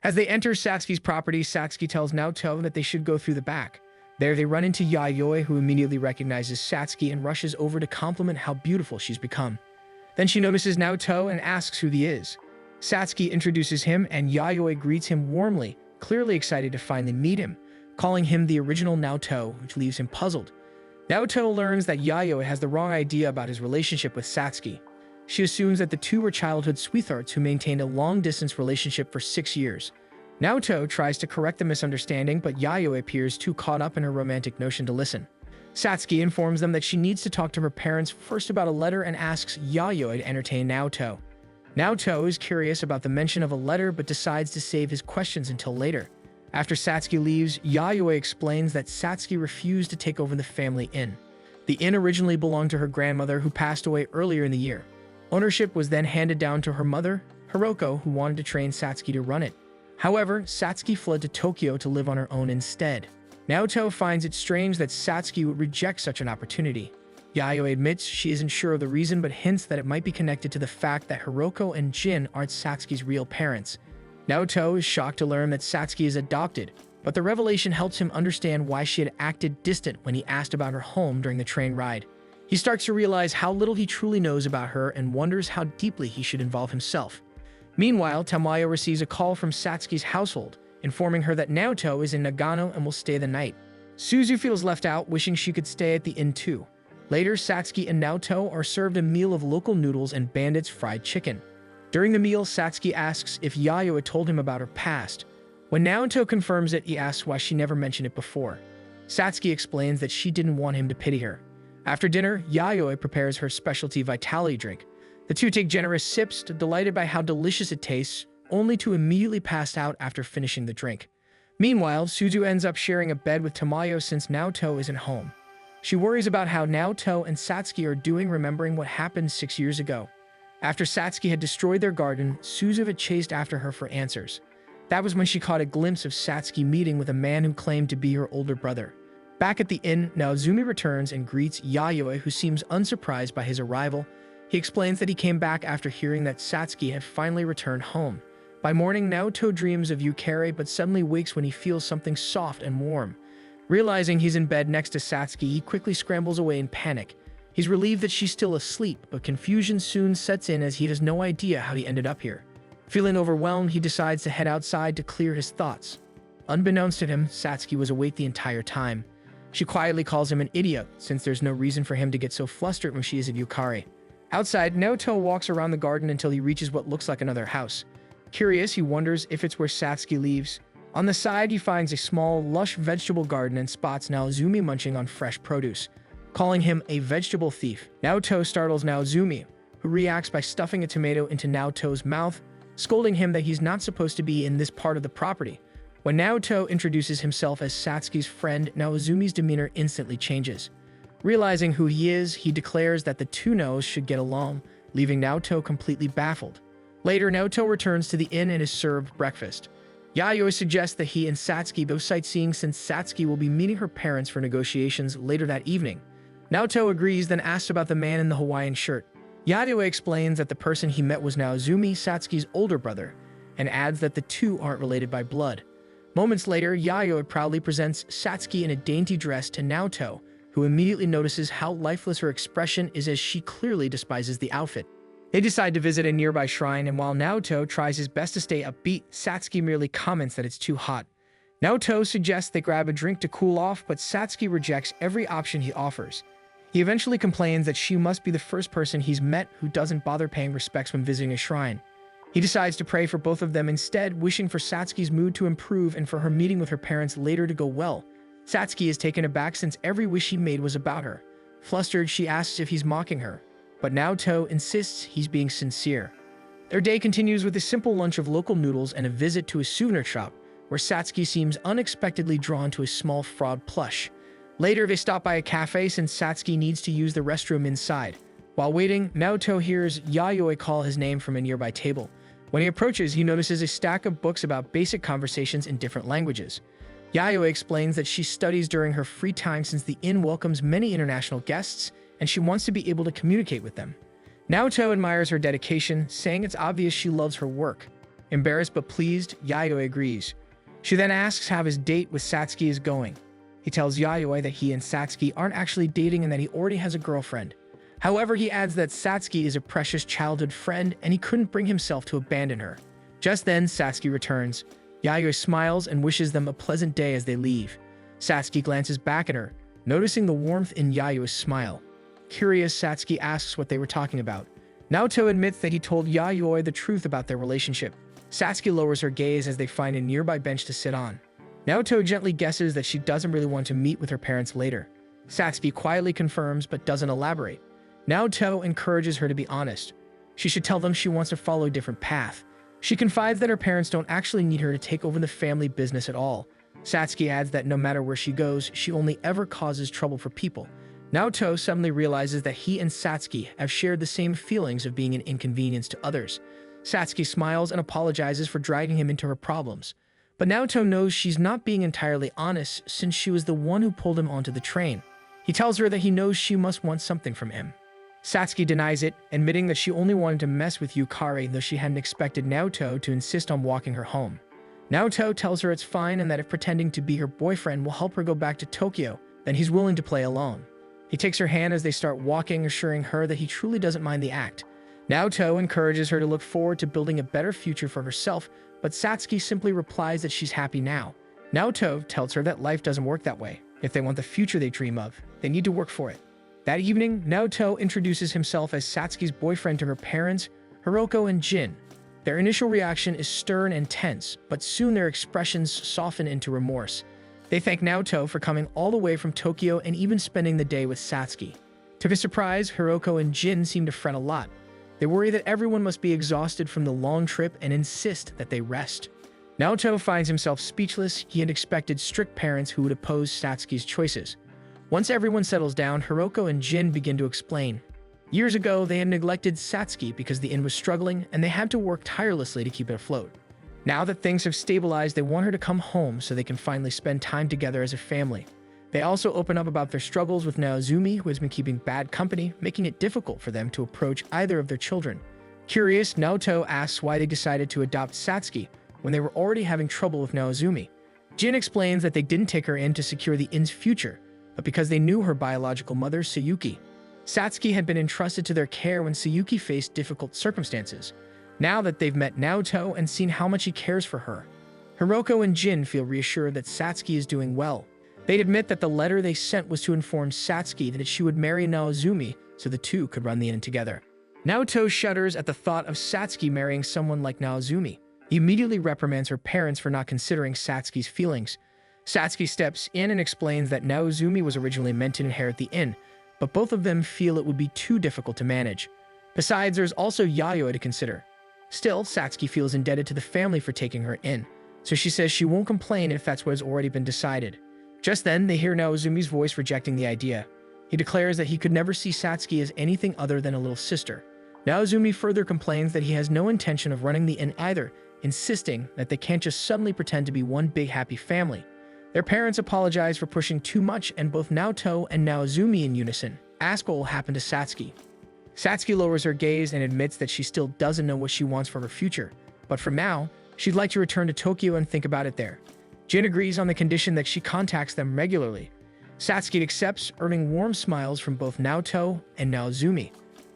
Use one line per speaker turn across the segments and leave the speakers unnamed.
As they enter Satsuki's property, Satsuki tells Naoto that they should go through the back. There they run into Yayoi, who immediately recognizes Satsuki and rushes over to compliment how beautiful she's become. Then she notices Naoto and asks who he is. Satsuki introduces him and Yayoi greets him warmly, clearly excited to finally meet him, calling him the original Naoto, which leaves him puzzled. Naoto learns that Yayoi has the wrong idea about his relationship with Satsuki. She assumes that the two were childhood sweethearts who maintained a long-distance relationship for 6 years. Naoto tries to correct the misunderstanding, but Yayoi appears too caught up in her romantic notion to listen. Satsuki informs them that she needs to talk to her parents first about a letter and asks Yayoi to entertain Naoto. Naoto is curious about the mention of a letter but decides to save his questions until later. After Satsuki leaves, Yayoi explains that Satsuki refused to take over the family inn. The inn originally belonged to her grandmother, who passed away earlier in the year. Ownership was then handed down to her mother, Hiroko, who wanted to train Satsuki to run it. However, Satsuki fled to Tokyo to live on her own instead. Naoto finds it strange that Satsuki would reject such an opportunity. Yayoi admits she isn't sure of the reason, but hints that it might be connected to the fact that Hiroko and Jin aren't Satsuki's real parents. Naoto is shocked to learn that Satsuki is adopted, but the revelation helps him understand why she had acted distant when he asked about her home during the train ride. He starts to realize how little he truly knows about her and wonders how deeply he should involve himself. Meanwhile, Tamayo receives a call from Satsuki's household, informing her that Naoto is in Nagano and will stay the night. Suzu feels left out, wishing she could stay at the inn too. Later, Satsuki and Naoto are served a meal of local noodles and Bandit's fried chicken. During the meal, Satsuki asks if Yayoi told him about her past. When Naoto confirms it, he asks why she never mentioned it before. Satsuki explains that she didn't want him to pity her. After dinner, Yayoi prepares her specialty vitality drink. The two take generous sips, delighted by how delicious it tastes, only to immediately pass out after finishing the drink. Meanwhile, Suzu ends up sharing a bed with Tamayo since Naoto isn't home. She worries about how Naoto and Satsuki are doing, remembering what happened 6 years ago. After Satsuki had destroyed their garden, Suzu had chased after her for answers. That was when she caught a glimpse of Satsuki meeting with a man who claimed to be her older brother. Back at the inn, Naozumi returns and greets Yayoi, who seems unsurprised by his arrival. He explains that he came back after hearing that Satsuki had finally returned home. By morning, Naoto dreams of Yukari but suddenly wakes when he feels something soft and warm. Realizing he's in bed next to Satsuki, he quickly scrambles away in panic. He's relieved that she's still asleep, but confusion soon sets in as he has no idea how he ended up here. Feeling overwhelmed, he decides to head outside to clear his thoughts. Unbeknownst to him, Satsuki was awake the entire time. She quietly calls him an idiot, since there's no reason for him to get so flustered when she is at Yukari. Outside, Naoto walks around the garden until he reaches what looks like another house. Curious, he wonders if it's where Satsuki lives. On the side, he finds a small, lush vegetable garden and spots Naozumi munching on fresh produce, calling him a vegetable thief. Naoto startles Naozumi, who reacts by stuffing a tomato into Naoto's mouth, scolding him that he's not supposed to be in this part of the property. When Naoto introduces himself as Satsuki's friend, Naozumi's demeanor instantly changes. Realizing who he is, he declares that the two Noes should get along, leaving Naoto completely baffled. Later, Naoto returns to the inn and is served breakfast. Yayoi suggests that he and Satsuki go sightseeing since Satsuki will be meeting her parents for negotiations later that evening. Naoto agrees, then asks about the man in the Hawaiian shirt. Yayoi explains that the person he met was Naozumi, Satsuki's older brother, and adds that the two aren't related by blood. Moments later, Yayoi proudly presents Satsuki in a dainty dress to Naoto, who immediately notices how lifeless her expression is as she clearly despises the outfit. They decide to visit a nearby shrine, and while Naoto tries his best to stay upbeat, Satsuki merely comments that it's too hot. Naoto suggests they grab a drink to cool off, but Satsuki rejects every option he offers. He eventually complains that she must be the first person he's met who doesn't bother paying respects when visiting a shrine. He decides to pray for both of them instead, wishing for Satsuki's mood to improve and for her meeting with her parents later to go well. Satsuki is taken aback since every wish he made was about her. Flustered, she asks if he's mocking her, but Naoto insists he's being sincere. Their day continues with a simple lunch of local noodles and a visit to a souvenir shop, where Satsuki seems unexpectedly drawn to a small frog plush. Later, they stop by a cafe since Satsuki needs to use the restroom inside. While waiting, Naoto hears Yayoi call his name from a nearby table. When he approaches, he notices a stack of books about basic conversations in different languages. Yayoi explains that she studies during her free time since the inn welcomes many international guests, and she wants to be able to communicate with them. Naoto admires her dedication, saying it's obvious she loves her work. Embarrassed but pleased, Yayoi agrees. She then asks how his date with Satsuki is going. He tells Yayoi that he and Satsuki aren't actually dating and that he already has a girlfriend. However, he adds that Satsuki is a precious childhood friend and he couldn't bring himself to abandon her. Just then, Satsuki returns. Yayoi smiles and wishes them a pleasant day as they leave. Satsuki glances back at her, noticing the warmth in Yayoi's smile. Curious, Satsuki asks what they were talking about. Naoto admits that he told Yayoi the truth about their relationship. Satsuki lowers her gaze as they find a nearby bench to sit on. Naoto gently guesses that she doesn't really want to meet with her parents later. Satsuki quietly confirms but doesn't elaborate. Naoto encourages her to be honest. She should tell them she wants to follow a different path. She confides that her parents don't actually need her to take over the family business at all. Satsuki adds that no matter where she goes, she only ever causes trouble for people. Naoto suddenly realizes that he and Satsuki have shared the same feelings of being an inconvenience to others. Satsuki smiles and apologizes for dragging him into her problems. But Naoto knows she's not being entirely honest since she was the one who pulled him onto the train. He tells her that he knows she must want something from him. Satsuki denies it, admitting that she only wanted to mess with Yukari, though she hadn't expected Naoto to insist on walking her home. Naoto tells her it's fine and that if pretending to be her boyfriend will help her go back to Tokyo, then he's willing to play alone. He takes her hand as they start walking, assuring her that he truly doesn't mind the act. Naoto encourages her to look forward to building a better future for herself, but Satsuki simply replies that she's happy now. Naoto tells her that life doesn't work that way. If they want the future they dream of, they need to work for it. That evening, Naoto introduces himself as Satsuki's boyfriend to her parents, Hiroko and Jin. Their initial reaction is stern and tense, but soon their expressions soften into remorse. They thank Naoto for coming all the way from Tokyo and even spending the day with Satsuki. To his surprise, Hiroko and Jin seem to fret a lot. They worry that everyone must be exhausted from the long trip and insist that they rest. Naoto finds himself speechless. He had expected strict parents who would oppose Satsuki's choices. Once everyone settles down, Hiroko and Jin begin to explain. Years ago, they had neglected Satsuki because the inn was struggling and they had to work tirelessly to keep it afloat. Now that things have stabilized, they want her to come home so they can finally spend time together as a family. They also open up about their struggles with Naozumi, who has been keeping bad company, making it difficult for them to approach either of their children. Curious, Naoto asks why they decided to adopt Satsuki when they were already having trouble with Naozumi. Jin explains that they didn't take her in to secure the inn's future, but because they knew her biological mother, Sayuki. Satsuki had been entrusted to their care when Sayuki faced difficult circumstances. Now that they've met Naoto and seen how much he cares for her, Hiroko and Jin feel reassured that Satsuki is doing well. They'd admit that the letter they sent was to inform Satsuki that she would marry Naozumi so the two could run the inn together. Naoto shudders at the thought of Satsuki marrying someone like Naozumi. He immediately reprimands her parents for not considering Satsuki's feelings. Satsuki steps in and explains that Naozumi was originally meant to inherit the inn, but both of them feel it would be too difficult to manage. Besides, there's also Yayoi to consider. Still, Satsuki feels indebted to the family for taking her in, so she says she won't complain if that's what has already been decided. Just then, they hear Naozumi's voice rejecting the idea. He declares that he could never see Satsuki as anything other than a little sister. Naozumi further complains that he has no intention of running the inn either, insisting that they can't just suddenly pretend to be one big happy family. Their parents apologize for pushing too much, and both Naoto and Naozumi in unison ask what will happen to Satsuki. Satsuki lowers her gaze and admits that she still doesn't know what she wants for her future, but for now, she'd like to return to Tokyo and think about it there. Jin agrees on the condition that she contacts them regularly. Satsuki accepts, earning warm smiles from both Naoto and Naozumi.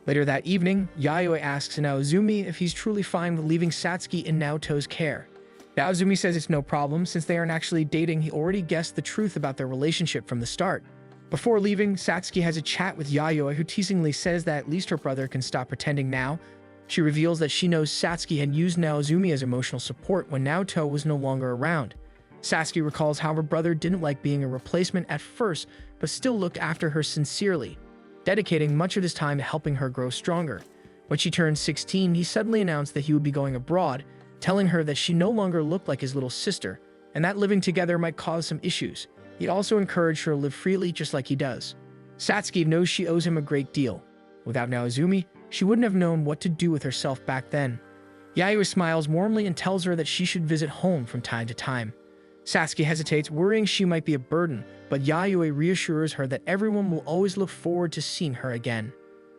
Later that evening, Yayoi asks Naozumi if he's truly fine with leaving Satsuki in Naoto's care. Naozumi says it's no problem since they aren't actually dating. He already guessed the truth about their relationship from the start. Before leaving, Satsuki has a chat with Yayoi, who teasingly says that at least her brother can stop pretending now. She reveals that she knows Satsuki had used Naozumi as emotional support when Naoto was no longer around. Satsuki recalls how her brother didn't like being a replacement at first, but still looked after her sincerely, dedicating much of his time to helping her grow stronger. When she turned 16, he suddenly announced that he would be going abroad, telling her that she no longer looked like his little sister, and that living together might cause some issues. He also encouraged her to live freely just like he does. Satsuki knows she owes him a great deal. Without Naozumi, she wouldn't have known what to do with herself back then. Yayoi smiles warmly and tells her that she should visit home from time to time. Satsuki hesitates, worrying she might be a burden, but Yayoi reassures her that everyone will always look forward to seeing her again.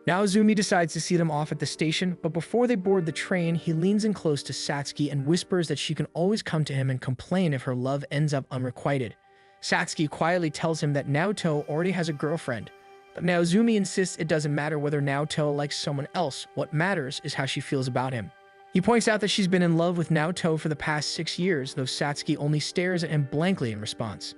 Naozumi decides to see them off at the station, but before they board the train, he leans in close to Satsuki and whispers that she can always come to him and complain if her love ends up unrequited. Satsuki quietly tells him that Naoto already has a girlfriend, but Naozumi insists it doesn't matter whether Naoto likes someone else, what matters is how she feels about him. He points out that she's been in love with Naoto for the past 6 years, though Satsuki only stares at him blankly in response.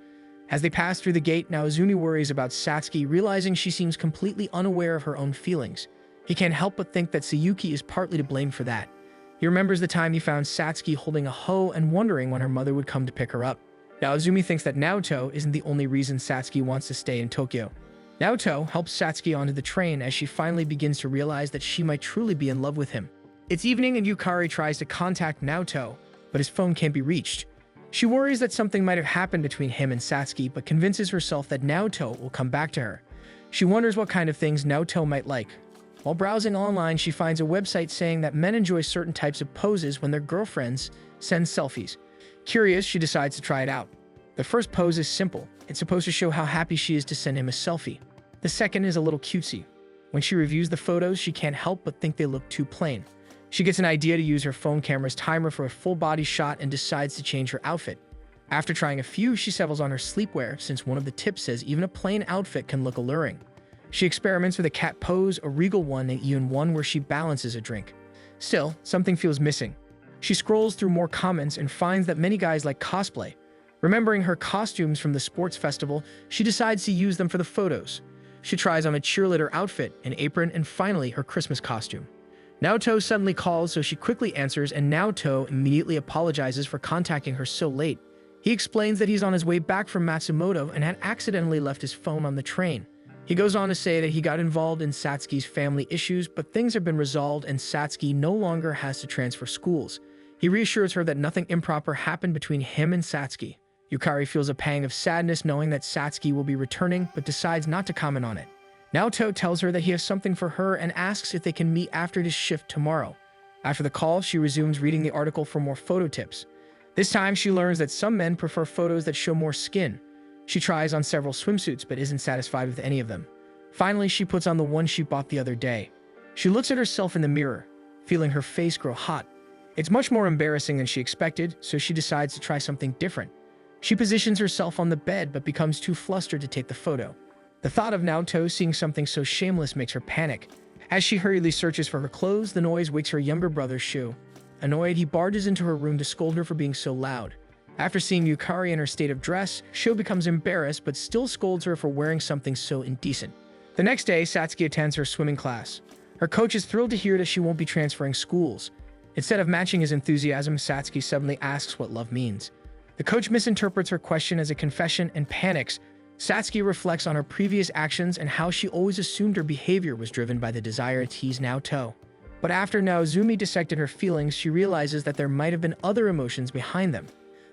As they pass through the gate, Naozumi worries about Satsuki, realizing she seems completely unaware of her own feelings. He can't help but think that Sayuki is partly to blame for that. He remembers the time he found Satsuki holding a hoe and wondering when her mother would come to pick her up. Naozumi thinks that Naoto isn't the only reason Satsuki wants to stay in Tokyo. Naoto helps Satsuki onto the train as she finally begins to realize that she might truly be in love with him. It's evening and Yukari tries to contact Naoto, but his phone can't be reached. She worries that something might have happened between him and Satsuki, but convinces herself that Naoto will come back to her. She wonders what kind of things Naoto might like. While browsing online, she finds a website saying that men enjoy certain types of poses when their girlfriends send selfies. Curious, she decides to try it out. The first pose is simple. It's supposed to show how happy she is to send him a selfie. The second is a little cutesy. When she reviews the photos, she can't help but think they look too plain. She gets an idea to use her phone camera's timer for a full-body shot and decides to change her outfit. After trying a few, she settles on her sleepwear, since one of the tips says even a plain outfit can look alluring. She experiments with a cat pose, a regal one, and even one where she balances a drink. Still, something feels missing. She scrolls through more comments and finds that many guys like cosplay. Remembering her costumes from the sports festival, she decides to use them for the photos. She tries on a cheerleader outfit, an apron, and finally her Christmas costume. Naoto suddenly calls, so she quickly answers, and Naoto immediately apologizes for contacting her so late. He explains that he's on his way back from Matsumoto and had accidentally left his phone on the train. He goes on to say that he got involved in Satsuki's family issues, but things have been resolved and Satsuki no longer has to transfer schools. He reassures her that nothing improper happened between him and Satsuki. Yukari feels a pang of sadness knowing that Satsuki will be returning, but decides not to comment on it. Naoto tells her that he has something for her and asks if they can meet after his shift tomorrow. After the call, she resumes reading the article for more photo tips. This time, she learns that some men prefer photos that show more skin. She tries on several swimsuits but isn't satisfied with any of them. Finally, she puts on the one she bought the other day. She looks at herself in the mirror, feeling her face grow hot. It's much more embarrassing than she expected, so she decides to try something different. She positions herself on the bed but becomes too flustered to take the photo. The thought of Naoto seeing something so shameless makes her panic. As she hurriedly searches for her clothes, the noise wakes her younger brother Shu. Annoyed, he barges into her room to scold her for being so loud. After seeing Yukari in her state of dress, Shu becomes embarrassed but still scolds her for wearing something so indecent. The next day, Satsuki attends her swimming class. Her coach is thrilled to hear that she won't be transferring schools. Instead of matching his enthusiasm, Satsuki suddenly asks what love means. The coach misinterprets her question as a confession and panics. Satsuki reflects on her previous actions and how she always assumed her behavior was driven by the desire to tease Naoto. But after Naozumi dissected her feelings, she realizes that there might have been other emotions behind them.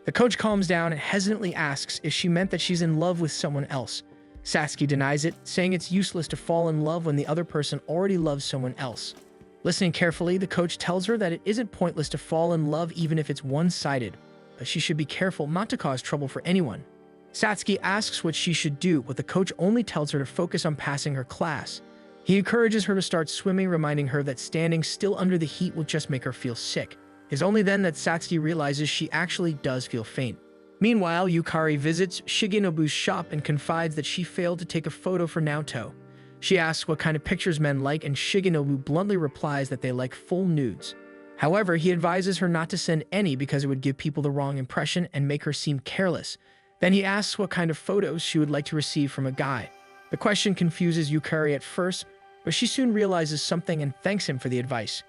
The coach calms down and hesitantly asks if she meant that she's in love with someone else. Satsuki denies it, saying it's useless to fall in love when the other person already loves someone else. Listening carefully, the coach tells her that it isn't pointless to fall in love even if it's one-sided, but she should be careful not to cause trouble for anyone. Satsuki asks what she should do, but the coach only tells her to focus on passing her class. He encourages her to start swimming, reminding her that standing still under the heat will just make her feel sick. It's only then that Satsuki realizes she actually does feel faint. Meanwhile, Yukari visits Shigenobu's shop and confides that she failed to take a photo for Naoto. She asks what kind of pictures men like, and Shigenobu bluntly replies that they like full nudes. However, he advises her not to send any because it would give people the wrong impression and make her seem careless. Then he asks what kind of photos she would like to receive from a guy. The question confuses Yukari at first, but she soon realizes something and thanks him for the advice.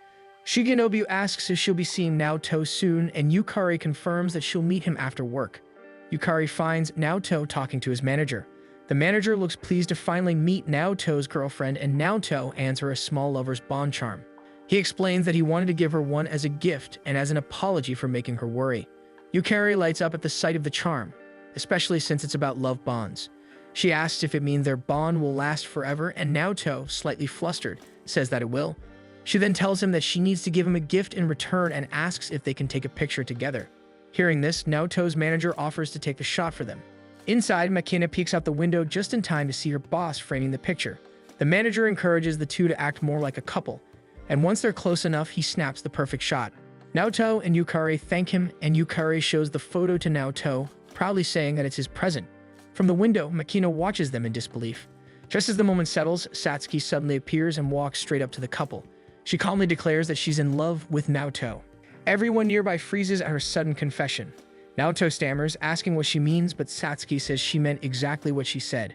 Shigenobu asks if she'll be seeing Naoto soon, and Yukari confirms that she'll meet him after work. Yukari finds Naoto talking to his manager. The manager looks pleased to finally meet Naoto's girlfriend, and Naoto hands her a small lover's bond charm. He explains that he wanted to give her one as a gift and as an apology for making her worry. Yukari lights up at the sight of the charm, especially since it's about love bonds. She asks if it means their bond will last forever, and Naoto, slightly flustered, says that it will. She then tells him that she needs to give him a gift in return and asks if they can take a picture together. Hearing this, Naoto's manager offers to take the shot for them. Inside, Makina peeks out the window just in time to see her boss framing the picture. The manager encourages the two to act more like a couple, and once they're close enough, he snaps the perfect shot. Naoto and Yukari thank him, and Yukari shows the photo to Naoto, proudly saying that it's his present. From the window, Makina watches them in disbelief. Just as the moment settles, Satsuki suddenly appears and walks straight up to the couple. She calmly declares that she's in love with Naoto. Everyone nearby freezes at her sudden confession. Naoto stammers, asking what she means, but Satsuki says she meant exactly what she said.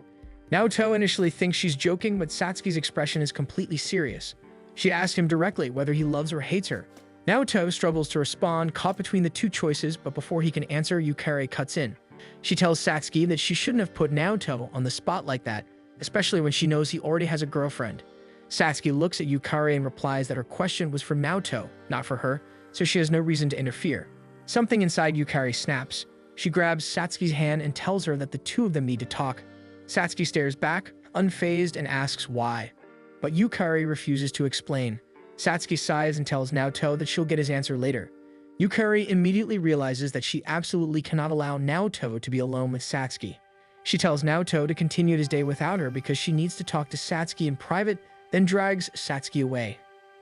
Naoto initially thinks she's joking, but Satsuki's expression is completely serious. She asks him directly whether he loves or hates her. Naoto struggles to respond, caught between the two choices, but before he can answer, Yukari cuts in. She tells Satsuki that she shouldn't have put Naoto on the spot like that, especially when she knows he already has a girlfriend. Satsuki looks at Yukari and replies that her question was for Naoto, not for her, so she has no reason to interfere. Something inside Yukari snaps. She grabs Satsuki's hand and tells her that the two of them need to talk. Satsuki stares back, unfazed, and asks why. But Yukari refuses to explain. Satsuki sighs and tells Naoto that she'll get his answer later. Yukari immediately realizes that she absolutely cannot allow Naoto to be alone with Satsuki. She tells Naoto to continue his day without her because she needs to talk to Satsuki in private, then drags Satsuki away.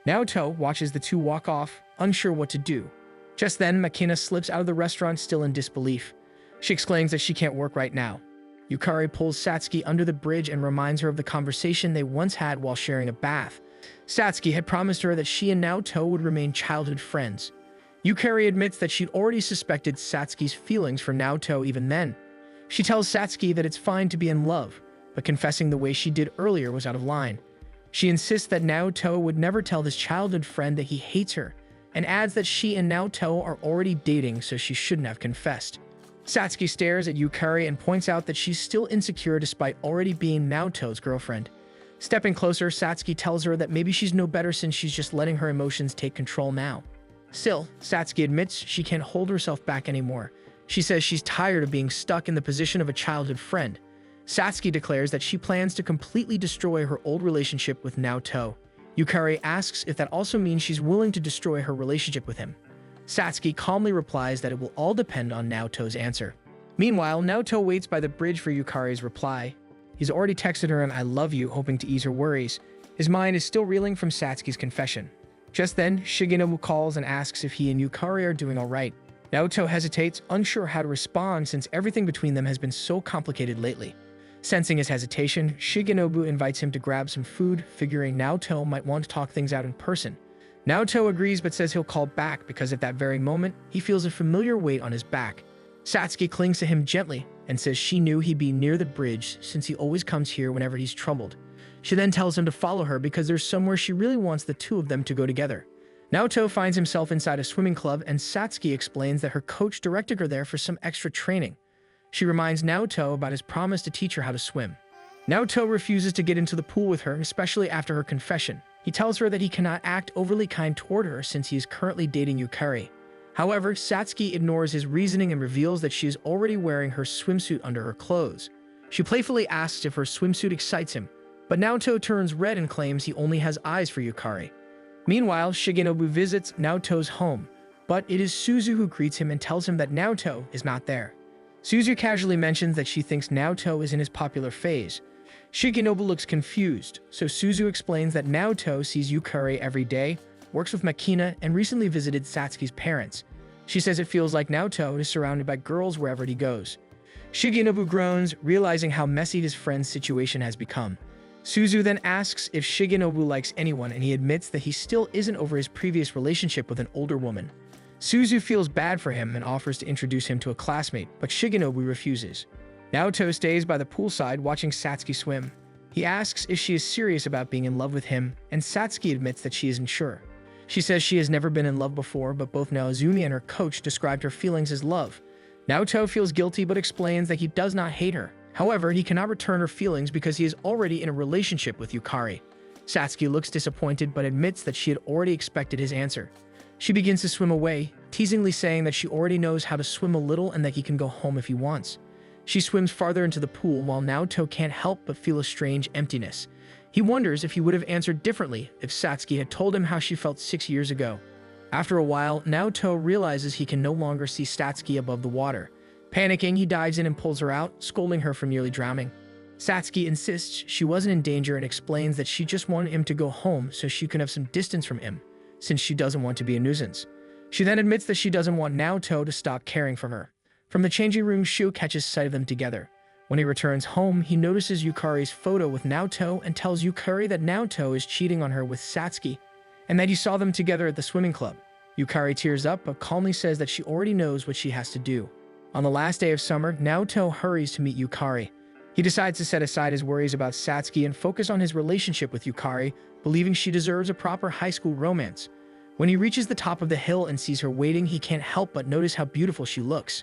Naoto watches the two walk off, unsure what to do. Just then, Makina slips out of the restaurant still in disbelief. She exclaims that she can't work right now. Yukari pulls Satsuki under the bridge and reminds her of the conversation they once had while sharing a bath. Satsuki had promised her that she and Naoto would remain childhood friends. Yukari admits that she'd already suspected Satsuki's feelings for Naoto even then. She tells Satsuki that it's fine to be in love, but confessing the way she did earlier was out of line. She insists that Naoto would never tell this childhood friend that he hates her, and adds that she and Naoto are already dating, so she shouldn't have confessed. Satsuki stares at Yukari and points out that she's still insecure despite already being Naoto's girlfriend. Stepping closer, Satsuki tells her that maybe she's no better since she's just letting her emotions take control now. Still, Satsuki admits she can't hold herself back anymore. She says she's tired of being stuck in the position of a childhood friend. Satsuki declares that she plans to completely destroy her old relationship with Naoto. Yukari asks if that also means she's willing to destroy her relationship with him. Satsuki calmly replies that it will all depend on Naoto's answer. Meanwhile, Naoto waits by the bridge for Yukari's reply. He's already texted her an "I love you," hoping to ease her worries. His mind is still reeling from Satsuki's confession. Just then, Shigenobu calls and asks if he and Yukari are doing alright. Naoto hesitates, unsure how to respond since everything between them has been so complicated lately. Sensing his hesitation, Shigenobu invites him to grab some food, figuring Naoto might want to talk things out in person. Naoto agrees but says he'll call back because at that very moment, he feels a familiar weight on his back. Satsuki clings to him gently and says she knew he'd be near the bridge since he always comes here whenever he's troubled. She then tells him to follow her because there's somewhere she really wants the two of them to go together. Naoto finds himself inside a swimming club and Satsuki explains that her coach directed her there for some extra training. She reminds Naoto about his promise to teach her how to swim. Naoto refuses to get into the pool with her, especially after her confession. He tells her that he cannot act overly kind toward her since he is currently dating Yukari. However, Satsuki ignores his reasoning and reveals that she is already wearing her swimsuit under her clothes. She playfully asks if her swimsuit excites him, but Naoto turns red and claims he only has eyes for Yukari. Meanwhile, Shigenobu visits Naoto's home, but it is Suzu who greets him and tells him that Naoto is not there. Suzu casually mentions that she thinks Naoto is in his popular phase. Shigenobu looks confused, so Suzu explains that Naoto sees Yukari every day, works with Makina, and recently visited Satsuki's parents. She says it feels like Naoto is surrounded by girls wherever he goes. Shigenobu groans, realizing how messy his friend's situation has become. Suzu then asks if Shigenobu likes anyone, and he admits that he still isn't over his previous relationship with an older woman. Suzu feels bad for him and offers to introduce him to a classmate, but Shigenobu refuses. Naoto stays by the poolside watching Satsuki swim. He asks if she is serious about being in love with him, and Satsuki admits that she isn't sure. She says she has never been in love before, but both Naozumi and her coach described her feelings as love. Naoto feels guilty but explains that he does not hate her. However, he cannot return her feelings because he is already in a relationship with Yukari. Satsuki looks disappointed but admits that she had already expected his answer. She begins to swim away, teasingly saying that she already knows how to swim a little and that he can go home if he wants. She swims farther into the pool while Naoto can't help but feel a strange emptiness. He wonders if he would have answered differently if Satsuki had told him how she felt 6 years ago. After a while, Naoto realizes he can no longer see Satsuki above the water. Panicking, he dives in and pulls her out, scolding her for nearly drowning. Satsuki insists she wasn't in danger and explains that she just wanted him to go home so she can have some distance from him, since she doesn't want to be a nuisance. She then admits that she doesn't want Naoto to stop caring for her. From the changing room, Shu catches sight of them together. When he returns home, he notices Yukari's photo with Naoto and tells Yukari that Naoto is cheating on her with Satsuki, and that he saw them together at the swimming club. Yukari tears up but calmly says that she already knows what she has to do. On the last day of summer, Naoto hurries to meet Yukari. He decides to set aside his worries about Satsuki and focus on his relationship with Yukari, believing she deserves a proper high school romance. When he reaches the top of the hill and sees her waiting, he can't help but notice how beautiful she looks.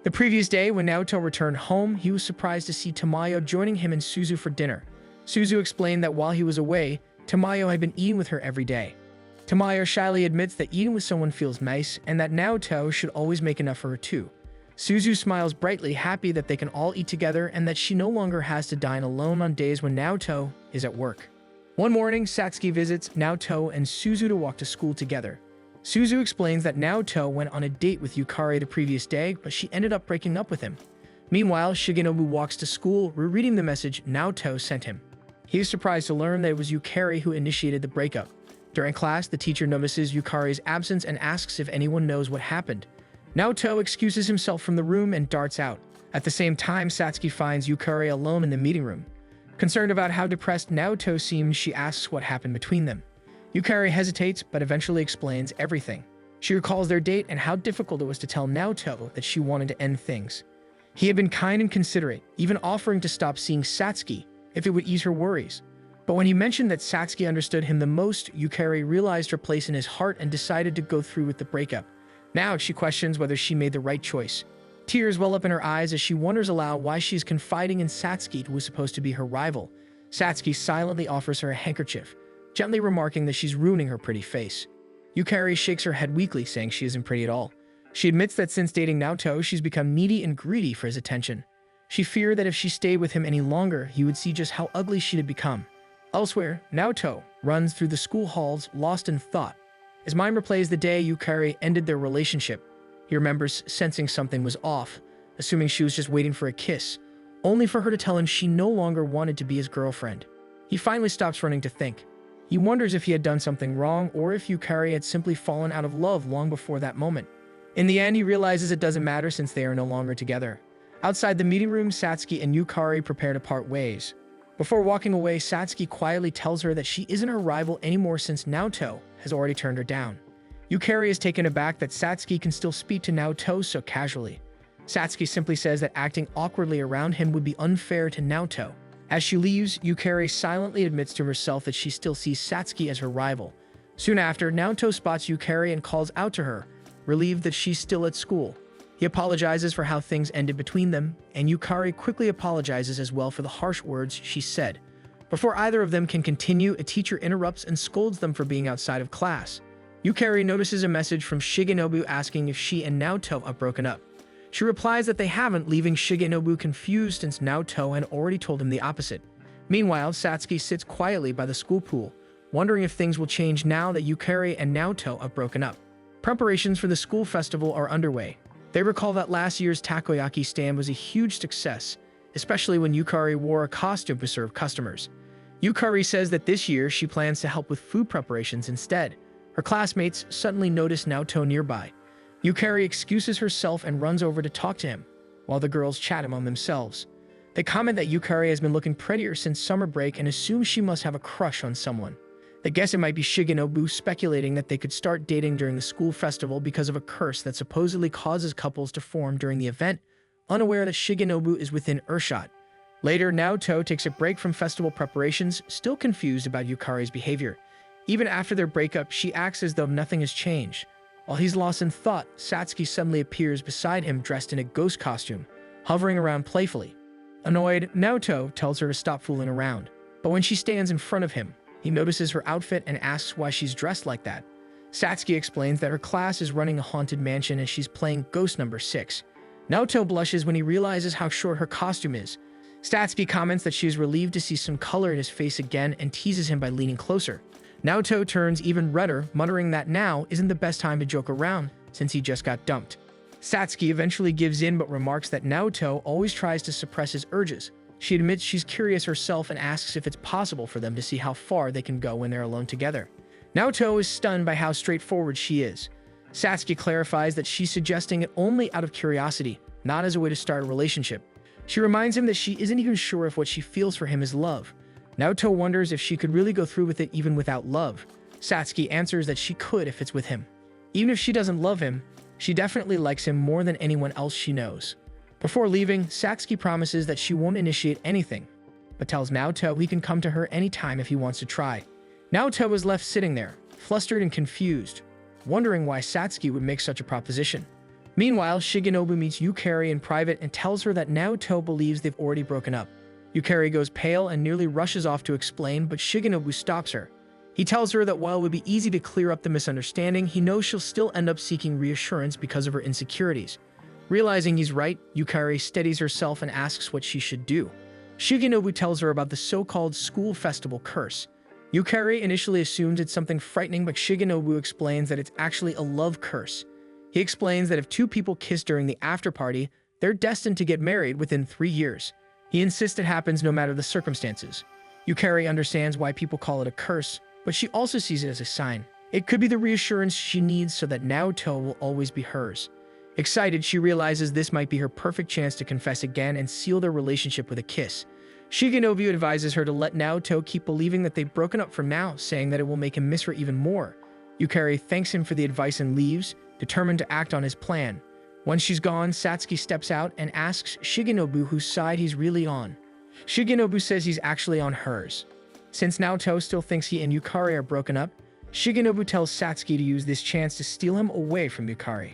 The previous day, when Naoto returned home, he was surprised to see Tamayo joining him and Suzu for dinner. Suzu explained that while he was away, Tamayo had been eating with her every day. Tamayo shyly admits that eating with someone feels nice and that Naoto should always make enough for her too. Suzu smiles brightly, happy that they can all eat together and that she no longer has to dine alone on days when Naoto is at work. One morning, Satsuki visits Naoto and Suzu to walk to school together. Suzu explains that Naoto went on a date with Yukari the previous day, but she ended up breaking up with him. Meanwhile, Shigenobu walks to school, rereading the message Naoto sent him. He is surprised to learn that it was Yukari who initiated the breakup. During class, the teacher notices Yukari's absence and asks if anyone knows what happened. Naoto excuses himself from the room and darts out. At the same time, Satsuki finds Yukari alone in the meeting room. Concerned about how depressed Naoto seems, she asks what happened between them. Yukari hesitates, but eventually explains everything. She recalls their date and how difficult it was to tell Naoto that she wanted to end things. He had been kind and considerate, even offering to stop seeing Satsuki if it would ease her worries. But when he mentioned that Satsuki understood him the most, Yukari realized her place in his heart and decided to go through with the breakup. Now she questions whether she made the right choice. Tears well up in her eyes as she wonders aloud why she is confiding in Satsuki, who was supposed to be her rival. Satsuki silently offers her a handkerchief, gently remarking that she's ruining her pretty face. Yukari shakes her head weakly, saying she isn't pretty at all. She admits that since dating Naoto, she's become needy and greedy for his attention. She feared that if she stayed with him any longer, he would see just how ugly she had become. Elsewhere, Naoto runs through the school halls, lost in thought. His mind replays the day Yukari ended their relationship. He remembers sensing something was off, assuming she was just waiting for a kiss, only for her to tell him she no longer wanted to be his girlfriend. He finally stops running to think. He wonders if he had done something wrong or if Yukari had simply fallen out of love long before that moment. In the end, he realizes it doesn't matter since they are no longer together. Outside the meeting room, Satsuki and Yukari prepare to part ways. Before walking away, Satsuki quietly tells her that she isn't her rival anymore since Naoto has already turned her down. Yukari is taken aback that Satsuki can still speak to Naoto so casually. Satsuki simply says that acting awkwardly around him would be unfair to Naoto. As she leaves, Yukari silently admits to herself that she still sees Satsuki as her rival. Soon after, Naoto spots Yukari and calls out to her, relieved that she's still at school. He apologizes for how things ended between them, and Yukari quickly apologizes as well for the harsh words she said. Before either of them can continue, a teacher interrupts and scolds them for being outside of class. Yukari notices a message from Shigenobu asking if she and Naoto have broken up. She replies that they haven't, leaving Shigenobu confused since Naoto had already told him the opposite. Meanwhile, Satsuki sits quietly by the school pool, wondering if things will change now that Yukari and Naoto have broken up. Preparations for the school festival are underway. They recall that last year's takoyaki stand was a huge success, especially when Yukari wore a costume to serve customers. Yukari says that this year she plans to help with food preparations instead. Her classmates suddenly notice Naoto nearby. Yukari excuses herself and runs over to talk to him, while the girls chat among themselves. They comment that Yukari has been looking prettier since summer break and assume she must have a crush on someone. They guess it might be Shigenobu, speculating that they could start dating during the school festival because of a curse that supposedly causes couples to form during the event, unaware that Shigenobu is within earshot. Later, Naoto takes a break from festival preparations, still confused about Yukari's behavior. Even after their breakup, she acts as though nothing has changed. While he's lost in thought, Satsuki suddenly appears beside him dressed in a ghost costume, hovering around playfully. Annoyed, Naoto tells her to stop fooling around, but when she stands in front of him, he notices her outfit and asks why she's dressed like that. Satsuki explains that her class is running a haunted mansion and she's playing Ghost Number 6. Naoto blushes when he realizes how short her costume is. Satsuki comments that she is relieved to see some color in his face again and teases him by leaning closer. Naoto turns even redder, muttering that now isn't the best time to joke around since he just got dumped. Satsuki eventually gives in but remarks that Naoto always tries to suppress his urges, She admits she's curious herself and asks if it's possible for them to see how far they can go when they're alone together. Naoto is stunned by how straightforward she is. Satsuki clarifies that she's suggesting it only out of curiosity, not as a way to start a relationship. She reminds him that she isn't even sure if what she feels for him is love. Naoto wonders if she could really go through with it even without love. Satsuki answers that she could if it's with him. Even if she doesn't love him, she definitely likes him more than anyone else she knows. Before leaving, Satsuki promises that she won't initiate anything, but tells Naoto he can come to her anytime if he wants to try. Naoto is left sitting there, flustered and confused, wondering why Satsuki would make such a proposition. Meanwhile, Shigenobu meets Yukari in private and tells her that Naoto believes they've already broken up. Yukari goes pale and nearly rushes off to explain, but Shigenobu stops her. He tells her that while it would be easy to clear up the misunderstanding, he knows she'll still end up seeking reassurance because of her insecurities. Realizing he's right, Yukari steadies herself and asks what she should do. Shigenobu tells her about the so-called school festival curse. Yukari initially assumes it's something frightening, but Shigenobu explains that it's actually a love curse. He explains that if two people kiss during the after-party, they're destined to get married within 3 years. He insists it happens no matter the circumstances. Yukari understands why people call it a curse, but she also sees it as a sign. It could be the reassurance she needs so that Naoto will always be hers. Excited, she realizes this might be her perfect chance to confess again and seal their relationship with a kiss. Shigenobu advises her to let Naoto keep believing that they've broken up for now, saying that it will make him miss her even more. Yukari thanks him for the advice and leaves, determined to act on his plan. Once she's gone, Satsuki steps out and asks Shigenobu whose side he's really on. Shigenobu says he's actually on hers. Since Naoto still thinks he and Yukari are broken up, Shigenobu tells Satsuki to use this chance to steal him away from Yukari.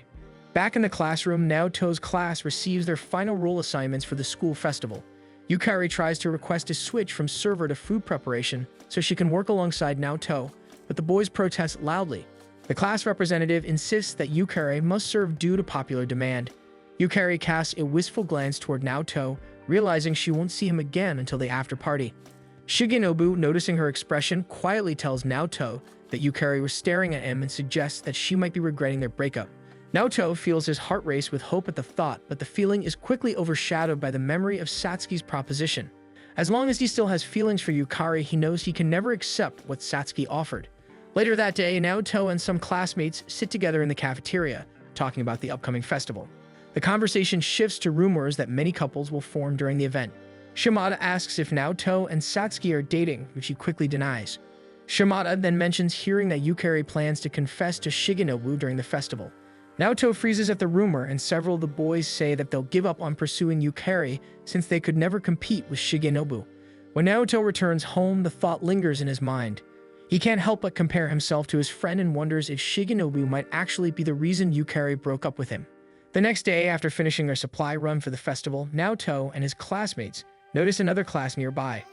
Back in the classroom, Naoto's class receives their final role assignments for the school festival. Yukari tries to request a switch from server to food preparation so she can work alongside Naoto, but the boys protest loudly. The class representative insists that Yukari must serve due to popular demand. Yukari casts a wistful glance toward Naoto, realizing she won't see him again until the after-party. Shigenobu, noticing her expression, quietly tells Naoto that Yukari was staring at him and suggests that she might be regretting their breakup. Naoto feels his heart race with hope at the thought, but the feeling is quickly overshadowed by the memory of Satsuki's proposition. As long as he still has feelings for Yukari, he knows he can never accept what Satsuki offered. Later that day, Naoto and some classmates sit together in the cafeteria, talking about the upcoming festival. The conversation shifts to rumors that many couples will form during the event. Shimada asks if Naoto and Satsuki are dating, which he quickly denies. Shimada then mentions hearing that Yukari plans to confess to Shigenobu during the festival. Naoto freezes at the rumor, and several of the boys say that they'll give up on pursuing Yukari since they could never compete with Shigenobu. When Naoto returns home, the thought lingers in his mind. He can't help but compare himself to his friend and wonders if Shigenobu might actually be the reason Yukari broke up with him. The next day, after finishing their supply run for the festival, Naoto and his classmates notice another class nearby.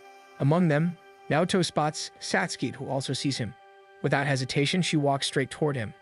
Among them, Naoto spots Satsuki, who also sees him. Without hesitation, she walks straight toward him.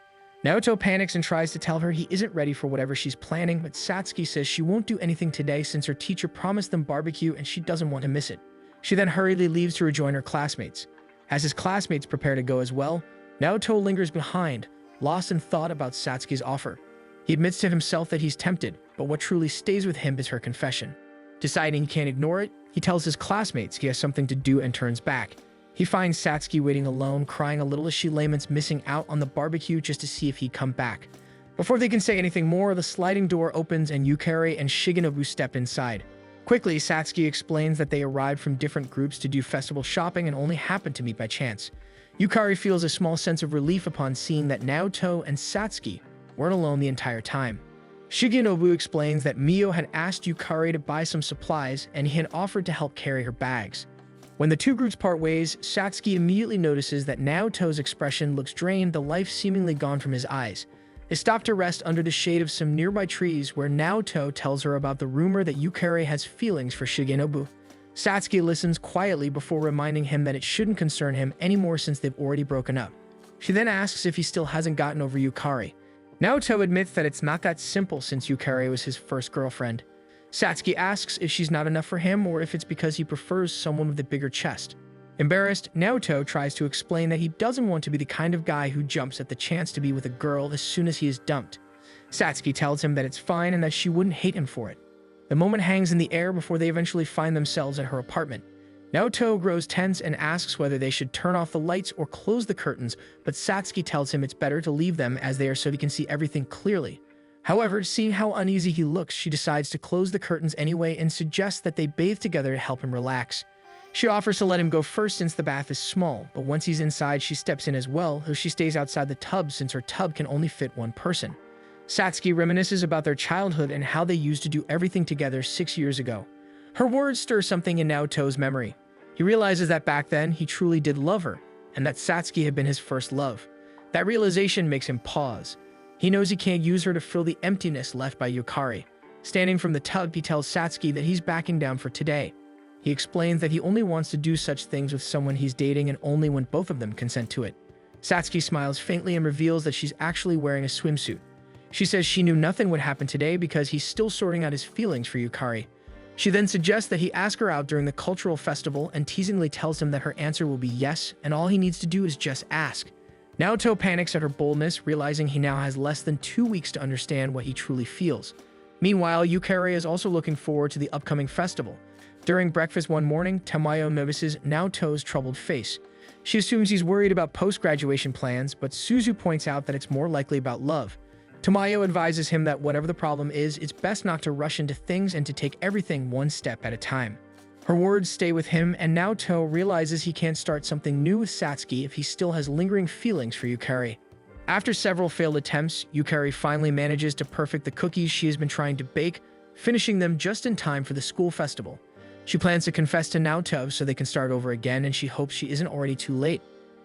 Naoto panics and tries to tell her he isn't ready for whatever she's planning, but Satsuki says she won't do anything today since her teacher promised them barbecue and she doesn't want to miss it. She then hurriedly leaves to rejoin her classmates. As his classmates prepare to go as well, Naoto lingers behind, lost in thought about Satsuki's offer. He admits to himself that he's tempted, but what truly stays with him is her confession. Deciding he can't ignore it, he tells his classmates he has something to do and turns back. He finds Satsuki waiting alone, crying a little as she laments missing out on the barbecue just to see if he'd come back. Before they can say anything more, the sliding door opens and Yukari and Shigenobu step inside. Quickly, Satsuki explains that they arrived from different groups to do festival shopping and only happened to meet by chance. Yukari feels a small sense of relief upon seeing that Naoto and Satsuki weren't alone the entire time. Shigenobu explains that Mio had asked Yukari to buy some supplies and he had offered to help carry her bags. When the two groups part ways, Satsuki immediately notices that Naoto's expression looks drained, the life seemingly gone from his eyes. They stop to rest under the shade of some nearby trees where Naoto tells her about the rumor that Yukari has feelings for Shigenobu. Satsuki listens quietly before reminding him that it shouldn't concern him anymore since they've already broken up. She then asks if he still hasn't gotten over Yukari. Naoto admits that it's not that simple since Yukari was his first girlfriend. Satsuki asks if she's not enough for him or if it's because he prefers someone with a bigger chest. Embarrassed, Naoto tries to explain that he doesn't want to be the kind of guy who jumps at the chance to be with a girl as soon as he is dumped. Satsuki tells him that it's fine and that she wouldn't hate him for it. The moment hangs in the air before they eventually find themselves at her apartment. Naoto grows tense and asks whether they should turn off the lights or close the curtains, but Satsuki tells him it's better to leave them as they are so he can see everything clearly. However, seeing how uneasy he looks, she decides to close the curtains anyway and suggests that they bathe together to help him relax. She offers to let him go first since the bath is small, but once he's inside, she steps in as well, though she stays outside the tub since her tub can only fit one person. Satsuki reminisces about their childhood and how they used to do everything together 6 years ago. Her words stir something in Naoto's memory. He realizes that back then, he truly did love her, and that Satsuki had been his first love. That realization makes him pause. He knows he can't use her to fill the emptiness left by Yukari. Standing from the tub, he tells Satsuki that he's backing down for today. He explains that he only wants to do such things with someone he's dating and only when both of them consent to it. Satsuki smiles faintly and reveals that she's actually wearing a swimsuit. She says she knew nothing would happen today because he's still sorting out his feelings for Yukari. She then suggests that he ask her out during the cultural festival and teasingly tells him that her answer will be yes, and all he needs to do is just ask. Naoto panics at her boldness, realizing he now has less than 2 weeks to understand what he truly feels. Meanwhile, Yukari is also looking forward to the upcoming festival. During breakfast one morning, Tamayo notices Naoto's troubled face. She assumes he's worried about post-graduation plans, but Suzu points out that it's more likely about love. Tamayo advises him that whatever the problem is, it's best not to rush into things and to take everything one step at a time. Her words stay with him, and Naoto realizes he can't start something new with Satsuki if he still has lingering feelings for Yukari. After several failed attempts, Yukari finally manages to perfect the cookies she has been trying to bake, finishing them just in time for the school festival. She plans to confess to Naoto so they can start over again, and she hopes she isn't already too late.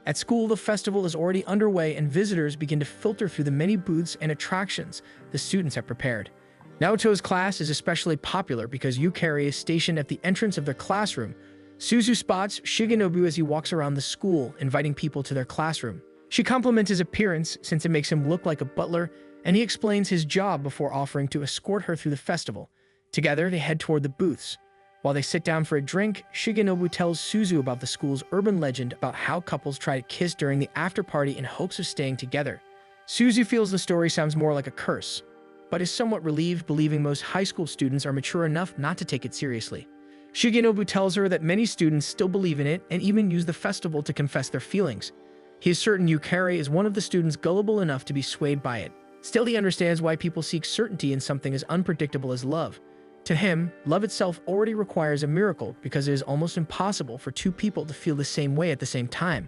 At school, the festival is already underway and visitors begin to filter through the many booths and attractions the students have prepared. Naoto's class is especially popular because Yukari is stationed at the entrance of their classroom. Suzu spots Shigenobu as he walks around the school, inviting people to their classroom. She compliments his appearance since it makes him look like a butler, and he explains his job before offering to escort her through the festival. Together, they head toward the booths. While they sit down for a drink, Shigenobu tells Suzu about the school's urban legend about how couples try to kiss during the after-party in hopes of staying together. Suzu feels the story sounds more like a curse, but is somewhat relieved, believing most high school students are mature enough not to take it seriously. Shigenobu tells her that many students still believe in it and even use the festival to confess their feelings. He is certain Yukari is one of the students gullible enough to be swayed by it. Still, he understands why people seek certainty in something as unpredictable as love. To him, love itself already requires a miracle because it is almost impossible for two people to feel the same way at the same time.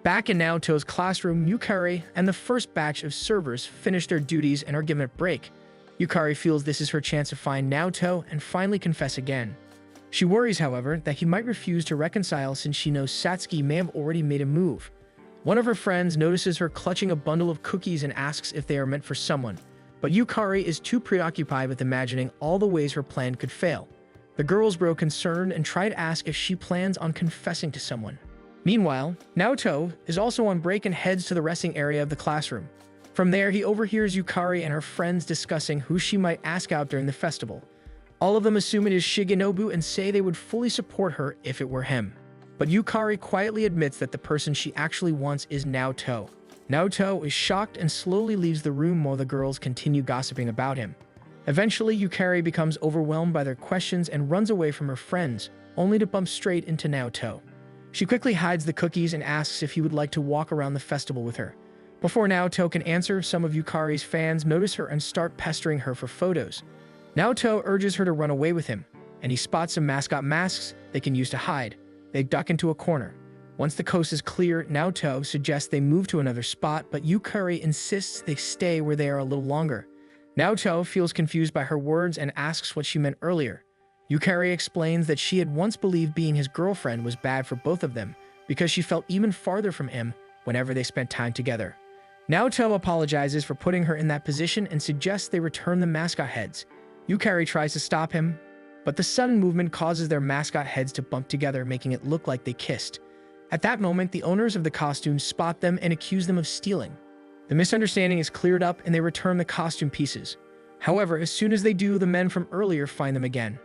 Back in Naoto's classroom, Yukari and the first batch of servers finish their duties and are given a break. Yukari feels this is her chance to find Naoto and finally confess again. She worries, however, that he might refuse to reconcile since she knows Satsuki may have already made a move. One of her friends notices her clutching a bundle of cookies and asks if they are meant for someone. But Yukari is too preoccupied with imagining all the ways her plan could fail. The girls grow concerned and try to ask if she plans on confessing to someone. Meanwhile, Naoto is also on break and heads to the resting area of the classroom. From there, he overhears Yukari and her friends discussing who she might ask out during the festival. All of them assume it is Shigenobu and say they would fully support her if it were him. But Yukari quietly admits that the person she actually wants is Naoto. Naoto is shocked and slowly leaves the room while the girls continue gossiping about him. Eventually, Yukari becomes overwhelmed by their questions and runs away from her friends, only to bump straight into Naoto. She quickly hides the cookies and asks if he would like to walk around the festival with her. Before Naoto can answer, some of Yukari's fans notice her and start pestering her for photos. Naoto urges her to run away with him, and he spots some mascot masks they can use to hide. They duck into a corner. Once the coast is clear, Naoto suggests they move to another spot, but Yukari insists they stay where they are a little longer. Naoto feels confused by her words and asks what she meant earlier. Yukari explains that she had once believed being his girlfriend was bad for both of them because she felt even farther from him whenever they spent time together. Naoto apologizes for putting her in that position and suggests they return the mascot heads. Yukari tries to stop him, but the sudden movement causes their mascot heads to bump together, making it look like they kissed. At that moment, the owners of the costumes spot them and accuse them of stealing. The misunderstanding is cleared up and they return the costume pieces. However, as soon as they do, the men from earlier find them again.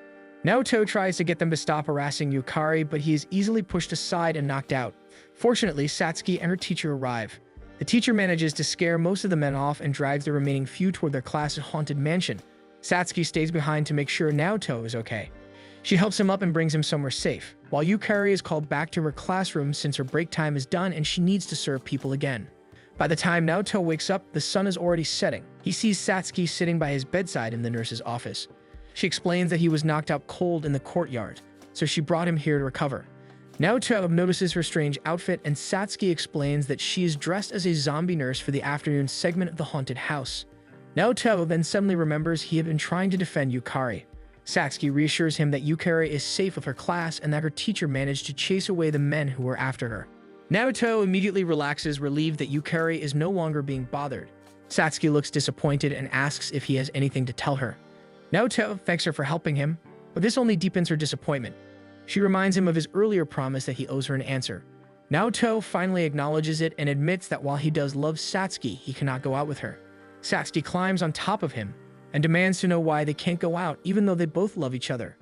Naoto tries to get them to stop harassing Yukari, but he is easily pushed aside and knocked out. Fortunately, Satsuki and her teacher arrive. The teacher manages to scare most of the men off and drives the remaining few toward their class' haunted mansion. Satsuki stays behind to make sure Naoto is okay. She helps him up and brings him somewhere safe, while Yukari is called back to her classroom since her break time is done and she needs to serve people again. By the time Naoto wakes up, the sun is already setting. He sees Satsuki sitting by his bedside in the nurse's office. She explains that he was knocked out cold in the courtyard, so she brought him here to recover. Naoto notices her strange outfit, and Satsuki explains that she is dressed as a zombie nurse for the afternoon segment of the haunted house. Naoto then suddenly remembers he had been trying to defend Yukari. Satsuki reassures him that Yukari is safe with her class and that her teacher managed to chase away the men who were after her. Naoto immediately relaxes, relieved that Yukari is no longer being bothered. Satsuki looks disappointed and asks if he has anything to tell her. Naoto thanks her for helping him, but this only deepens her disappointment. She reminds him of his earlier promise that he owes her an answer. Naoto finally acknowledges it and admits that while he does love Satsuki, he cannot go out with her. Satsuki climbs on top of him and demands to know why they can't go out even though they both love each other.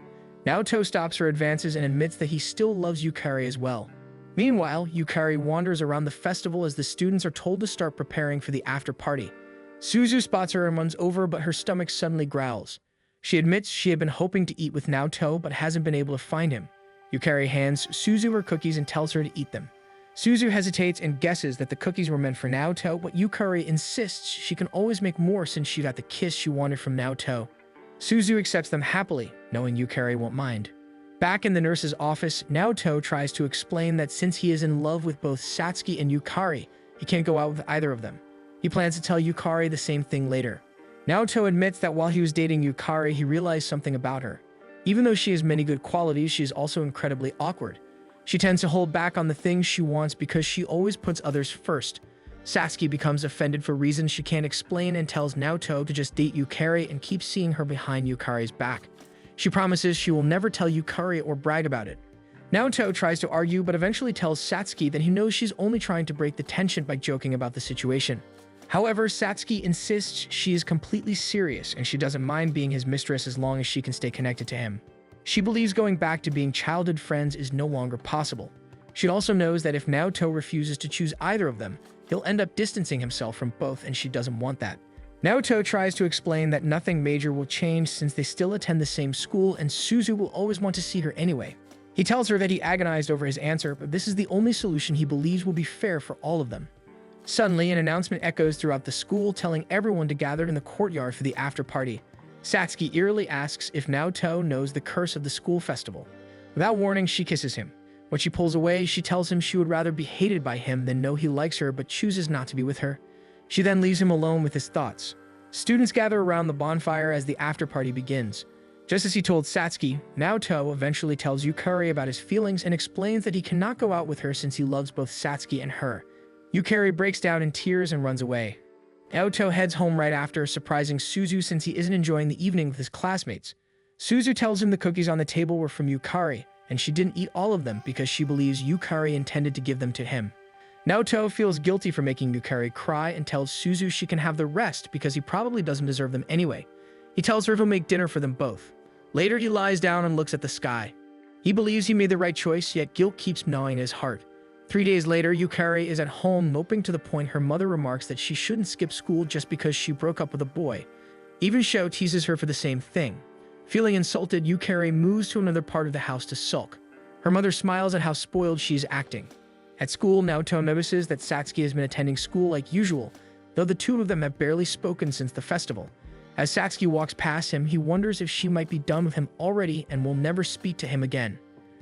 Naoto stops her advances and admits that he still loves Yukari as well. Meanwhile, Yukari wanders around the festival as the students are told to start preparing for the after party. Suzu spots her and runs over, but her stomach suddenly growls. She admits she had been hoping to eat with Naoto but hasn't been able to find him. Yukari hands Suzu her cookies and tells her to eat them. Suzu hesitates and guesses that the cookies were meant for Naoto, but Yukari insists she can always make more since she got the kiss she wanted from Naoto. Suzu accepts them happily, knowing Yukari won't mind. Back in the nurse's office, Naoto tries to explain that since he is in love with both Satsuki and Yukari, he can't go out with either of them. He plans to tell Yukari the same thing later. Naoto admits that while he was dating Yukari, he realized something about her. Even though she has many good qualities, she is also incredibly awkward. She tends to hold back on the things she wants because she always puts others first. Satsuki becomes offended for reasons she can't explain and tells Naoto to just date Yukari and keep seeing her behind Yukari's back. She promises she will never tell Yukari or brag about it. Naoto tries to argue but eventually tells Satsuki that he knows she's only trying to break the tension by joking about the situation. However, Satsuki insists she is completely serious and she doesn't mind being his mistress as long as she can stay connected to him. She believes going back to being childhood friends is no longer possible. She also knows that if Naoto refuses to choose either of them, he'll end up distancing himself from both, and she doesn't want that. Naoto tries to explain that nothing major will change since they still attend the same school and Suzu will always want to see her anyway. He tells her that he agonized over his answer, but this is the only solution he believes will be fair for all of them. Suddenly, an announcement echoes throughout the school telling everyone to gather in the courtyard for the after party. Satsuki eerily asks if Naoto knows the curse of the school festival. Without warning, she kisses him. When she pulls away, she tells him she would rather be hated by him than know he likes her but chooses not to be with her. She then leaves him alone with his thoughts. Students gather around the bonfire as the after party begins. Just as he told Satsuki, Naoto eventually tells Yukari about his feelings and explains that he cannot go out with her since he loves both Satsuki and her. Yukari breaks down in tears and runs away. Naoto heads home right after, surprising Suzu since he isn't enjoying the evening with his classmates. Suzu tells him the cookies on the table were from Yukari, and she didn't eat all of them because she believes Yukari intended to give them to him. Naoto feels guilty for making Yukari cry and tells Suzu she can have the rest because he probably doesn't deserve them anyway. He tells her he'll make dinner for them both. Later, he lies down and looks at the sky. He believes he made the right choice, yet guilt keeps gnawing at his heart. 3 days later, Yukari is at home moping to the point her mother remarks that she shouldn't skip school just because she broke up with a boy. Even Sho teases her for the same thing. Feeling insulted, Yukari moves to another part of the house to sulk. Her mother smiles at how spoiled she is acting. At school, Naoto notices that Satsuki has been attending school like usual, though the two of them have barely spoken since the festival. As Satsuki walks past him, he wonders if she might be done with him already and will never speak to him again.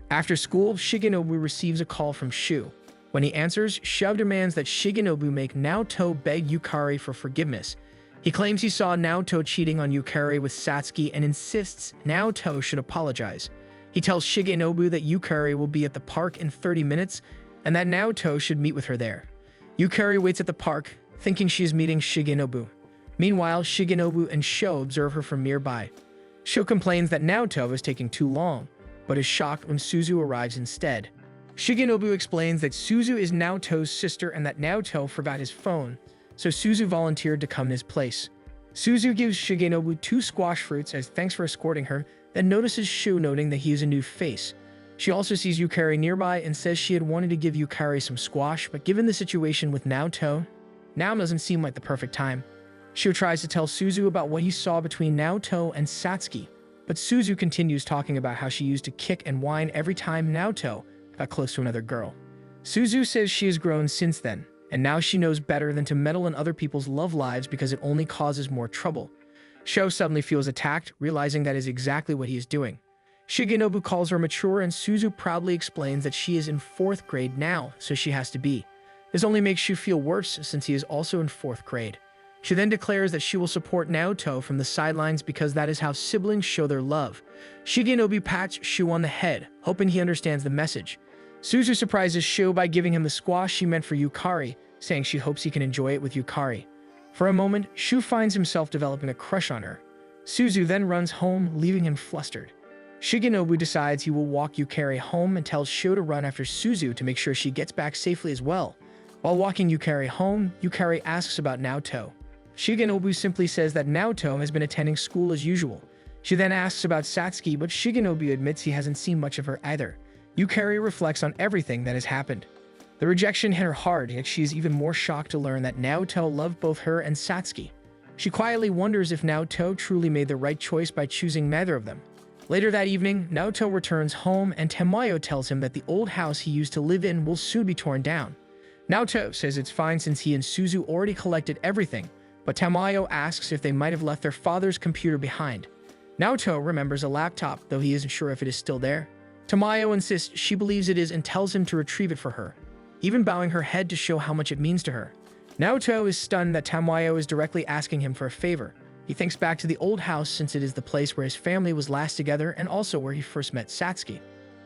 After school, Shigenobu receives a call from Shu. When he answers, Shu demands that Shigenobu make Naoto beg Yukari for forgiveness. He claims he saw Naoto cheating on Yukari with Satsuki and insists Naoto should apologize. He tells Shigenobu that Yukari will be at the park in 30 minutes and that Naoto should meet with her there. Yukari waits at the park, thinking she is meeting Shigenobu. Meanwhile, Shigenobu and Sho observe her from nearby. Sho complains that Naoto is taking too long, but is shocked when Suzu arrives instead. Shigenobu explains that Suzu is Naoto's sister and that Naoto forgot his phone, so Suzu volunteered to come in his place. Suzu gives Shigenobu 2 squash fruits as thanks for escorting her, then notices Shu noting that he is a new face. She also sees Yukari nearby and says she had wanted to give Yukari some squash, but given the situation with Naoto, now doesn't seem like the perfect time. Shu tries to tell Suzu about what he saw between Naoto and Satsuki, but Suzu continues talking about how she used to kick and whine every time Naoto got close to another girl. Suzu says she has grown since then, and now she knows better than to meddle in other people's love lives because it only causes more trouble. Sho suddenly feels attacked, realizing that is exactly what he is doing. Shigenobu calls her mature, and Suzu proudly explains that she is in 4th grade now, so she has to be. This only makes Shu feel worse since he is also in 4th grade. She then declares that she will support Naoto from the sidelines because that is how siblings show their love. Shigenobu pats Shu on the head, hoping he understands the message. Suzu surprises Shu by giving him the squash she meant for Yukari, saying she hopes he can enjoy it with Yukari. For a moment, Shu finds himself developing a crush on her. Suzu then runs home, leaving him flustered. Shigenobu decides he will walk Yukari home and tells Shu to run after Suzu to make sure she gets back safely as well. While walking Yukari home, Yukari asks about Naoto. Shigenobu simply says that Naoto has been attending school as usual. She then asks about Satsuki, but Shigenobu admits he hasn't seen much of her either. Yukari reflects on everything that has happened. The rejection hit her hard, yet she is even more shocked to learn that Naoto loved both her and Satsuki. She quietly wonders if Naoto truly made the right choice by choosing neither of them. Later that evening, Naoto returns home and Tamayo tells him that the old house he used to live in will soon be torn down. Naoto says it's fine since he and Suzu already collected everything, but Tamayo asks if they might have left their father's computer behind. Naoto remembers a laptop, though he isn't sure if it is still there. Tamayo insists she believes it is and tells him to retrieve it for her, even bowing her head to show how much it means to her. Naoto is stunned that Tamayo is directly asking him for a favor. He thinks back to the old house since it is the place where his family was last together and also where he first met Satsuki.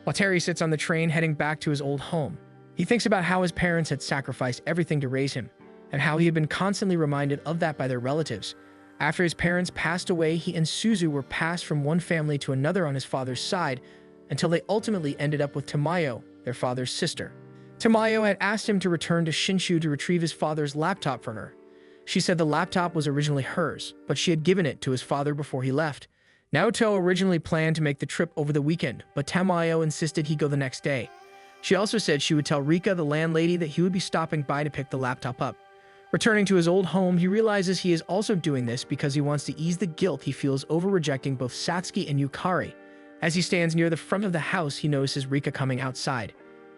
Watari sits on the train heading back to his old home. He thinks about how his parents had sacrificed everything to raise him, and how he had been constantly reminded of that by their relatives. After his parents passed away, he and Suzu were passed from one family to another on his father's side, until they ultimately ended up with Tamayo, their father's sister. Tamayo had asked him to return to Shinshu to retrieve his father's laptop for her. She said the laptop was originally hers, but she had given it to his father before he left. Naoto originally planned to make the trip over the weekend, but Tamayo insisted he go the next day. She also said she would tell Rika, the landlady, that he would be stopping by to pick the laptop up. Returning to his old home, he realizes he is also doing this because he wants to ease the guilt he feels over rejecting both Satsuki and Yukari. As he stands near the front of the house, he notices Rika coming outside.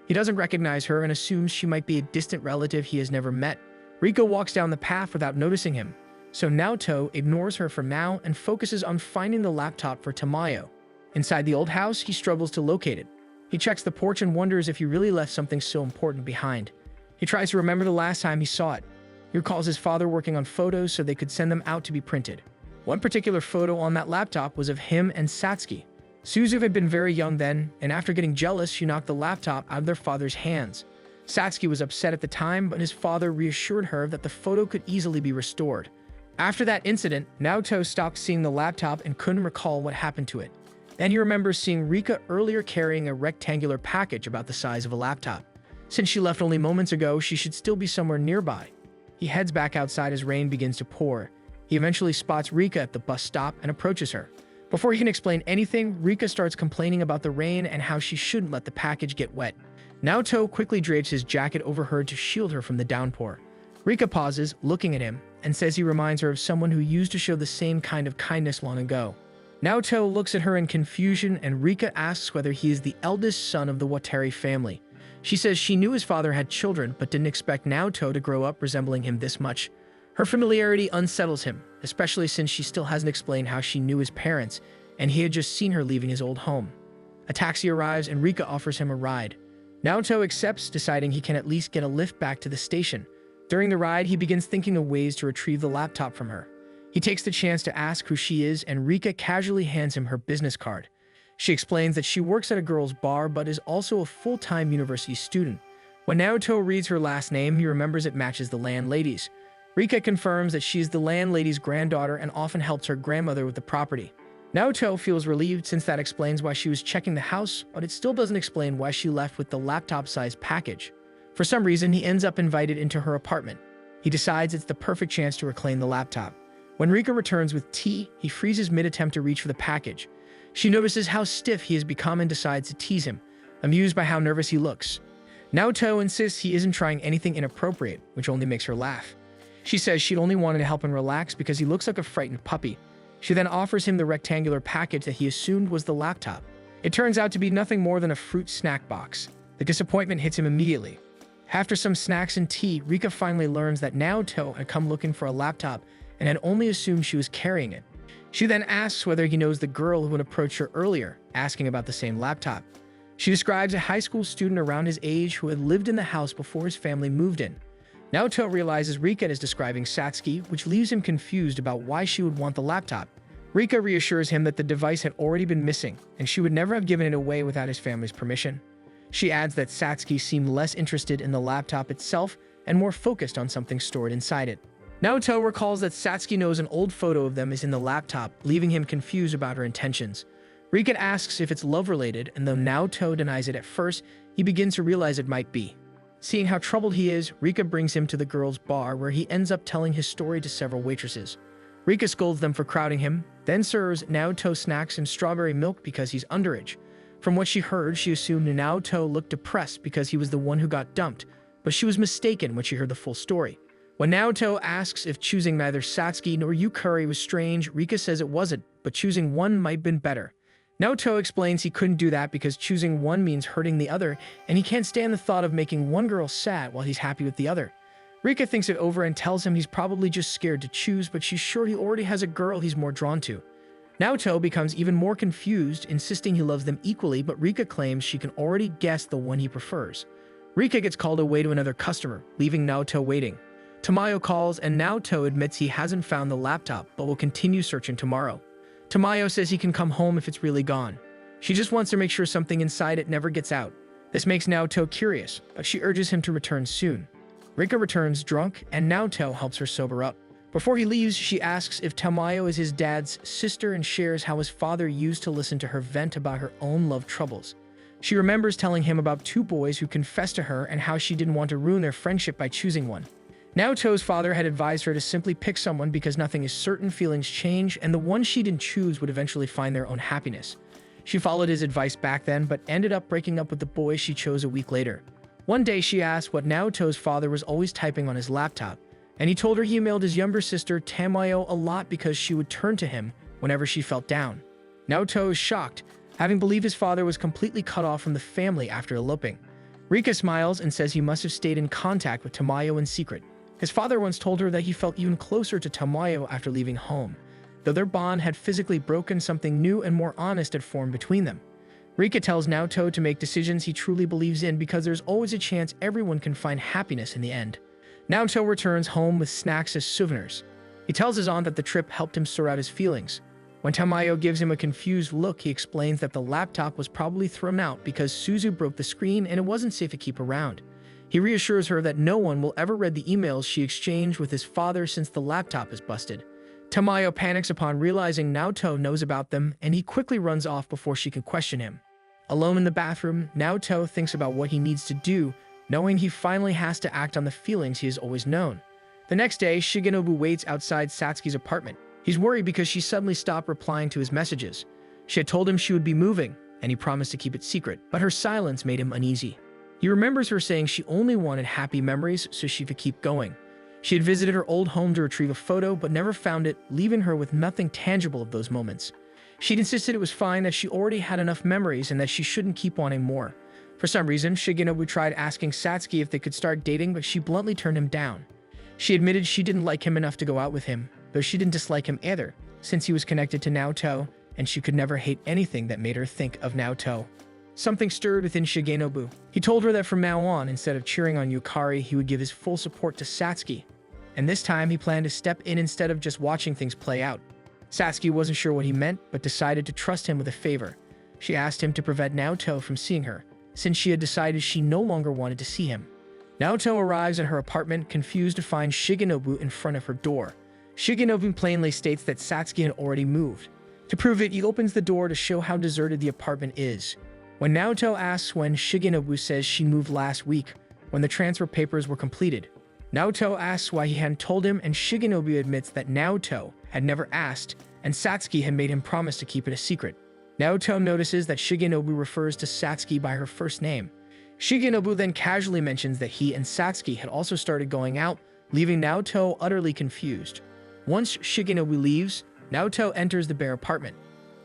He doesn't recognize her and assumes she might be a distant relative he has never met. Rika walks down the path without noticing him, so Naoto ignores her for now and focuses on finding the laptop for Tamayo. Inside the old house, he struggles to locate it. He checks the porch and wonders if he really left something so important behind. He tries to remember the last time he saw it. He recalls his father working on photos so they could send them out to be printed. One particular photo on that laptop was of him and Satsuki. Suzu had been very young then, and after getting jealous, she knocked the laptop out of their father's hands. Satsuki was upset at the time, but his father reassured her that the photo could easily be restored. After that incident, Naoto stopped seeing the laptop and couldn't recall what happened to it. Then he remembers seeing Rika earlier carrying a rectangular package about the size of a laptop. Since she left only moments ago, she should still be somewhere nearby. He heads back outside as rain begins to pour. He eventually spots Rika at the bus stop and approaches her. Before he can explain anything, Rika starts complaining about the rain and how she shouldn't let the package get wet. Naoto quickly drapes his jacket over her to shield her from the downpour. Rika pauses, looking at him, and says he reminds her of someone who used to show the same kind of kindness long ago. Naoto looks at her in confusion, and Rika asks whether he is the eldest son of the Watari family. She says she knew his father had children, but didn't expect Naoto to grow up resembling him this much. Her familiarity unsettles him, especially since she still hasn't explained how she knew his parents, and he had just seen her leaving his old home. A taxi arrives and Rika offers him a ride. Naoto accepts, deciding he can at least get a lift back to the station. During the ride, he begins thinking of ways to retrieve the laptop from her. He takes the chance to ask who she is, and Rika casually hands him her business card. She explains that she works at a girls' bar but is also a full-time university student. When Naoto reads her last name, he remembers it matches the landlady's. Rika confirms that she is the landlady's granddaughter and often helps her grandmother with the property. Naoto feels relieved since that explains why she was checking the house, but it still doesn't explain why she left with the laptop-sized package. For some reason, he ends up invited into her apartment. He decides it's the perfect chance to reclaim the laptop. When Rika returns with tea, he freezes mid-attempt to reach for the package. She notices how stiff he has become and decides to tease him, amused by how nervous he looks. Naoto insists he isn't trying anything inappropriate, which only makes her laugh. She says she'd only wanted to help him relax because he looks like a frightened puppy. She then offers him the rectangular package that he assumed was the laptop. It turns out to be nothing more than a fruit snack box. The disappointment hits him immediately. After some snacks and tea, Rika finally learns that Naoto had come looking for a laptop and had only assumed she was carrying it. She then asks whether he knows the girl who had approached her earlier, asking about the same laptop. She describes a high school student around his age who had lived in the house before his family moved in. Naoto realizes Rika is describing Satsuki, which leaves him confused about why she would want the laptop. Rika reassures him that the device had already been missing, and she would never have given it away without his family's permission. She adds that Satsuki seemed less interested in the laptop itself and more focused on something stored inside it. Naoto recalls that Satsuki knows an old photo of them is in the laptop, leaving him confused about her intentions. Rika asks if it's love-related, and though Naoto denies it at first, he begins to realize it might be. Seeing how troubled he is, Rika brings him to the girls' bar where he ends up telling his story to several waitresses. Rika scolds them for crowding him, then serves Naoto snacks and strawberry milk because he's underage. From what she heard, she assumed Naoto looked depressed because he was the one who got dumped, but she was mistaken when she heard the full story. When Naoto asks if choosing neither Satsuki nor Yukari was strange, Rika says it wasn't, but choosing one might have been better. Naoto explains he couldn't do that because choosing one means hurting the other, and he can't stand the thought of making one girl sad while he's happy with the other. Rika thinks it over and tells him he's probably just scared to choose, but she's sure he already has a girl he's more drawn to. Naoto becomes even more confused, insisting he loves them equally, but Rika claims she can already guess the one he prefers. Rika gets called away to another customer, leaving Naoto waiting. Tamayo calls, and Naoto admits he hasn't found the laptop, but will continue searching tomorrow. Tamayo says he can come home if it's really gone. She just wants to make sure something inside it never gets out. This makes Naoto curious, but she urges him to return soon. Rika returns drunk, and Naoto helps her sober up. Before he leaves, she asks if Tamayo is his dad's sister and shares how his father used to listen to her vent about her own love troubles. She remembers telling him about two boys who confessed to her and how she didn't want to ruin their friendship by choosing one. Naoto's father had advised her to simply pick someone because nothing is certain, feelings change, and the one she didn't choose would eventually find their own happiness. She followed his advice back then, but ended up breaking up with the boy she chose a week later. One day she asked what Naoto's father was always typing on his laptop, and he told her he emailed his younger sister Tamayo a lot because she would turn to him whenever she felt down. Naoto is shocked, having believed his father was completely cut off from the family after eloping. Rika smiles and says he must have stayed in contact with Tamayo in secret. His father once told her that he felt even closer to Tamayo after leaving home. Though their bond had physically broken, something new and more honest had formed between them. Rika tells Naoto to make decisions he truly believes in because there's always a chance everyone can find happiness in the end. Naoto returns home with snacks as souvenirs. He tells his aunt that the trip helped him sort out his feelings. When Tamayo gives him a confused look, he explains that the laptop was probably thrown out because Suzu broke the screen and it wasn't safe to keep around. He reassures her that no one will ever read the emails she exchanged with his father since the laptop is busted. Tamayo panics upon realizing Naoto knows about them, and he quickly runs off before she can question him. Alone in the bathroom, Naoto thinks about what he needs to do, knowing he finally has to act on the feelings he has always known. The next day, Shigenobu waits outside Satsuki's apartment. He's worried because she suddenly stopped replying to his messages. She had told him she would be moving, and he promised to keep it secret, but her silence made him uneasy. He remembers her saying she only wanted happy memories so she could keep going. She had visited her old home to retrieve a photo, but never found it, leaving her with nothing tangible of those moments. She'd insisted it was fine, that she already had enough memories and that she shouldn't keep wanting more. For some reason, Shigenobu tried asking Satsuki if they could start dating, but she bluntly turned him down. She admitted she didn't like him enough to go out with him, though she didn't dislike him either, since he was connected to Naoto, and she could never hate anything that made her think of Naoto. Something stirred within Shigenobu. He told her that from now on, instead of cheering on Yukari, he would give his full support to Satsuki. And this time, he planned to step in instead of just watching things play out. Satsuki wasn't sure what he meant, but decided to trust him with a favor. She asked him to prevent Naoto from seeing her, since she had decided she no longer wanted to see him. Naoto arrives at her apartment, confused to find Shigenobu in front of her door. Shigenobu plainly states that Satsuki had already moved. To prove it, he opens the door to show how deserted the apartment is. When Naoto asks when, Shigenobu says she moved last week, when the transfer papers were completed. Naoto asks why he hadn't told him, and Shigenobu admits that Naoto had never asked, and Satsuki had made him promise to keep it a secret. Naoto notices that Shigenobu refers to Satsuki by her first name. Shigenobu then casually mentions that he and Satsuki had also started going out, leaving Naoto utterly confused. Once Shigenobu leaves, Naoto enters the bare apartment.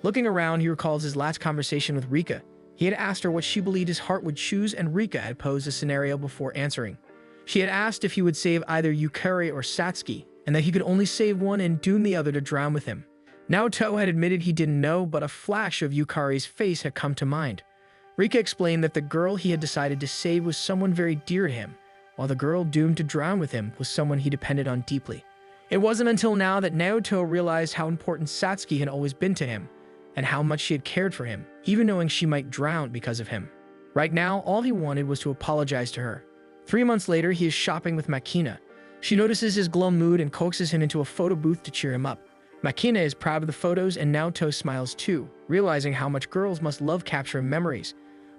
Looking around, he recalls his last conversation with Rika. He had asked her what she believed his heart would choose, and Rika had posed a scenario before answering. She had asked if he would save either Yukari or Satsuki, and that he could only save one and doom the other to drown with him. Naoto had admitted he didn't know, but a flash of Yukari's face had come to mind. Rika explained that the girl he had decided to save was someone very dear to him, while the girl doomed to drown with him was someone he depended on deeply. It wasn't until now that Naoto realized how important Satsuki had always been to him, and how much she had cared for him, even knowing she might drown because of him. Right now, all he wanted was to apologize to her. 3 months later, he is shopping with Makina. She notices his glum mood and coaxes him into a photo booth to cheer him up. Makina is proud of the photos, and Naoto smiles too, realizing how much girls must love capturing memories.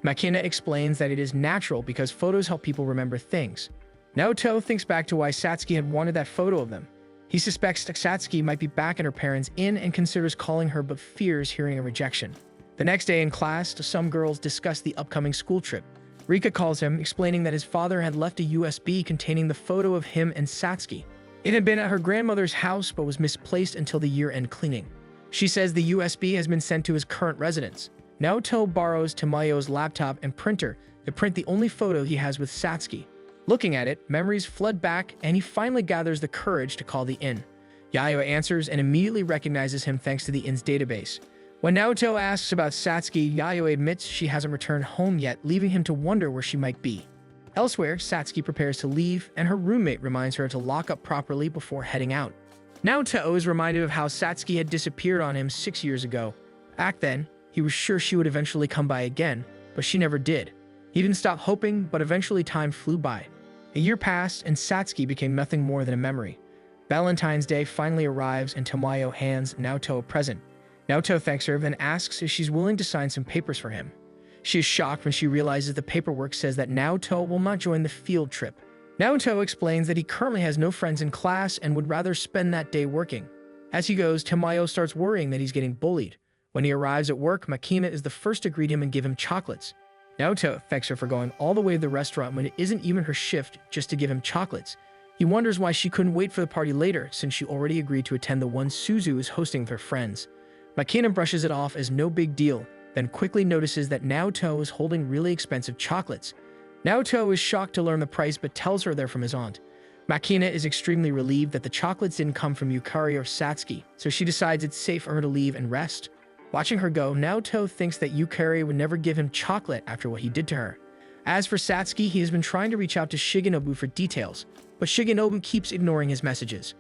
Makina explains that it is natural because photos help people remember things. Naoto thinks back to why Satsuki had wanted that photo of them. He suspects that Satsuki might be back in her parents' inn and considers calling her, but fears hearing a rejection. The next day in class, some girls discuss the upcoming school trip. Rika calls him, explaining that his father had left a USB containing the photo of him and Satsuki. It had been at her grandmother's house but was misplaced until the year-end cleaning. She says the USB has been sent to his current residence. Naoto borrows Tamayo's laptop and printer to print the only photo he has with Satsuki. Looking at it, memories flood back, and he finally gathers the courage to call the inn. Yayoi answers and immediately recognizes him thanks to the inn's database. When Naoto asks about Satsuki, Yayoi admits she hasn't returned home yet, leaving him to wonder where she might be. Elsewhere, Satsuki prepares to leave, and her roommate reminds her to lock up properly before heading out. Naoto is reminded of how Satsuki had disappeared on him 6 years ago. Back then, he was sure she would eventually come by again, but she never did. He didn't stop hoping, but eventually time flew by. A year passed, and Satsuki became nothing more than a memory. Valentine's Day finally arrives, and Tamayo hands Naoto a present. Naoto thanks her, then asks if she's willing to sign some papers for him. She is shocked when she realizes the paperwork says that Naoto will not join the field trip. Naoto explains that he currently has no friends in class and would rather spend that day working. As he goes, Tamayo starts worrying that he's getting bullied. When he arrives at work, Makina is the first to greet him and give him chocolates. Naoto thanks her for going all the way to the restaurant when it isn't even her shift just to give him chocolates. He wonders why she couldn't wait for the party later, since she already agreed to attend the one Suzu is hosting with her friends. Makina brushes it off as no big deal, then quickly notices that Naoto is holding really expensive chocolates. Naoto is shocked to learn the price but tells her they're from his aunt. Makina is extremely relieved that the chocolates didn't come from Yukari or Satsuki, so she decides it's safe for her to leave and rest. Watching her go, Naoto thinks that Yukari would never give him chocolate after what he did to her. As for Satsuki, he has been trying to reach out to Shigenobu for details, but Shigenobu keeps ignoring his messages.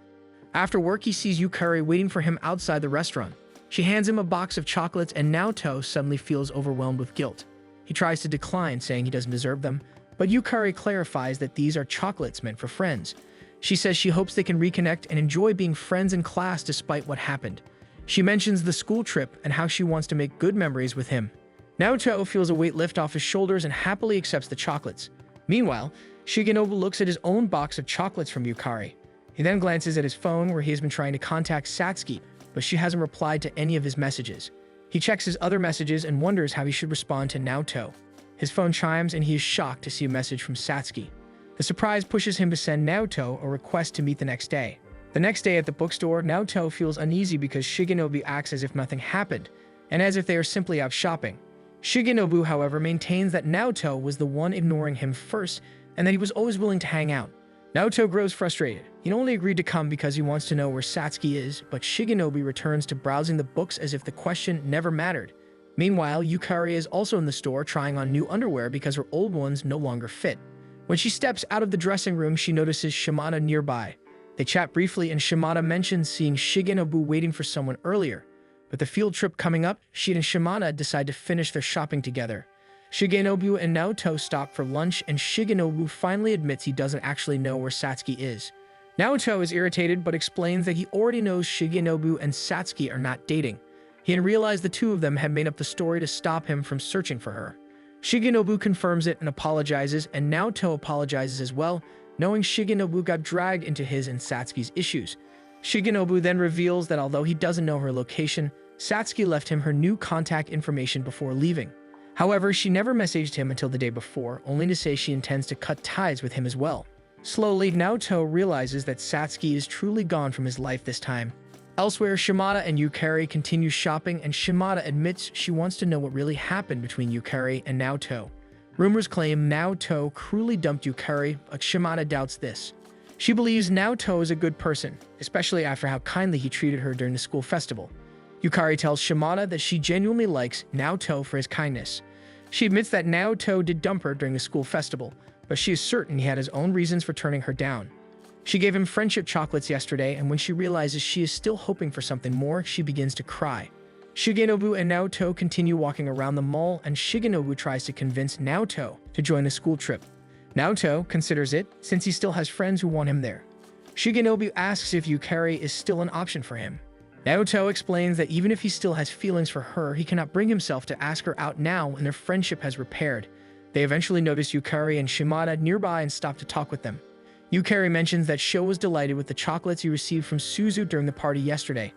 After work, he sees Yukari waiting for him outside the restaurant. She hands him a box of chocolates, and Naoto suddenly feels overwhelmed with guilt. He tries to decline, saying he doesn't deserve them, but Yukari clarifies that these are chocolates meant for friends. She says she hopes they can reconnect and enjoy being friends in class despite what happened. She mentions the school trip and how she wants to make good memories with him. Naoto feels a weight lift off his shoulders and happily accepts the chocolates. Meanwhile, Shigenobu looks at his own box of chocolates from Yukari. He then glances at his phone where he has been trying to contact Satsuki, but she hasn't replied to any of his messages. He checks his other messages and wonders how he should respond to Naoto. His phone chimes and he is shocked to see a message from Satsuki. The surprise pushes him to send Naoto a request to meet the next day. The next day at the bookstore, Naoto feels uneasy because Shigenobu acts as if nothing happened, and as if they are simply out shopping. Shigenobu, however, maintains that Naoto was the one ignoring him first, and that he was always willing to hang out. Naoto grows frustrated. He only agreed to come because he wants to know where Satsuki is, but Shigenobu returns to browsing the books as if the question never mattered. Meanwhile, Yukari is also in the store trying on new underwear because her old ones no longer fit. When she steps out of the dressing room, she notices Shimada nearby. They chat briefly, and Shimada mentions seeing Shigenobu waiting for someone earlier. With the field trip coming up, she and Shimada decide to finish their shopping together. Shigenobu and Naoto stop for lunch, and Shigenobu finally admits he doesn't actually know where Satsuki is. Naoto is irritated but explains that he already knows Shigenobu and Satsuki are not dating. He had realized the two of them had made up the story to stop him from searching for her. Shigenobu confirms it and apologizes, and Naoto apologizes as well, knowing Shigenobu got dragged into his and Satsuki's issues. Shigenobu then reveals that although he doesn't know her location, Satsuki left him her new contact information before leaving. However, she never messaged him until the day before, only to say she intends to cut ties with him as well. Slowly, Naoto realizes that Satsuki is truly gone from his life this time. Elsewhere, Shimada and Yukari continue shopping, and Shimada admits she wants to know what really happened between Yukari and Naoto. Rumors claim Naoto cruelly dumped Yukari, but Shimada doubts this. She believes Naoto is a good person, especially after how kindly he treated her during the school festival. Yukari tells Shimada that she genuinely likes Naoto for his kindness. She admits that Naoto did dump her during the school festival, but she is certain he had his own reasons for turning her down. She gave him friendship chocolates yesterday, and when she realizes she is still hoping for something more, she begins to cry. Shigenobu and Naoto continue walking around the mall, and Shigenobu tries to convince Naoto to join the school trip. Naoto considers it, since he still has friends who want him there. Shigenobu asks if Yukari is still an option for him. Naoto explains that even if he still has feelings for her, he cannot bring himself to ask her out now when their friendship has repaired. They eventually notice Yukari and Shimada nearby and stop to talk with them. Yukari mentions that Sho was delighted with the chocolates he received from Suzu during the party yesterday.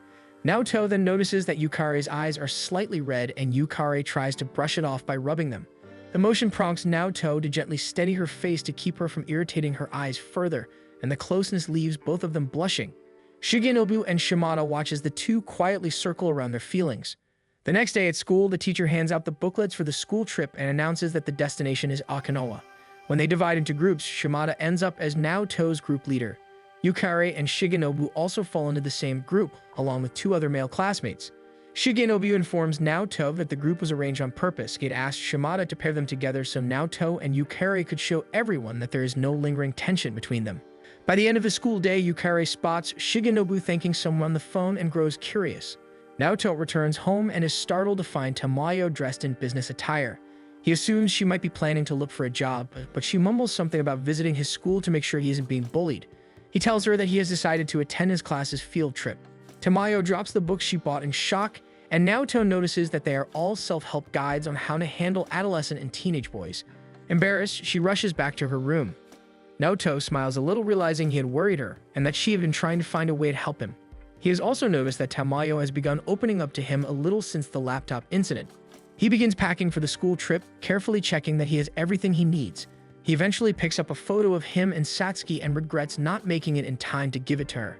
Naoto then notices that Yukari's eyes are slightly red, and Yukari tries to brush it off by rubbing them. The motion prompts Naoto to gently steady her face to keep her from irritating her eyes further, and the closeness leaves both of them blushing. Shigenobu and Shimada watch as the two quietly circle around their feelings. The next day at school, the teacher hands out the booklets for the school trip and announces that the destination is Okinawa. When they divide into groups, Shimada ends up as Naoto's group leader. Yukari and Shigenobu also fall into the same group, along with two other male classmates. Shigenobu informs Naoto that the group was arranged on purpose. He had asked Shimada to pair them together so Naoto and Yukari could show everyone that there is no lingering tension between them. By the end of the school day, Yukari spots Shigenobu thanking someone on the phone and grows curious. Naoto returns home and is startled to find Tamayo dressed in business attire. He assumes she might be planning to look for a job, but she mumbles something about visiting his school to make sure he isn't being bullied. He tells her that he has decided to attend his class's field trip. Tamayo drops the books she bought in shock, and Naoto notices that they are all self-help guides on how to handle adolescent and teenage boys. Embarrassed, she rushes back to her room. Naoto smiles a little, realizing he had worried her, and that she had been trying to find a way to help him. He has also noticed that Tamayo has begun opening up to him a little since the laptop incident. He begins packing for the school trip, carefully checking that he has everything he needs. He eventually picks up a photo of him and Satsuki and regrets not making it in time to give it to her.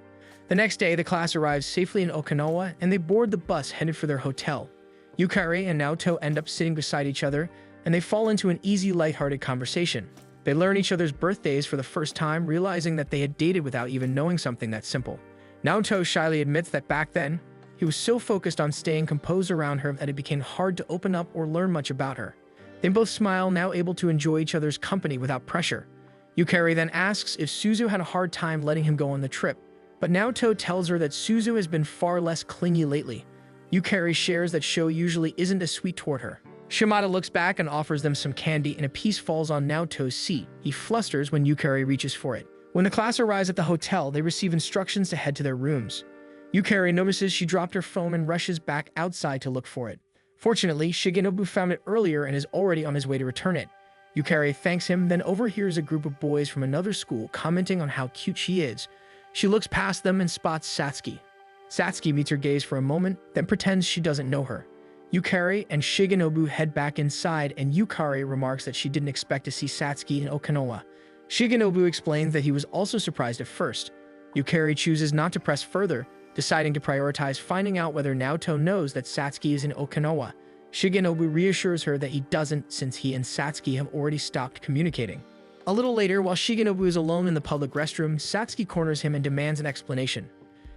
The next day, the class arrives safely in Okinawa, and they board the bus headed for their hotel. Yukari and Naoto end up sitting beside each other, and they fall into an easy, lighthearted conversation. They learn each other's birthdays for the first time, realizing that they had dated without even knowing something that simple. Naoto shyly admits that back then, he was so focused on staying composed around her that it became hard to open up or learn much about her. They both smile, now able to enjoy each other's company without pressure. Yukari then asks if Suzu had a hard time letting him go on the trip, but Naoto tells her that Suzu has been far less clingy lately. Yukari shares that Sho usually isn't as sweet toward her. Shimada looks back and offers them some candy, and a piece falls on Naoto's seat. He flusters when Yukari reaches for it. When the class arrives at the hotel, they receive instructions to head to their rooms. Yukari notices she dropped her phone and rushes back outside to look for it. Fortunately, Shigenobu found it earlier and is already on his way to return it. Yukari thanks him, then overhears a group of boys from another school commenting on how cute she is. She looks past them and spots Satsuki. Satsuki meets her gaze for a moment, then pretends she doesn't know her. Yukari and Shigenobu head back inside, and Yukari remarks that she didn't expect to see Satsuki in Okinawa. Shigenobu explains that he was also surprised at first. Yukari chooses not to press further, deciding to prioritize finding out whether Naoto knows that Satsuki is in Okinawa. Shigenobu reassures her that he doesn't, since he and Satsuki have already stopped communicating. A little later, while Shigenobu is alone in the public restroom, Satsuki corners him and demands an explanation.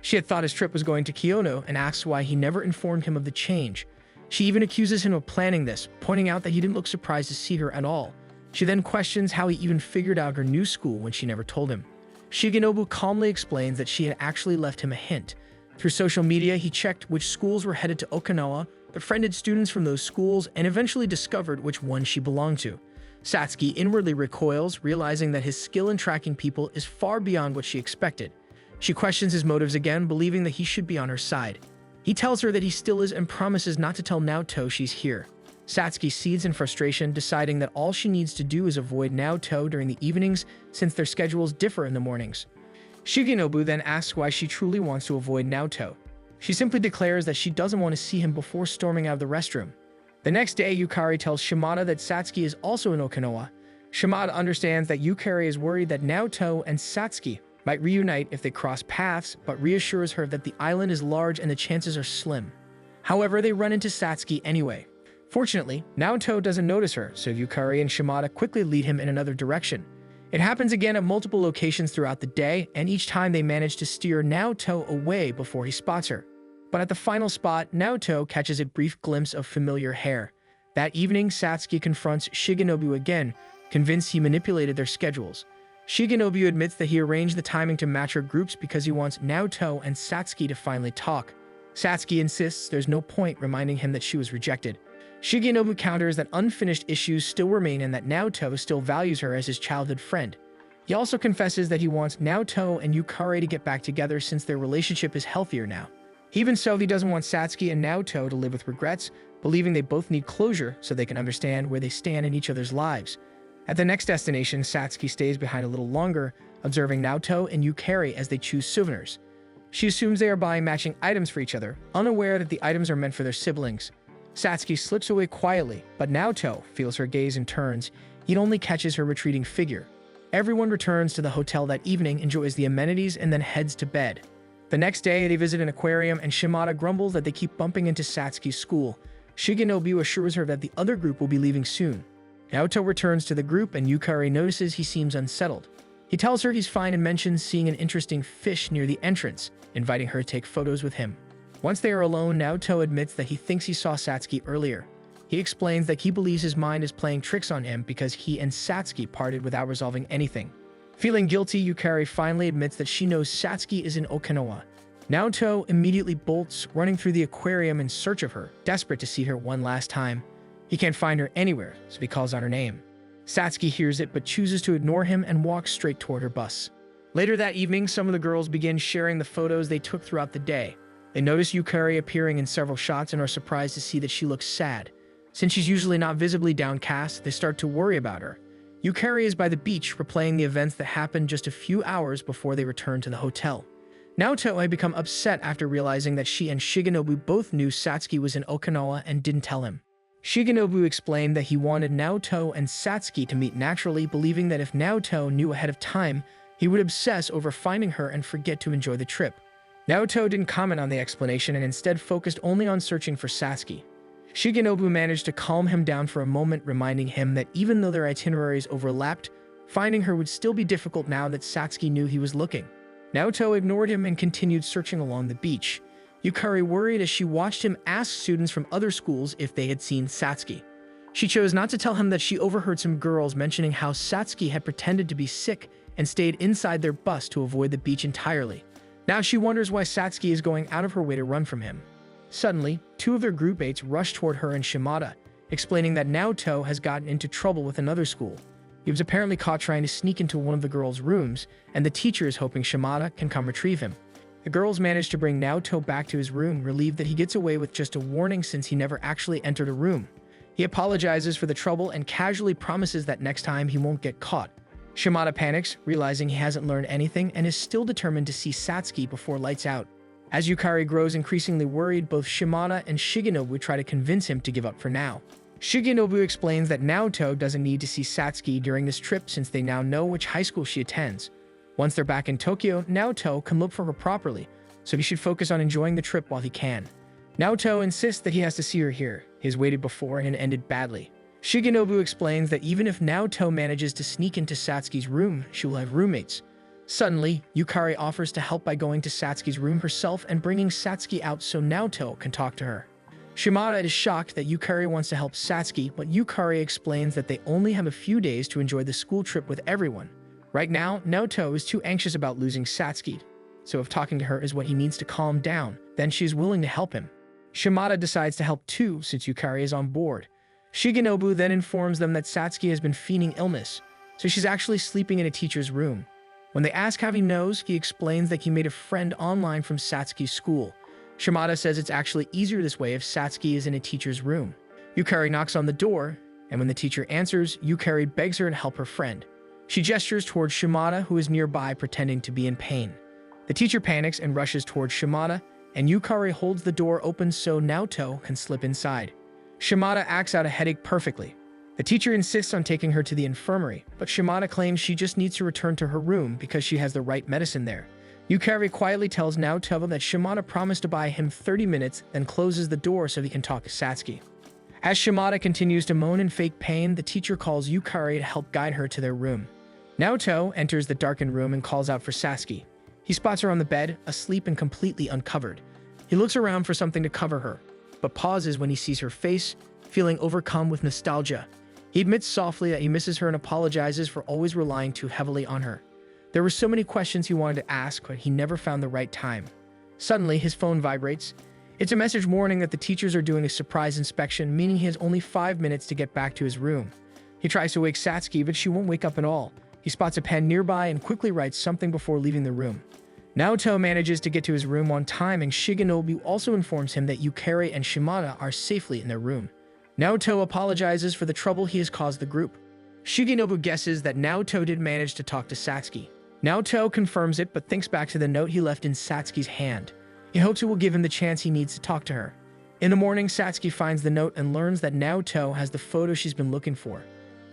She had thought his trip was going to Kyoto and asks why he never informed him of the change. She even accuses him of planning this, pointing out that he didn't look surprised to see her at all. She then questions how he even figured out her new school when she never told him. Shigenobu calmly explains that she had actually left him a hint. Through social media, he checked which schools were headed to Okinawa, befriended students from those schools, and eventually discovered which one she belonged to. Satsuki inwardly recoils, realizing that his skill in tracking people is far beyond what she expected. She questions his motives again, believing that he should be on her side. He tells her that he still is and promises not to tell Naoto she's here. Satsuki cedes in frustration, deciding that all she needs to do is avoid Naoto during the evenings, since their schedules differ in the mornings. Shigenobu then asks why she truly wants to avoid Naoto. She simply declares that she doesn't want to see him before storming out of the restroom. The next day, Yukari tells Shimada that Satsuki is also in Okinawa. Shimada understands that Yukari is worried that Naoto and Satsuki might reunite if they cross paths, but reassures her that the island is large and the chances are slim. However, they run into Satsuki anyway. Fortunately, Naoto doesn't notice her, so Yukari and Shimada quickly lead him in another direction. It happens again at multiple locations throughout the day, and each time they manage to steer Naoto away before he spots her. But at the final spot, Naoto catches a brief glimpse of familiar hair. That evening, Satsuki confronts Shigenobu again, convinced he manipulated their schedules. Shigenobu admits that he arranged the timing to match her groups because he wants Naoto and Satsuki to finally talk. Satsuki insists there's no point, reminding him that she was rejected. Shigenobu counters that unfinished issues still remain and that Naoto still values her as his childhood friend. He also confesses that he wants Naoto and Yukari to get back together since their relationship is healthier now. Even so, he doesn't want Satsuki and Naoto to live with regrets, believing they both need closure so they can understand where they stand in each other's lives. At the next destination, Satsuki stays behind a little longer, observing Naoto and Yukari as they choose souvenirs. She assumes they are buying matching items for each other, unaware that the items are meant for their siblings. Satsuki slips away quietly, but Naoto feels her gaze and turns. He only catches her retreating figure. Everyone returns to the hotel that evening, enjoys the amenities, and then heads to bed. The next day, they visit an aquarium, and Shimada grumbles that they keep bumping into Satsuki's school. Shigenobu assures her that the other group will be leaving soon. Naoto returns to the group, and Yukari notices he seems unsettled. He tells her he's fine and mentions seeing an interesting fish near the entrance, inviting her to take photos with him. Once they are alone, Naoto admits that he thinks he saw Satsuki earlier. He explains that he believes his mind is playing tricks on him because he and Satsuki parted without resolving anything. Feeling guilty, Yukari finally admits that she knows Satsuki is in Okinawa. Naoto immediately bolts, running through the aquarium in search of her, desperate to see her one last time. He can't find her anywhere, so he calls out her name. Satsuki hears it but chooses to ignore him and walks straight toward her bus. Later that evening, some of the girls begin sharing the photos they took throughout the day. They notice Yukari appearing in several shots and are surprised to see that she looks sad. Since she's usually not visibly downcast, they start to worry about her. Yukari is by the beach, replaying the events that happened just a few hours before they return to the hotel. Naoto had become upset after realizing that she and Shigenobu both knew Satsuki was in Okinawa and didn't tell him. Shigenobu explained that he wanted Naoto and Satsuki to meet naturally, believing that if Naoto knew ahead of time, he would obsess over finding her and forget to enjoy the trip. Naoto didn't comment on the explanation and instead focused only on searching for Satsuki. Shigenobu managed to calm him down for a moment, reminding him that even though their itineraries overlapped, finding her would still be difficult now that Satsuki knew he was looking. Naoto ignored him and continued searching along the beach. Yukari worried as she watched him ask students from other schools if they had seen Satsuki. She chose not to tell him that she overheard some girls mentioning how Satsuki had pretended to be sick and stayed inside their bus to avoid the beach entirely. Now she wonders why Satsuki is going out of her way to run from him. Suddenly, two of their group mates rush toward her and Shimada, explaining that Naoto has gotten into trouble with another school. He was apparently caught trying to sneak into one of the girls' rooms, and the teacher is hoping Shimada can come retrieve him. The girls manage to bring Naoto back to his room, relieved that he gets away with just a warning since he never actually entered a room. He apologizes for the trouble and casually promises that next time he won't get caught. Shimada panics, realizing he hasn't learned anything and is still determined to see Satsuki before lights out. As Yukari grows increasingly worried, both Shimada and Shigenobu try to convince him to give up for now. Shigenobu explains that Naoto doesn't need to see Satsuki during this trip since they now know which high school she attends. Once they're back in Tokyo, Naoto can look for her properly, so he should focus on enjoying the trip while he can. Naoto insists that he has to see her here. He has waited before and it ended badly. Shigenobu explains that even if Naoto manages to sneak into Satsuki's room, she will have roommates. Suddenly, Yukari offers to help by going to Satsuki's room herself and bringing Satsuki out so Naoto can talk to her. Shimada is shocked that Yukari wants to help Satsuki, but Yukari explains that they only have a few days to enjoy the school trip with everyone. Right now, Naoto is too anxious about losing Satsuki, so if talking to her is what he needs to calm down, then she is willing to help him. Shimada decides to help too since Yukari is on board. Shigenobu then informs them that Satsuki has been feigning illness, so she's actually sleeping in a teacher's room. When they ask how he knows, he explains that he made a friend online from Satsuki's school. Shimada says it's actually easier this way if Satsuki is in a teacher's room. Yukari knocks on the door, and when the teacher answers, Yukari begs her to help her friend. She gestures towards Shimada, who is nearby pretending to be in pain. The teacher panics and rushes towards Shimada, and Yukari holds the door open so Naoto can slip inside. Shimada acts out a headache perfectly. The teacher insists on taking her to the infirmary, but Shimada claims she just needs to return to her room because she has the right medicine there. Yukari quietly tells Naoto that Shimada promised to buy him 30 minutes, then closes the door so he can talk to Satsuki. As Shimada continues to moan in fake pain, the teacher calls Yukari to help guide her to their room. Naoto enters the darkened room and calls out for Satsuki. He spots her on the bed, asleep and completely uncovered. He looks around for something to cover her, but pauses when he sees her face, feeling overcome with nostalgia. He admits softly that he misses her and apologizes for always relying too heavily on her. There were so many questions he wanted to ask, but he never found the right time. Suddenly, his phone vibrates. It's a message warning that the teachers are doing a surprise inspection, meaning he has only 5 minutes to get back to his room. He tries to wake Satsuki, but she won't wake up at all. He spots a pen nearby and quickly writes something before leaving the room. Naoto manages to get to his room on time, and Shigenobu also informs him that Yukari and Shimada are safely in their room. Naoto apologizes for the trouble he has caused the group. Shigenobu guesses that Naoto did manage to talk to Satsuki. Naoto confirms it, but thinks back to the note he left in Satsuki's hand. He hopes it will give him the chance he needs to talk to her. In the morning, Satsuki finds the note and learns that Naoto has the photo she's been looking for.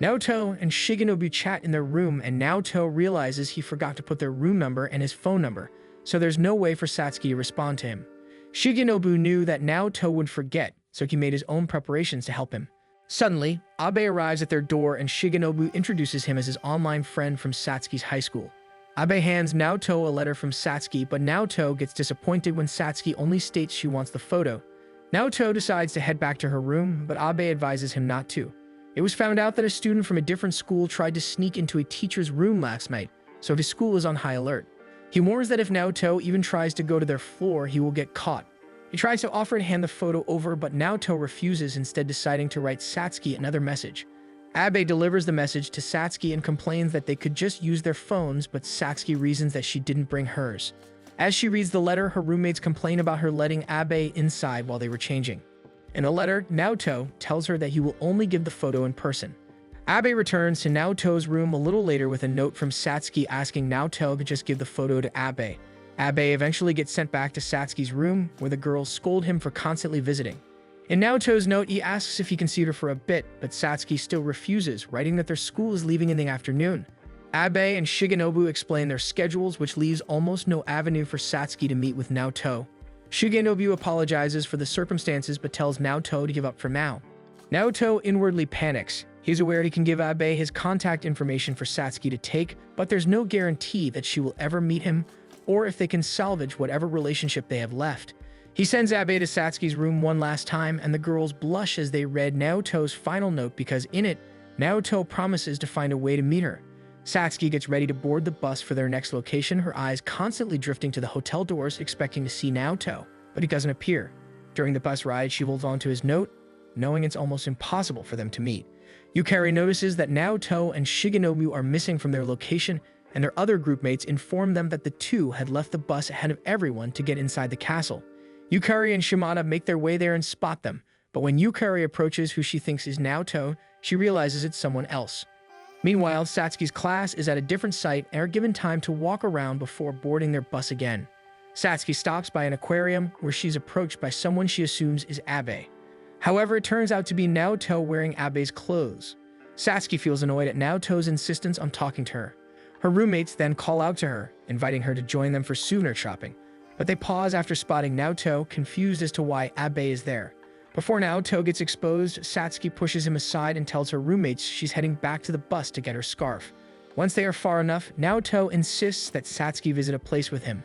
Naoto and Shigenobu chat in their room, and Naoto realizes he forgot to put their room number and his phone number, so there's no way for Satsuki to respond to him. Shigenobu knew that Naoto would forget, so he made his own preparations to help him. Suddenly, Abe arrives at their door and Shigenobu introduces him as his online friend from Satsuki's high school. Abe hands Naoto a letter from Satsuki, but Naoto gets disappointed when Satsuki only states she wants the photo. Naoto decides to head back to her room, but Abe advises him not to. It was found out that a student from a different school tried to sneak into a teacher's room last night, so his school is on high alert. He warns that if Naoto even tries to go to their floor, he will get caught. He tries to offer to hand the photo over, but Naoto refuses, instead deciding to write Satsuki another message. Abe delivers the message to Satsuki and complains that they could just use their phones, but Satsuki reasons that she didn't bring hers. As she reads the letter, her roommates complain about her letting Abe inside while they were changing. In a letter, Naoto tells her that he will only give the photo in person. Abe returns to Naoto's room a little later with a note from Satsuki asking Naoto to just give the photo to Abe. Abe eventually gets sent back to Satsuki's room, where the girls scold him for constantly visiting. In Naoto's note, he asks if he can see her for a bit, but Satsuki still refuses, writing that their school is leaving in the afternoon. Abe and Shigenobu explain their schedules, which leaves almost no avenue for Satsuki to meet with Naoto. Shigenobu apologizes for the circumstances but tells Naoto to give up for now. Naoto inwardly panics. He's aware he can give Abe his contact information for Satsuki to take, but there's no guarantee that she will ever meet him or if they can salvage whatever relationship they have left. He sends Abe to Satsuki's room one last time, and the girls blush as they read Naoto's final note because in it, Naoto promises to find a way to meet her. Satsuki gets ready to board the bus for their next location, her eyes constantly drifting to the hotel doors, expecting to see Naoto, but he doesn't appear. During the bus ride, she holds on to his note, knowing it's almost impossible for them to meet. Yukari notices that Naoto and Shigenobu are missing from their location, and their other groupmates inform them that the two had left the bus ahead of everyone to get inside the castle. Yukari and Shimada make their way there and spot them, but when Yukari approaches who she thinks is Naoto, she realizes it's someone else. Meanwhile, Satsuki's class is at a different site and are given time to walk around before boarding their bus again. Satsuki stops by an aquarium where she's approached by someone she assumes is Abe. However, it turns out to be Naoto wearing Abe's clothes. Satsuki feels annoyed at Naoto's insistence on talking to her. Her roommates then call out to her, inviting her to join them for souvenir shopping. But they pause after spotting Naoto, confused as to why Abe is there. Before Naoto gets exposed, Satsuki pushes him aside and tells her roommates she's heading back to the bus to get her scarf. Once they are far enough, Naoto insists that Satsuki visit a place with him.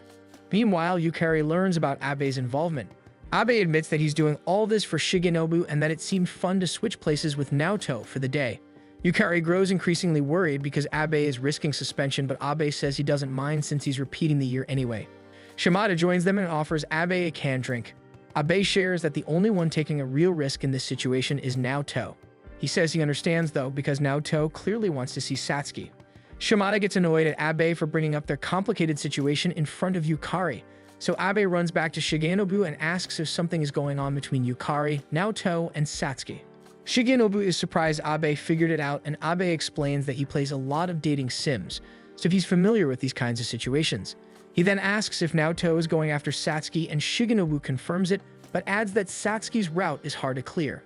Meanwhile, Yukari learns about Abe's involvement. Abe admits that he's doing all this for Shigenobu and that it seemed fun to switch places with Naoto for the day. Yukari grows increasingly worried because Abe is risking suspension, but Abe says he doesn't mind since he's repeating the year anyway. Shimada joins them and offers Abe a canned drink. Abe shares that the only one taking a real risk in this situation is Naoto. He says he understands though because Naoto clearly wants to see Satsuki. Shimada gets annoyed at Abe for bringing up their complicated situation in front of Yukari, so Abe runs back to Shigenobu and asks if something is going on between Yukari, Naoto, and Satsuki. Shigenobu is surprised Abe figured it out, and Abe explains that he plays a lot of dating sims, so he's familiar with these kinds of situations. He then asks if Naoto is going after Satsuki, and Shigenobu confirms it, but adds that Satsuki's route is hard to clear.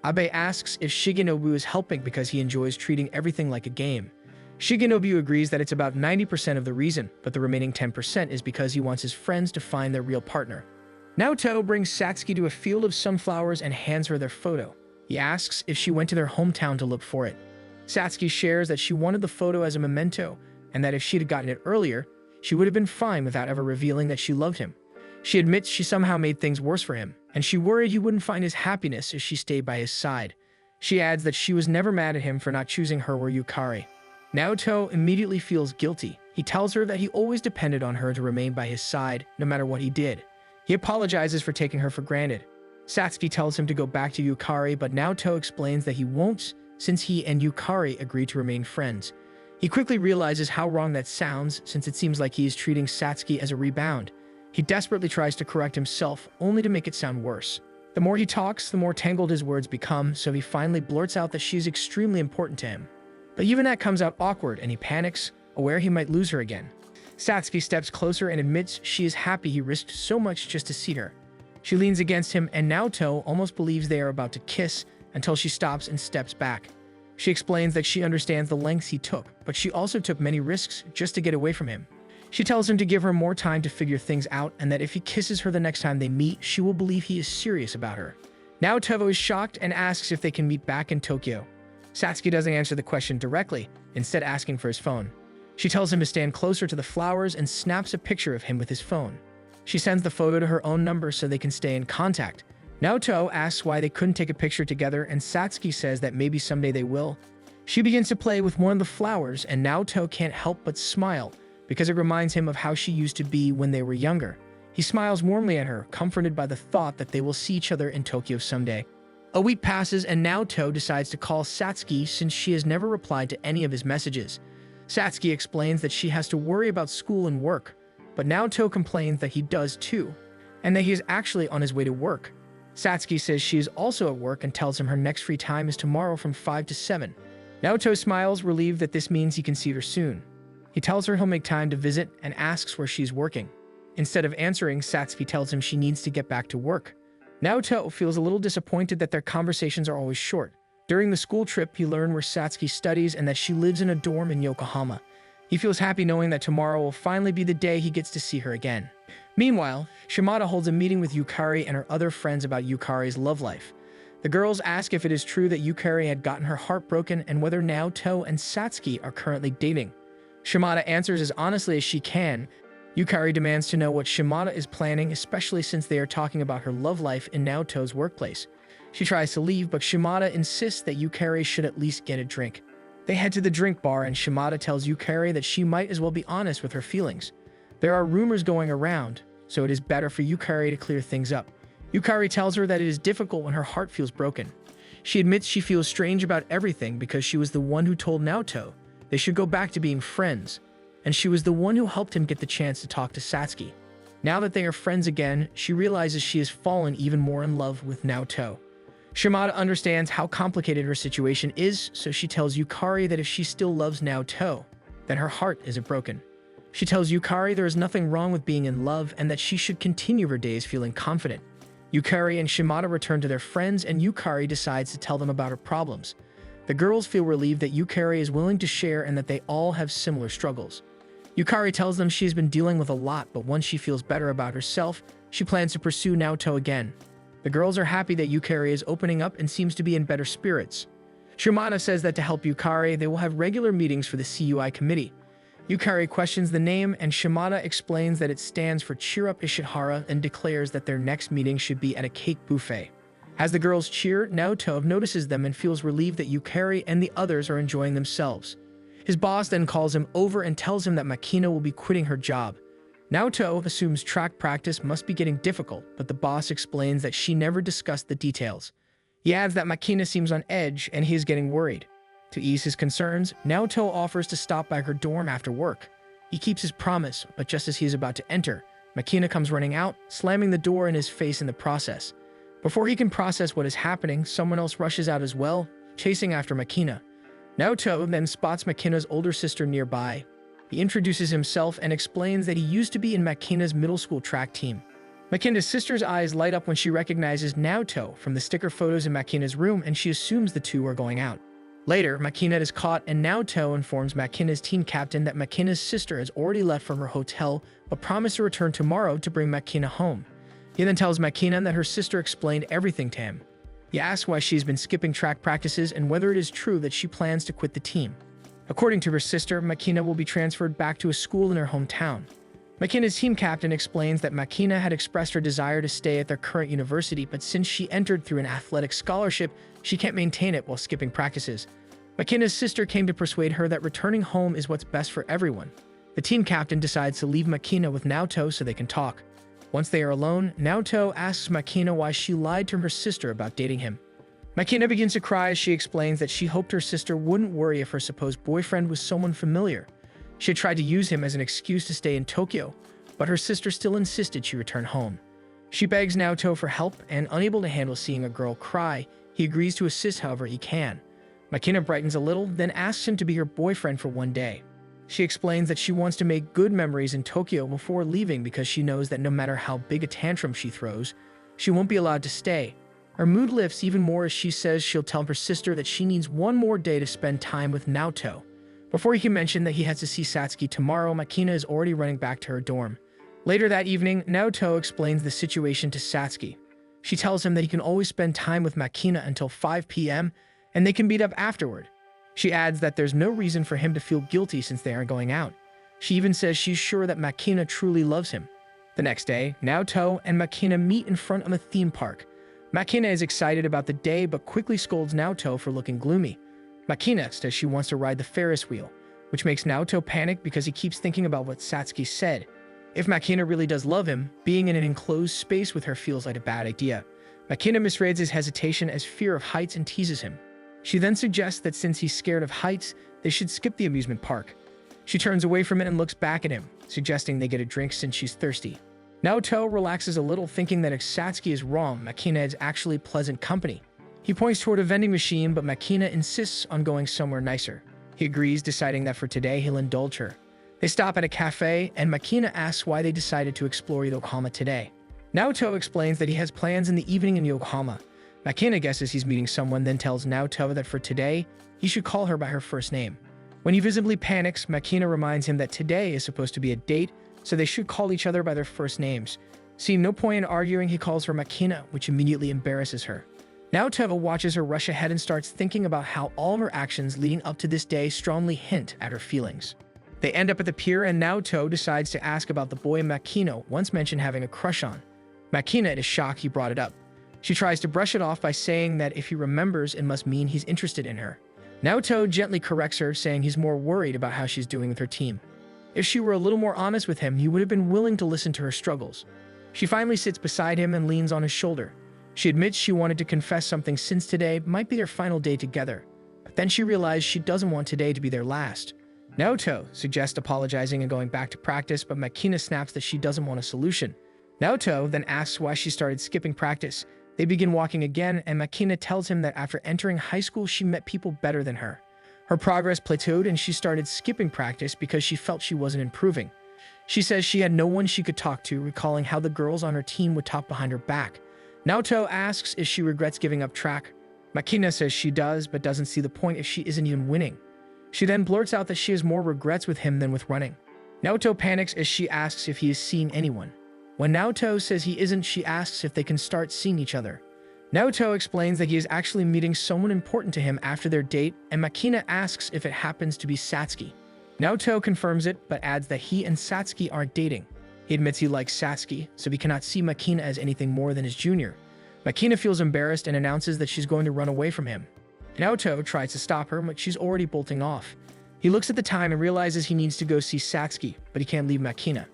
Abe asks if Shigenobu is helping because he enjoys treating everything like a game. Shigenobu agrees that it's about 90% of the reason, but the remaining 10% is because he wants his friends to find their real partner. Naoto brings Satsuki to a field of sunflowers and hands her their photo. He asks if she went to their hometown to look for it. Satsuki shares that she wanted the photo as a memento, and that if she'd gotten it earlier, she would have been fine without ever revealing that she loved him. She admits she somehow made things worse for him, and she worried he wouldn't find his happiness if she stayed by his side. She adds that she was never mad at him for not choosing her or Yukari. Naoto immediately feels guilty. He tells her that he always depended on her to remain by his side, no matter what he did. He apologizes for taking her for granted. Satsuki tells him to go back to Yukari, but Naoto explains that he won't, since he and Yukari agreed to remain friends. He quickly realizes how wrong that sounds, since it seems like he is treating Satsuki as a rebound. He desperately tries to correct himself, only to make it sound worse. The more he talks, the more tangled his words become, so he finally blurts out that she is extremely important to him. But even that comes out awkward, and he panics, aware he might lose her again. Satsuki steps closer and admits she is happy he risked so much just to see her. She leans against him, and Naoto almost believes they are about to kiss until she stops and steps back. She explains that she understands the lengths he took, but she also took many risks just to get away from him. She tells him to give her more time to figure things out, and that if he kisses her the next time they meet, she will believe he is serious about her. Naoto is shocked and asks if they can meet back in Tokyo. Satsuki doesn't answer the question directly, instead asking for his phone. She tells him to stand closer to the flowers and snaps a picture of him with his phone. She sends the photo to her own number so they can stay in contact. Naoto asks why they couldn't take a picture together, and Satsuki says that maybe someday they will. She begins to play with one of the flowers, and Naoto can't help but smile, because it reminds him of how she used to be when they were younger. He smiles warmly at her, comforted by the thought that they will see each other in Tokyo someday. A week passes, and Naoto decides to call Satsuki since she has never replied to any of his messages. Satsuki explains that she has to worry about school and work, but Naoto complains that he does too, and that he is actually on his way to work. Satsuki says she is also at work and tells him her next free time is tomorrow from 5 to 7. Naoto smiles, relieved that this means he can see her soon. He tells her he'll make time to visit and asks where she's working. Instead of answering, Satsuki tells him she needs to get back to work. Naoto feels a little disappointed that their conversations are always short. During the school trip, he learned where Satsuki studies and that she lives in a dorm in Yokohama. He feels happy knowing that tomorrow will finally be the day he gets to see her again. Meanwhile, Shimada holds a meeting with Yukari and her other friends about Yukari's love life. The girls ask if it is true that Yukari had gotten her heart broken and whether Naoto and Satsuki are currently dating. Shimada answers as honestly as she can. Yukari demands to know what Shimada is planning, especially since they are talking about her love life in Naoto's workplace. She tries to leave, but Shimada insists that Yukari should at least get a drink. They head to the drink bar, and Shimada tells Yukari that she might as well be honest with her feelings. There are rumors going around, so it is better for Yukari to clear things up. Yukari tells her that it is difficult when her heart feels broken. She admits she feels strange about everything because she was the one who told Naoto they should go back to being friends, and she was the one who helped him get the chance to talk to Satsuki. Now that they are friends again, she realizes she has fallen even more in love with Naoto. Shimada understands how complicated her situation is, so she tells Yukari that if she still loves Naoto, then her heart isn't broken. She tells Yukari there is nothing wrong with being in love and that she should continue her days feeling confident. Yukari and Shimada return to their friends, and Yukari decides to tell them about her problems. The girls feel relieved that Yukari is willing to share and that they all have similar struggles. Yukari tells them she has been dealing with a lot, but once she feels better about herself, she plans to pursue Naoto again. The girls are happy that Yukari is opening up and seems to be in better spirits. Shimada says that to help Yukari, they will have regular meetings for the CUI committee. Yukari questions the name, and Shimada explains that it stands for Cheer Up Ishihara and declares that their next meeting should be at a cake buffet. As the girls cheer, Naoto notices them and feels relieved that Yukari and the others are enjoying themselves. His boss then calls him over and tells him that Makina will be quitting her job. Naoto assumes track practice must be getting difficult, but the boss explains that she never discussed the details. He adds that Makina seems on edge and he is getting worried. To ease his concerns, Naoto offers to stop by her dorm after work. He keeps his promise, but just as he is about to enter, Makina comes running out, slamming the door in his face in the process. Before he can process what is happening, someone else rushes out as well, chasing after Makina. Naoto then spots Makina's older sister nearby. He introduces himself and explains that he used to be in Makina's middle school track team. Makina's sister's eyes light up when she recognizes Naoto from the sticker photos in Makina's room, and she assumes the two are going out. Later, Makina is caught, and Naoto informs Makina's team captain that Makina's sister has already left from her hotel but promised to return tomorrow to bring Makina home. He then tells Makina that her sister explained everything to him. He asks why she's been skipping track practices and whether it is true that she plans to quit the team. According to her sister, Makina will be transferred back to a school in her hometown. Makina's team captain explains that Makina had expressed her desire to stay at their current university, but since she entered through an athletic scholarship, she can't maintain it while skipping practices. Makina's sister came to persuade her that returning home is what's best for everyone. The team captain decides to leave Makina with Naoto so they can talk. Once they are alone, Naoto asks Makina why she lied to her sister about dating him. Makina begins to cry as she explains that she hoped her sister wouldn't worry if her supposed boyfriend was someone familiar. She had tried to use him as an excuse to stay in Tokyo, but her sister still insisted she return home. She begs Naoto for help, and unable to handle seeing a girl cry, he agrees to assist however he can. Makina brightens a little, then asks him to be her boyfriend for one day. She explains that she wants to make good memories in Tokyo before leaving because she knows that no matter how big a tantrum she throws, she won't be allowed to stay. Her mood lifts even more as she says she'll tell her sister that she needs one more day to spend time with Naoto. Before he can mention that he has to see Satsuki tomorrow, Makina is already running back to her dorm. Later that evening, Naoto explains the situation to Satsuki. She tells him that he can always spend time with Makina until 5 p.m. and they can meet up afterward. She adds that there's no reason for him to feel guilty since they aren't going out. She even says she's sure that Makina truly loves him. The next day, Naoto and Makina meet in front of a theme park. Makina is excited about the day but quickly scolds Naoto for looking gloomy. Makina says she wants to ride the Ferris wheel, which makes Naoto panic because he keeps thinking about what Satsuki said. If Makina really does love him, being in an enclosed space with her feels like a bad idea. Makina misreads his hesitation as fear of heights and teases him. She then suggests that since he's scared of heights, they should skip the amusement park. She turns away from it and looks back at him, suggesting they get a drink since she's thirsty. Naoto relaxes a little, thinking that if Satsuki is wrong, Makina is actually pleasant company. He points toward a vending machine, but Makina insists on going somewhere nicer. He agrees, deciding that for today he'll indulge her. They stop at a cafe, and Makina asks why they decided to explore Yokohama today. Naoto explains that he has plans in the evening in Yokohama. Makina guesses he's meeting someone, then tells Naoto that for today, he should call her by her first name. When he visibly panics, Makina reminds him that today is supposed to be a date, so they should call each other by their first names. Seeing no point in arguing, he calls her Makina, which immediately embarrasses her. Naoto watches her rush ahead and starts thinking about how all of her actions leading up to this day strongly hint at her feelings. They end up at the pier, and Naoto decides to ask about the boy Makina once mentioned having a crush on. Makina is shocked he brought it up. She tries to brush it off by saying that if he remembers, it must mean he's interested in her. Naoto gently corrects her, saying he's more worried about how she's doing with her team. If she were a little more honest with him, he would have been willing to listen to her struggles. She finally sits beside him and leans on his shoulder. She admits she wanted to confess something since today might be their final day together, but then she realized she doesn't want today to be their last. Naoto suggests apologizing and going back to practice, but Makina snaps that she doesn't want a solution. Naoto then asks why she started skipping practice. They begin walking again, and Makina tells him that after entering high school, she met people better than her. Her progress plateaued, and she started skipping practice because she felt she wasn't improving. She says she had no one she could talk to, recalling how the girls on her team would talk behind her back. Naoto asks if she regrets giving up track. Makina says she does, but doesn't see the point if she isn't even winning. She then blurts out that she has more regrets with him than with running. Naoto panics as she asks if he is seeing anyone. When Naoto says he isn't, she asks if they can start seeing each other. Naoto explains that he is actually meeting someone important to him after their date, and Makina asks if it happens to be Satsuki. Naoto confirms it, but adds that he and Satsuki aren't dating. He admits he likes Satsuki, so he cannot see Makina as anything more than his junior. Makina feels embarrassed and announces that she's going to run away from him. Naoto tries to stop her, but she's already bolting off. He looks at the time and realizes he needs to go see Satsuki, but he can't leave Makina.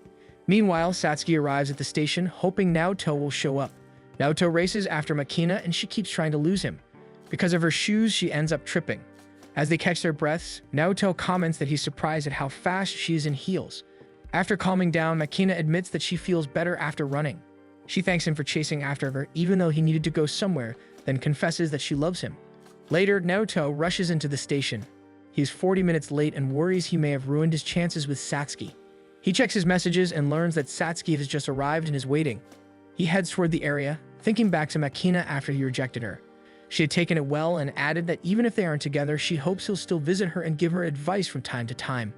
Meanwhile, Satsuki arrives at the station, hoping Naoto will show up. Naoto races after Makina, and she keeps trying to lose him. Because of her shoes, she ends up tripping. As they catch their breaths, Naoto comments that he's surprised at how fast she is in heels. After calming down, Makina admits that she feels better after running. She thanks him for chasing after her, even though he needed to go somewhere, then confesses that she loves him. Later, Naoto rushes into the station. He is 40 minutes late and worries he may have ruined his chances with Satsuki. He checks his messages and learns that Satsuki has just arrived and is waiting. He heads toward the area, thinking back to Makina after he rejected her. She had taken it well and added that even if they aren't together, she hopes he'll still visit her and give her advice from time to time.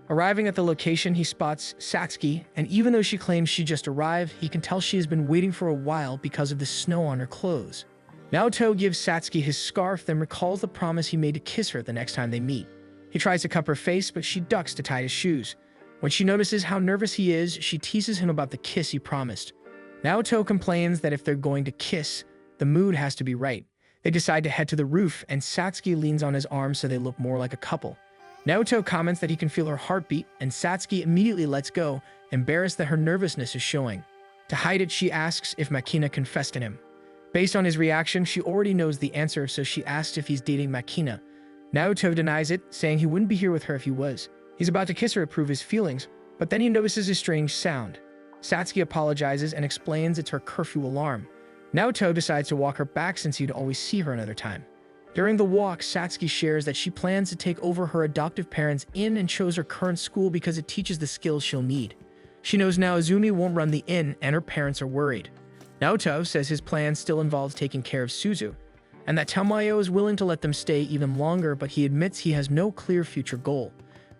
Arriving at the location, he spots Satsuki, and even though she claims she just arrived, he can tell she has been waiting for a while because of the snow on her clothes. Naoto gives Satsuki his scarf, then recalls the promise he made to kiss her the next time they meet. He tries to cup her face, but she ducks to tie his shoes. When she notices how nervous he is, she teases him about the kiss he promised. Naoto complains that if they're going to kiss, the mood has to be right. They decide to head to the roof, and Satsuki leans on his arm so they look more like a couple. Naoto comments that he can feel her heartbeat, and Satsuki immediately lets go, embarrassed that her nervousness is showing. To hide it, she asks if Makina confessed to him. Based on his reaction, she already knows the answer, so she asks if he's dating Makina. Naoto denies it, saying he wouldn't be here with her if he was. He's about to kiss her to prove his feelings, but then he notices a strange sound. Satsuki apologizes and explains it's her curfew alarm. Naoto decides to walk her back since he'd always see her another time. During the walk, Satsuki shares that she plans to take over her adoptive parents' inn and chose her current school because it teaches the skills she'll need. She knows now Izumi won't run the inn, and her parents are worried. Naoto says his plan still involves taking care of Suzu, and that Tamayo is willing to let them stay even longer, but he admits he has no clear future goal.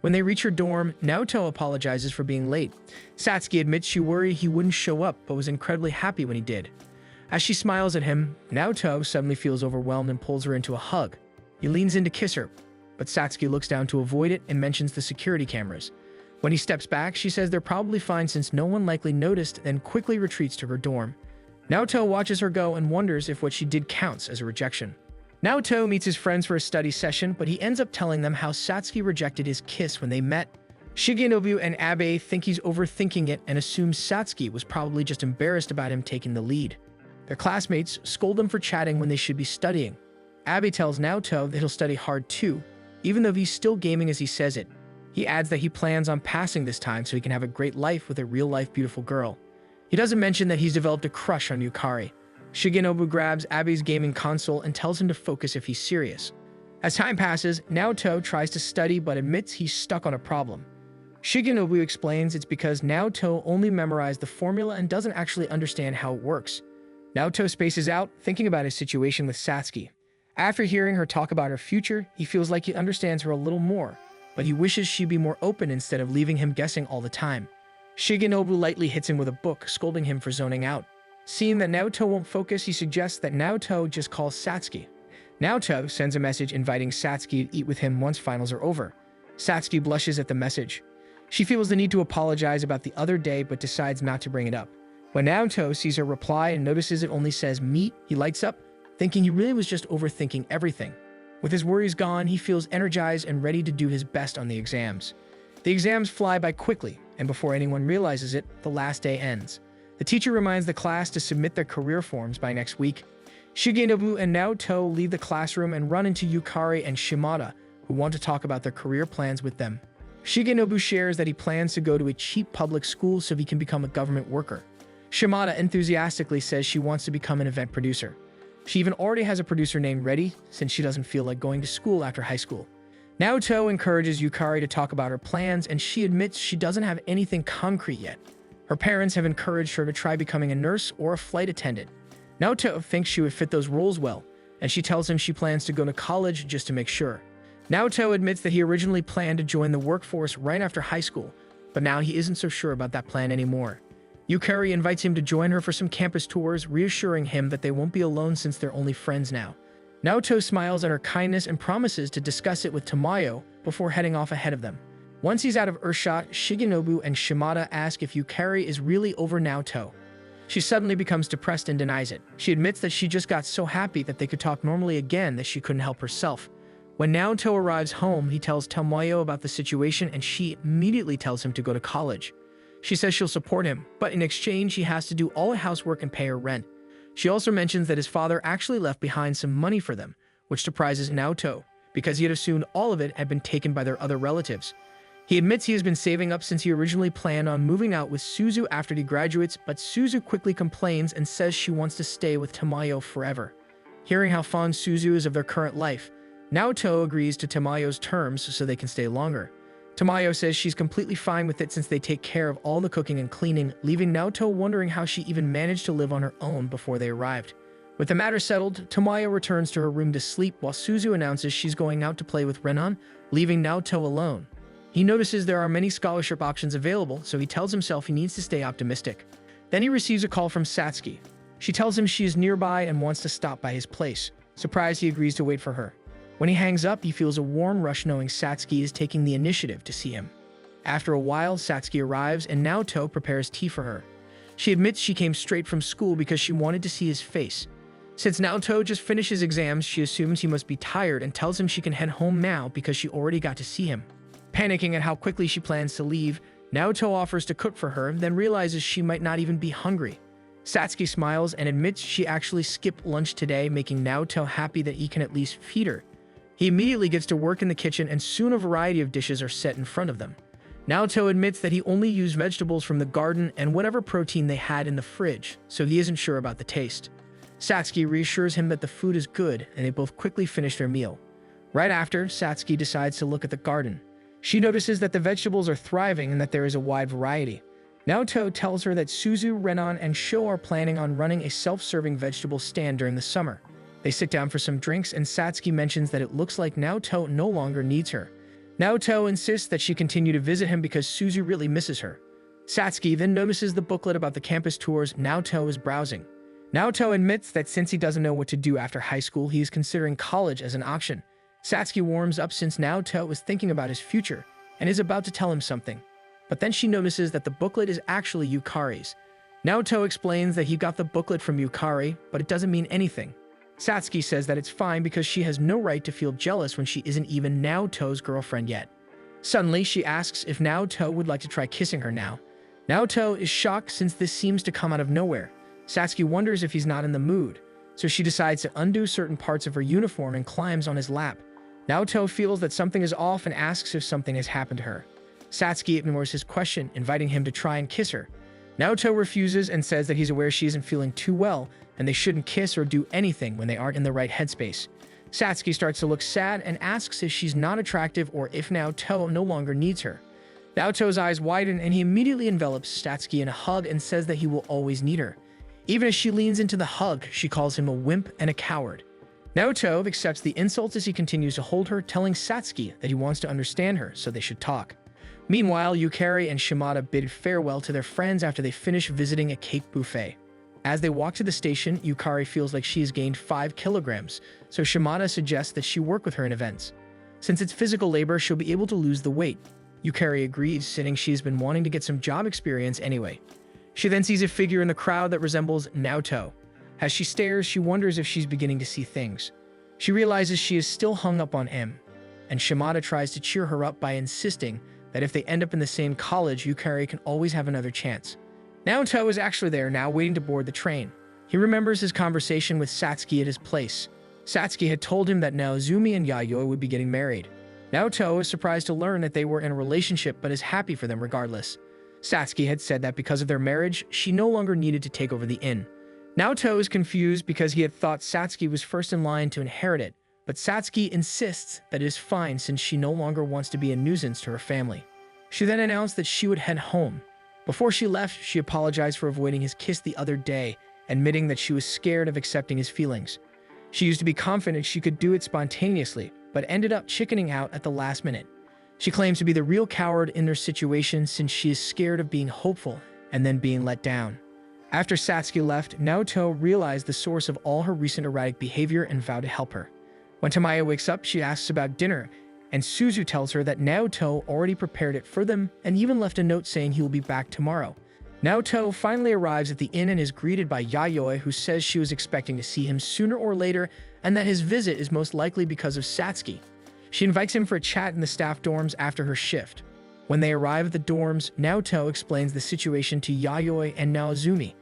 When they reach her dorm, Naoto apologizes for being late. Satsuki admits she worried he wouldn't show up, but was incredibly happy when he did. As she smiles at him, Naoto suddenly feels overwhelmed and pulls her into a hug. He leans in to kiss her, but Satsuki looks down to avoid it and mentions the security cameras. When he steps back, she says they're probably fine since no one likely noticed, then quickly retreats to her dorm. Naoto watches her go and wonders if what she did counts as a rejection. Naoto meets his friends for a study session, but he ends up telling them how Satsuki rejected his kiss when they met. Shigenobu and Abe think he's overthinking it and assume Satsuki was probably just embarrassed about him taking the lead. Their classmates scold them for chatting when they should be studying. Abe tells Naoto that he'll study hard too, even though he's still gaming as he says it. He adds that he plans on passing this time so he can have a great life with a real-life beautiful girl. He doesn't mention that he's developed a crush on Yukari. Shigenobu grabs Abe's gaming console and tells him to focus if he's serious. As time passes, Naoto tries to study but admits he's stuck on a problem. Shigenobu explains it's because Naoto only memorized the formula and doesn't actually understand how it works. Naoto spaces out, thinking about his situation with Satsuki. After hearing her talk about her future, he feels like he understands her a little more, but he wishes she'd be more open instead of leaving him guessing all the time. Shigenobu lightly hits him with a book, scolding him for zoning out. Seeing that Naoto won't focus, he suggests that Naoto just calls Satsuki. Naoto sends a message inviting Satsuki to eat with him once finals are over. Satsuki blushes at the message. She feels the need to apologize about the other day but decides not to bring it up. When Naoto sees her reply and notices it only says meet, he lights up, thinking he really was just overthinking everything. With his worries gone, he feels energized and ready to do his best on the exams. The exams fly by quickly, and before anyone realizes it, the last day ends. The teacher reminds the class to submit their career forms by next week. Shigenobu and Naoto leave the classroom and run into Yukari and Shimada, who want to talk about their career plans with them. Shigenobu shares that he plans to go to a cheap public school so he can become a government worker. Shimada enthusiastically says she wants to become an event producer. She even already has a producer named ready, since she doesn't feel like going to school after high school. Naoto encourages Yukari to talk about her plans, and she admits she doesn't have anything concrete yet. Her parents have encouraged her to try becoming a nurse or a flight attendant. Naoto thinks she would fit those roles well, and she tells him she plans to go to college just to make sure. Naoto admits that he originally planned to join the workforce right after high school, but now he isn't so sure about that plan anymore. Yukari invites him to join her for some campus tours, reassuring him that they won't be alone since they're only friends now. Naoto smiles at her kindness and promises to discuss it with Tamayo before heading off ahead of them. Once he's out of earshot, Shigenobu and Shimada ask if Yukari is really over Naoto. She suddenly becomes depressed and denies it. She admits that she just got so happy that they could talk normally again that she couldn't help herself. When Naoto arrives home, he tells Tamayo about the situation and she immediately tells him to go to college. She says she'll support him, but in exchange, he has to do all the housework and pay her rent. She also mentions that his father actually left behind some money for them, which surprises Naoto, because he had assumed all of it had been taken by their other relatives. He admits he has been saving up since he originally planned on moving out with Suzu after he graduates, but Suzu quickly complains and says she wants to stay with Tamayo forever. Hearing how fond Suzu is of their current life, Naoto agrees to Tamayo's terms so they can stay longer. Tamayo says she's completely fine with it since they take care of all the cooking and cleaning, leaving Naoto wondering how she even managed to live on her own before they arrived. With the matter settled, Tamayo returns to her room to sleep while Suzu announces she's going out to play with Renan, leaving Naoto alone. He notices there are many scholarship options available, so he tells himself he needs to stay optimistic. Then he receives a call from Satsuki. She tells him she is nearby and wants to stop by his place. Surprised, he agrees to wait for her. When he hangs up, he feels a warm rush knowing Satsuki is taking the initiative to see him. After a while, Satsuki arrives and Naoto prepares tea for her. She admits she came straight from school because she wanted to see his face. Since Naoto just finished his exams, she assumes he must be tired and tells him she can head home now because she already got to see him. Panicking at how quickly she plans to leave, Naoto offers to cook for her, then realizes she might not even be hungry. Satsuki smiles and admits she actually skipped lunch today, making Naoto happy that he can at least feed her. He immediately gets to work in the kitchen and soon a variety of dishes are set in front of them. Naoto admits that he only used vegetables from the garden and whatever protein they had in the fridge, so he isn't sure about the taste. Satsuki reassures him that the food is good and they both quickly finish their meal. Right after, Satsuki decides to look at the garden. She notices that the vegetables are thriving and that there is a wide variety. Naoto tells her that Suzu, Renan, and Sho are planning on running a self-serving vegetable stand during the summer. They sit down for some drinks and Satsuki mentions that it looks like Naoto no longer needs her. Naoto insists that she continue to visit him because Suzu really misses her. Satsuki then notices the booklet about the campus tours Naoto is browsing. Naoto admits that since he doesn't know what to do after high school, he is considering college as an option. Satsuki warms up since Naoto is thinking about his future and is about to tell him something. But then she notices that the booklet is actually Yukari's. Naoto explains that he got the booklet from Yukari, but it doesn't mean anything. Satsuki says that it's fine because she has no right to feel jealous when she isn't even Naoto's girlfriend yet. Suddenly, she asks if Naoto would like to try kissing her now. Naoto is shocked since this seems to come out of nowhere. Satsuki wonders if he's not in the mood, so she decides to undo certain parts of her uniform and climbs on his lap. Naoto feels that something is off and asks if something has happened to her. Satsuki ignores his question, inviting him to try and kiss her. Naoto refuses and says that he's aware she isn't feeling too well and they shouldn't kiss or do anything when they aren't in the right headspace. Satsuki starts to look sad and asks if she's not attractive or if Naoto no longer needs her. Naoto's eyes widen and he immediately envelops Satsuki in a hug and says that he will always need her. Even as she leans into the hug, she calls him a wimp and a coward. Naoto accepts the insults as he continues to hold her, telling Satsuki that he wants to understand her, so they should talk. Meanwhile, Yukari and Shimada bid farewell to their friends after they finish visiting a cake buffet. As they walk to the station, Yukari feels like she has gained 5 kilograms, so Shimada suggests that she work with her in events. Since it's physical labor, she'll be able to lose the weight. Yukari agrees, saying she's been wanting to get some job experience anyway. She then sees a figure in the crowd that resembles Naoto. As she stares, she wonders if she's beginning to see things. She realizes she is still hung up on him, and Shimada tries to cheer her up by insisting that if they end up in the same college, Yukari can always have another chance. Naoto is actually there now, waiting to board the train. He remembers his conversation with Satsuki at his place. Satsuki had told him that Naozumi and Yayoi would be getting married. Naoto is surprised to learn that they were in a relationship but is happy for them regardless. Satsuki had said that because of their marriage, she no longer needed to take over the inn. Naoto is confused because he had thought Satsuki was first in line to inherit it, but Satsuki insists that it is fine since she no longer wants to be a nuisance to her family. She then announced that she would head home. Before she left, she apologized for avoiding his kiss the other day, admitting that she was scared of accepting his feelings. She used to be confident she could do it spontaneously, but ended up chickening out at the last minute. She claims to be the real coward in their situation since she is scared of being hopeful and then being let down. After Satsuki left, Naoto realized the source of all her recent erratic behavior and vowed to help her. When Tamayo wakes up, she asks about dinner, and Suzu tells her that Naoto already prepared it for them and even left a note saying he will be back tomorrow. Naoto finally arrives at the inn and is greeted by Yayoi, who says she was expecting to see him sooner or later and that his visit is most likely because of Satsuki. She invites him for a chat in the staff dorms after her shift. When they arrive at the dorms, Naoto explains the situation to Yayoi and Naozumi.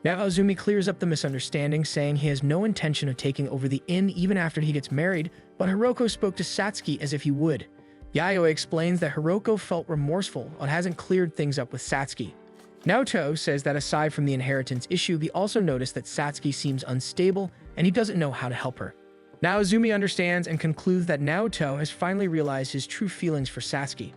Naozumi clears up the misunderstanding, saying he has no intention of taking over the inn even after he gets married, but Hiroko spoke to Satsuki as if he would. Yayoi explains that Hiroko felt remorseful and hasn't cleared things up with Satsuki. Naoto says that aside from the inheritance issue, he also noticed that Satsuki seems unstable and he doesn't know how to help her. Naozumi understands and concludes that Naoto has finally realized his true feelings for Satsuki.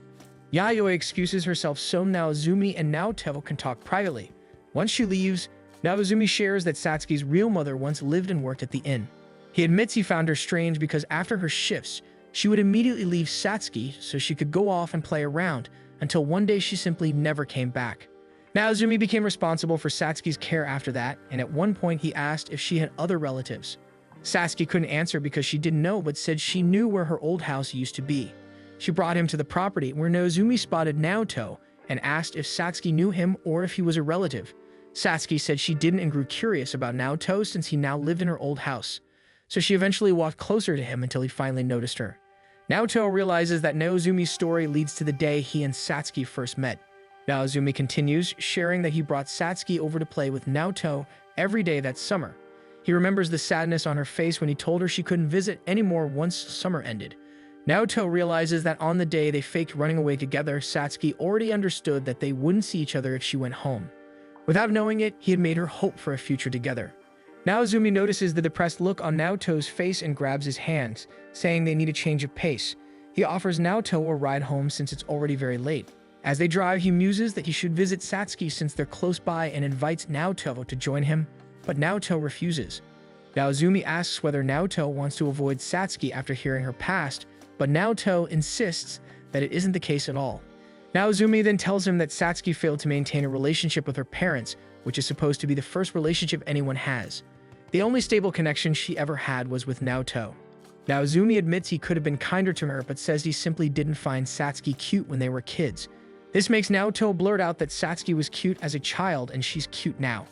Yayoi excuses herself so Naozumi and Naoto can talk privately. Once she leaves, Naozumi shares that Satsuki's real mother once lived and worked at the inn. He admits he found her strange because after her shifts, she would immediately leave Satsuki so she could go off and play around until one day she simply never came back. Naozumi became responsible for Satsuki's care after that, and at one point he asked if she had other relatives. Satsuki couldn't answer because she didn't know, but said she knew where her old house used to be. She brought him to the property where Naozumi spotted Naoto and asked if Satsuki knew him or if he was a relative. Satsuki said she didn't and grew curious about Naoto since he now lived in her old house. So she eventually walked closer to him until he finally noticed her. Naoto realizes that Naozumi's story leads to the day he and Satsuki first met. Naozumi continues, sharing that he brought Satsuki over to play with Naoto every day that summer. He remembers the sadness on her face when he told her she couldn't visit anymore once summer ended. Naoto realizes that on the day they faked running away together, Satsuki already understood that they wouldn't see each other if she went home. Without knowing it, he had made her hope for a future together. Naozumi notices the depressed look on Naoto's face and grabs his hands, saying they need a change of pace. He offers Naoto a ride home since it's already very late. As they drive, he muses that he should visit Satsuki since they're close by and invites Naoto to join him, but Naoto refuses. Naozumi asks whether Naoto wants to avoid Satsuki after hearing her past, but Naoto insists that it isn't the case at all. Naozumi then tells him that Satsuki failed to maintain a relationship with her parents, which is supposed to be the first relationship anyone has. The only stable connection she ever had was with Naoto. Naozumi admits he could have been kinder to her, but says he simply didn't find Satsuki cute when they were kids. This makes Naoto blurt out that Satsuki was cute as a child and she's cute now.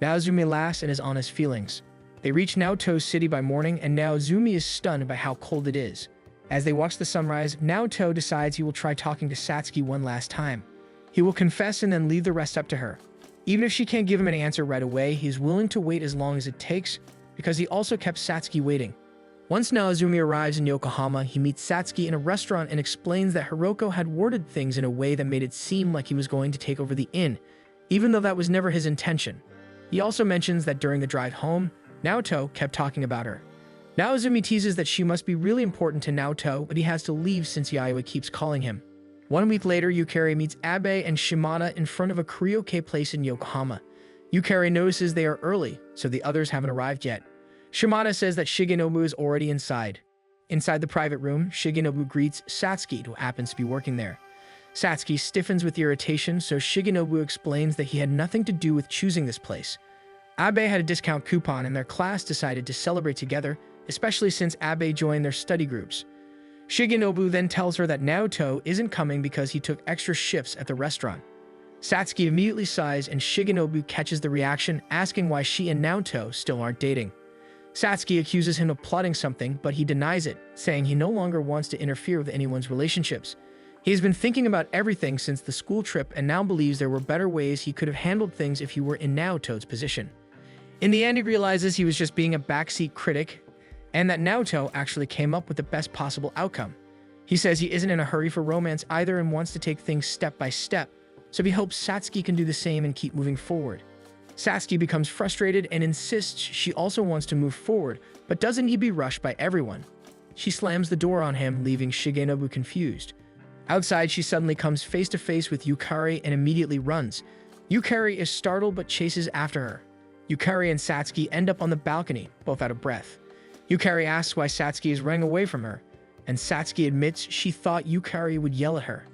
Naozumi laughs and is on his feelings. They reach Naoto's city by morning and Naozumi is stunned by how cold it is. As they watch the sunrise, Naoto decides he will try talking to Satsuki one last time. He will confess and then leave the rest up to her. Even if she can't give him an answer right away, he is willing to wait as long as it takes because he also kept Satsuki waiting. Once Naozumi arrives in Yokohama, he meets Satsuki in a restaurant and explains that Hiroko had worded things in a way that made it seem like he was going to take over the inn, even though that was never his intention. He also mentions that during the drive home, Naoto kept talking about her. Naozumi teases that she must be really important to Naoto, but he has to leave since Yayoi keeps calling him. 1 week later, Yukari meets Abe and Shimada in front of a karaoke place in Yokohama. Yukari notices they are early, so the others haven't arrived yet. Shimada says that Shigenobu is already inside. Inside the private room, Shigenobu greets Satsuki, who happens to be working there. Satsuki stiffens with irritation, so Shigenobu explains that he had nothing to do with choosing this place. Abe had a discount coupon and their class decided to celebrate together, especially since Abe joined their study groups. Shigenobu then tells her that Naoto isn't coming because he took extra shifts at the restaurant. Satsuki immediately sighs and Shigenobu catches the reaction, asking why she and Naoto still aren't dating. Satsuki accuses him of plotting something, but he denies it, saying he no longer wants to interfere with anyone's relationships. He has been thinking about everything since the school trip and now believes there were better ways he could have handled things if he were in Naoto's position. In the end, he realizes he was just being a backseat critic and that Naoto actually came up with the best possible outcome. He says he isn't in a hurry for romance either and wants to take things step by step, so he hopes Satsuki can do the same and keep moving forward. Satsuki becomes frustrated and insists she also wants to move forward, but doesn't need to be rushed by everyone. She slams the door on him, leaving Shigenobu confused. Outside, she suddenly comes face to face with Yukari and immediately runs. Yukari is startled but chases after her. Yukari and Satsuki end up on the balcony, both out of breath. Yukari asks why Satsuki is running away from her, and Satsuki admits she thought Yukari would yell at her.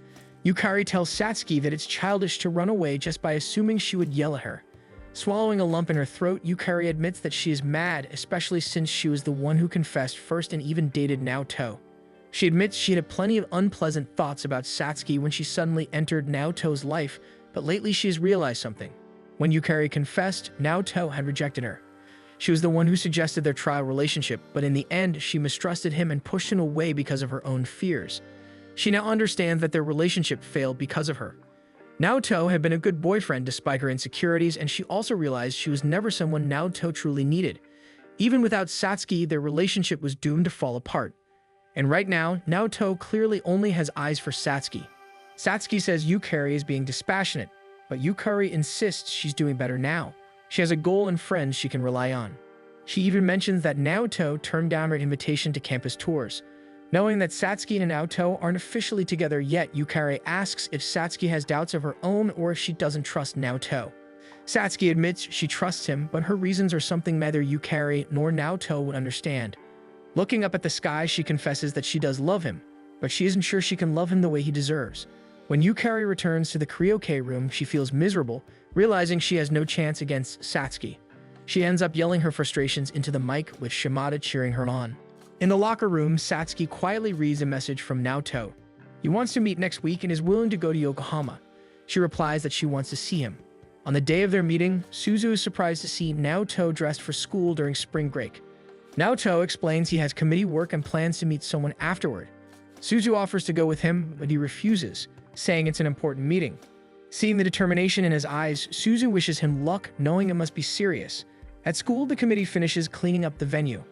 Yukari tells Satsuki that it's childish to run away just by assuming she would yell at her. Swallowing a lump in her throat, Yukari admits that she is mad, especially since she was the one who confessed first and even dated Naoto. She admits she had plenty of unpleasant thoughts about Satsuki when she suddenly entered Naoto's life, but lately she has realized something. When Yukari confessed, Naoto had rejected her. She was the one who suggested their trial relationship, but in the end, she mistrusted him and pushed him away because of her own fears. She now understands that their relationship failed because of her. Naoto had been a good boyfriend despite her insecurities, and she also realized she was never someone Naoto truly needed. Even without Satsuki, their relationship was doomed to fall apart. And right now, Naoto clearly only has eyes for Satsuki. Satsuki says Yukari is being dispassionate, but Yukari insists she's doing better now. She has a goal and friends she can rely on. She even mentions that Naoto turned down her invitation to campus tours. Knowing that Satsuki and Naoto aren't officially together yet, Yukari asks if Satsuki has doubts of her own or if she doesn't trust Naoto. Satsuki admits she trusts him, but her reasons are something neither Yukari nor Naoto would understand. Looking up at the sky, she confesses that she does love him, but she isn't sure she can love him the way he deserves. When Yukari returns to the karaoke room, she feels miserable, realizing she has no chance against Satsuki. She ends up yelling her frustrations into the mic, with Shimada cheering her on. In the locker room, Satsuki quietly reads a message from Naoto. He wants to meet next week and is willing to go to Yokohama. She replies that she wants to see him. On the day of their meeting, Suzu is surprised to see Naoto dressed for school during spring break. Naoto explains he has committee work and plans to meet someone afterward. Suzu offers to go with him, but he refuses, saying it's an important meeting. Seeing the determination in his eyes, Suzu wishes him luck, knowing it must be serious. At school, the committee finishes cleaning up the venue.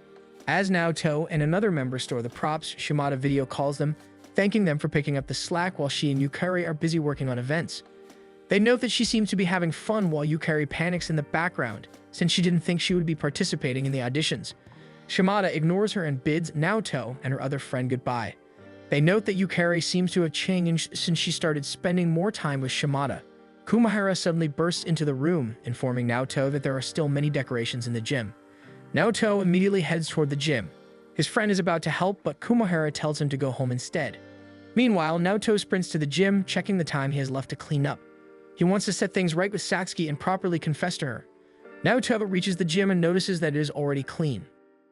As Naoto and another member store the props, Shimada video calls them, thanking them for picking up the slack while she and Yukari are busy working on events. They note that she seems to be having fun while Yukari panics in the background, since she didn't think she would be participating in the auditions. Shimada ignores her and bids Naoto and her other friend goodbye. They note that Yukari seems to have changed since she started spending more time with Shimada. Kumahara suddenly bursts into the room, informing Naoto that there are still many decorations in the gym. Naoto immediately heads toward the gym. His friend is about to help, but Kumahara tells him to go home instead. Meanwhile, Naoto sprints to the gym, checking the time he has left to clean up. He wants to set things right with Satsuki and properly confess to her. Naoto reaches the gym and notices that it is already clean.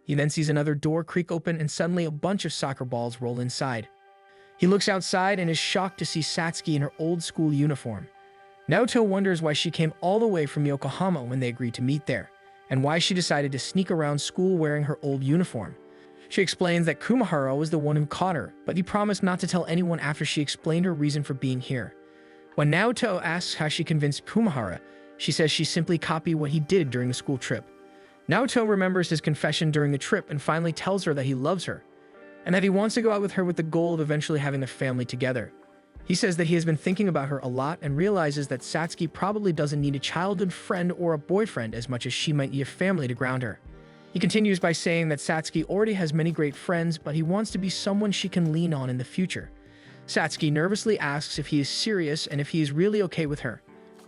He then sees another door creak open and suddenly a bunch of soccer balls roll inside. He looks outside and is shocked to see Satsuki in her old school uniform. Naoto wonders why she came all the way from Yokohama when they agreed to meet there, and why she decided to sneak around school wearing her old uniform. She explains that Kumahara was the one who caught her, but he promised not to tell anyone after she explained her reason for being here. When Naoto asks how she convinced Kumahara, she says she simply copied what he did during the school trip. Naoto remembers his confession during the trip and finally tells her that he loves her, and that he wants to go out with her with the goal of eventually having a family together. He says that he has been thinking about her a lot and realizes that Satsuki probably doesn't need a childhood friend or a boyfriend as much as she might need a family to ground her. He continues by saying that Satsuki already has many great friends, but he wants to be someone she can lean on in the future. Satsuki nervously asks if he is serious and if he is really okay with her.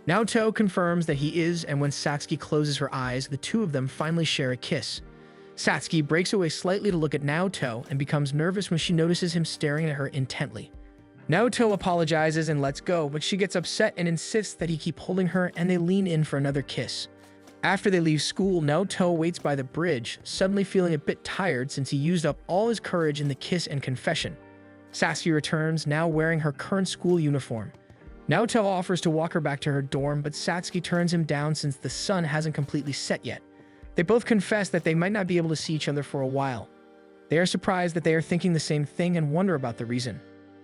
Naoto confirms that he is, and when Satsuki closes her eyes, the two of them finally share a kiss. Satsuki breaks away slightly to look at Naoto and becomes nervous when she notices him staring at her intently. Naoto apologizes and lets go, but she gets upset and insists that he keep holding her, and they lean in for another kiss. After they leave school, Naoto waits by the bridge, suddenly feeling a bit tired since he used up all his courage in the kiss and confession. Satsuki returns, now wearing her current school uniform. Naoto offers to walk her back to her dorm, but Satsuki turns him down since the sun hasn't completely set yet. They both confess that they might not be able to see each other for a while. They are surprised that they are thinking the same thing and wonder about the reason.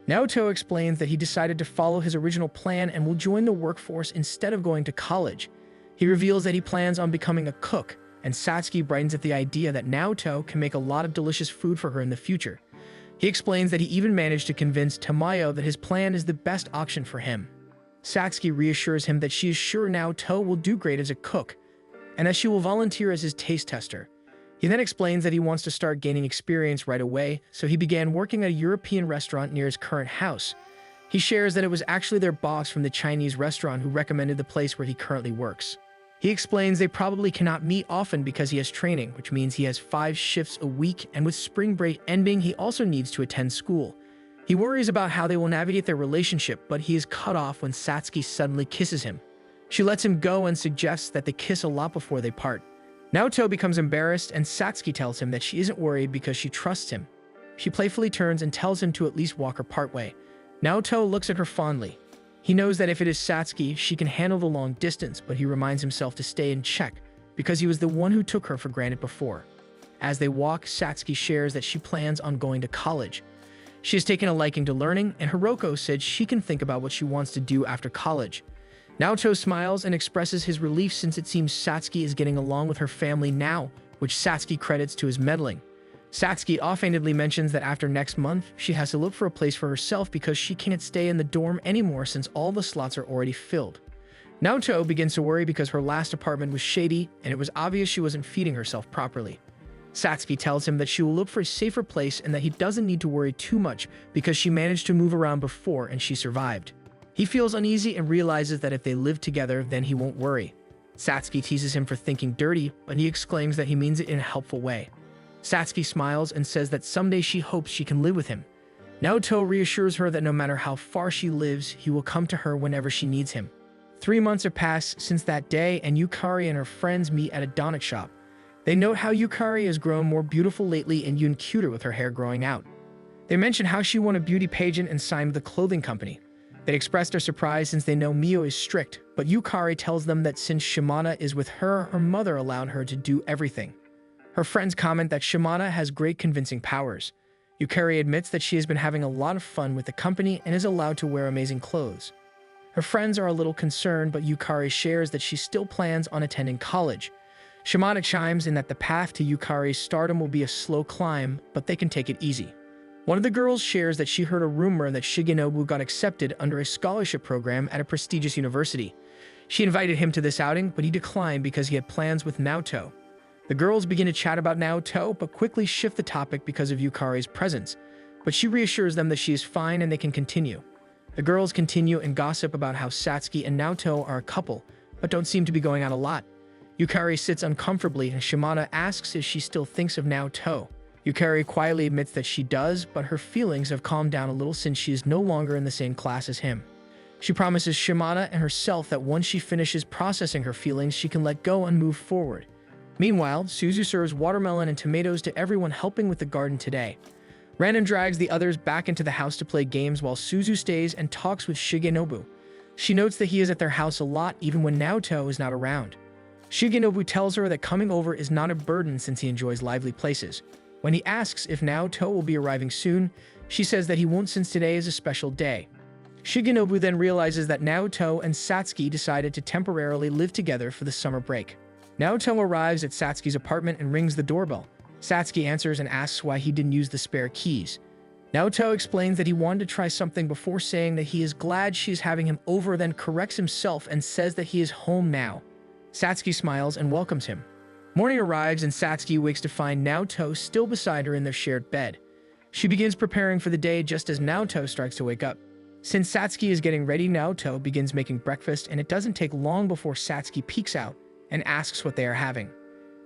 Naoto explains that he decided to follow his original plan and will join the workforce instead of going to college. He reveals that he plans on becoming a cook, and Satsuki brightens at the idea that Naoto can make a lot of delicious food for her in the future. He explains that he even managed to convince Tamayo that his plan is the best option for him. Satsuki reassures him that she is sure Naoto will do great as a cook, and that she will volunteer as his taste tester. He then explains that he wants to start gaining experience right away, so he began working at a European restaurant near his current house. He shares that it was actually their boss from the Chinese restaurant who recommended the place where he currently works. He explains they probably cannot meet often because he has training, which means he has 5 shifts a week, and with spring break ending, he also needs to attend school. He worries about how they will navigate their relationship, but he is cut off when Satsuki suddenly kisses him. She lets him go and suggests that they kiss a lot before they part. Naoto becomes embarrassed, and Satsuki tells him that she isn't worried because she trusts him. She playfully turns and tells him to at least walk her partway. Naoto looks at her fondly. He knows that if it is Satsuki, she can handle the long distance, but he reminds himself to stay in check because he was the one who took her for granted before. As they walk, Satsuki shares that she plans on going to college. She has taken a liking to learning, and Hiroko said she can think about what she wants to do after college. Naoto smiles and expresses his relief since it seems Satsuki is getting along with her family now, which Satsuki credits to his meddling. Satsuki offhandedly mentions that after next month, she has to look for a place for herself because she can't stay in the dorm anymore since all the slots are already filled. Naoto begins to worry because her last apartment was shady, and it was obvious she wasn't feeding herself properly. Satsuki tells him that she will look for a safer place and that he doesn't need to worry too much because she managed to move around before and she survived. He feels uneasy and realizes that if they live together, then he won't worry. Satsuki teases him for thinking dirty, but he exclaims that he means it in a helpful way. Satsuki smiles and says that someday she hopes she can live with him. Naoto reassures her that no matter how far she lives, he will come to her whenever she needs him. 3 months have passed since that day, and Yukari and her friends meet at a donut shop. They note how Yukari has grown more beautiful lately and even cuter with her hair growing out. They mention how she won a beauty pageant and signed with a clothing company. They express their surprise since they know Mio is strict, but Yukari tells them that since Shimana is with her, her mother allowed her to do everything. Her friends comment that Shimana has great convincing powers. Yukari admits that she has been having a lot of fun with the company and is allowed to wear amazing clothes. Her friends are a little concerned, but Yukari shares that she still plans on attending college. Shimana chimes in that the path to Yukari's stardom will be a slow climb, but they can take it easy. One of the girls shares that she heard a rumor that Shigenobu got accepted under a scholarship program at a prestigious university. She invited him to this outing, but he declined because he had plans with Naoto. The girls begin to chat about Naoto, but quickly shift the topic because of Yukari's presence. But she reassures them that she is fine and they can continue. The girls continue and gossip about how Satsuki and Naoto are a couple, but don't seem to be going out a lot. Yukari sits uncomfortably and Shimana asks if she still thinks of Naoto. Yukari quietly admits that she does, but her feelings have calmed down a little since she is no longer in the same class as him. She promises Shimana and herself that once she finishes processing her feelings, she can let go and move forward. Meanwhile, Suzu serves watermelon and tomatoes to everyone helping with the garden today. Random drags the others back into the house to play games while Suzu stays and talks with Shigenobu. She notes that he is at their house a lot even when Naoto is not around. Shigenobu tells her that coming over is not a burden since he enjoys lively places. When he asks if Naoto will be arriving soon, she says that he won't since today is a special day. Shigenobu then realizes that Naoto and Satsuki decided to temporarily live together for the summer break. Naoto arrives at Satsuki's apartment and rings the doorbell. Satsuki answers and asks why he didn't use the spare keys. Naoto explains that he wanted to try something before saying that he is glad she's having him over, then corrects himself and says that he is home now. Satsuki smiles and welcomes him. Morning arrives and Satsuki wakes to find Naoto still beside her in their shared bed. She begins preparing for the day just as Naoto starts to wake up. Since Satsuki is getting ready, Naoto begins making breakfast and it doesn't take long before Satsuki peeks out and asks what they are having.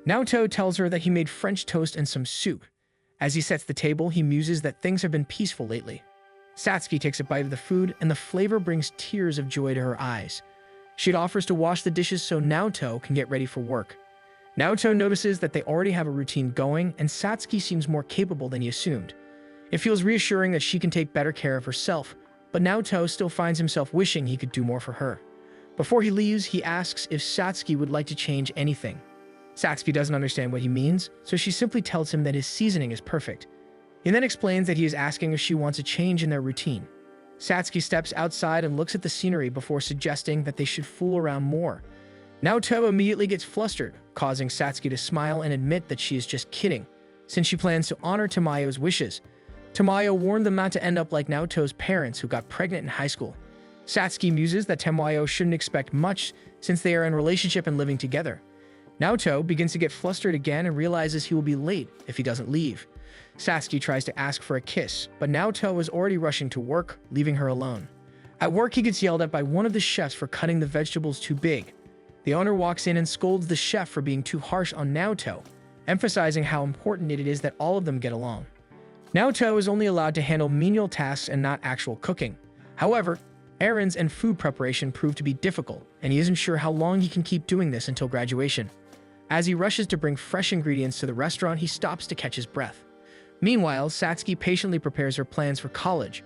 Naoto tells her that he made French toast and some soup. As he sets the table, he muses that things have been peaceful lately. Satsuki takes a bite of the food and the flavor brings tears of joy to her eyes. She offers to wash the dishes so Naoto can get ready for work. Naoto notices that they already have a routine going and Satsuki seems more capable than he assumed. It feels reassuring that she can take better care of herself, but Naoto still finds himself wishing he could do more for her. Before he leaves, he asks if Satsuki would like to change anything. Satsuki doesn't understand what he means, so she simply tells him that his seasoning is perfect. He then explains that he is asking if she wants a change in their routine. Satsuki steps outside and looks at the scenery before suggesting that they should fool around more. Naoto immediately gets flustered, causing Satsuki to smile and admit that she is just kidding, since she plans to honor Tamayo's wishes. Tamayo warned them not to end up like Naoto's parents who got pregnant in high school. Satsuki muses that Tamayo shouldn't expect much since they are in a relationship and living together. Naoto begins to get flustered again and realizes he will be late if he doesn't leave. Satsuki tries to ask for a kiss, but Naoto is already rushing to work, leaving her alone. At work, he gets yelled at by one of the chefs for cutting the vegetables too big. The owner walks in and scolds the chef for being too harsh on Naoto, emphasizing how important it is that all of them get along. Naoto is only allowed to handle menial tasks and not actual cooking. However, errands and food preparation prove to be difficult, and he isn't sure how long he can keep doing this until graduation. As he rushes to bring fresh ingredients to the restaurant, he stops to catch his breath. Meanwhile, Satsuki patiently prepares her plans for college.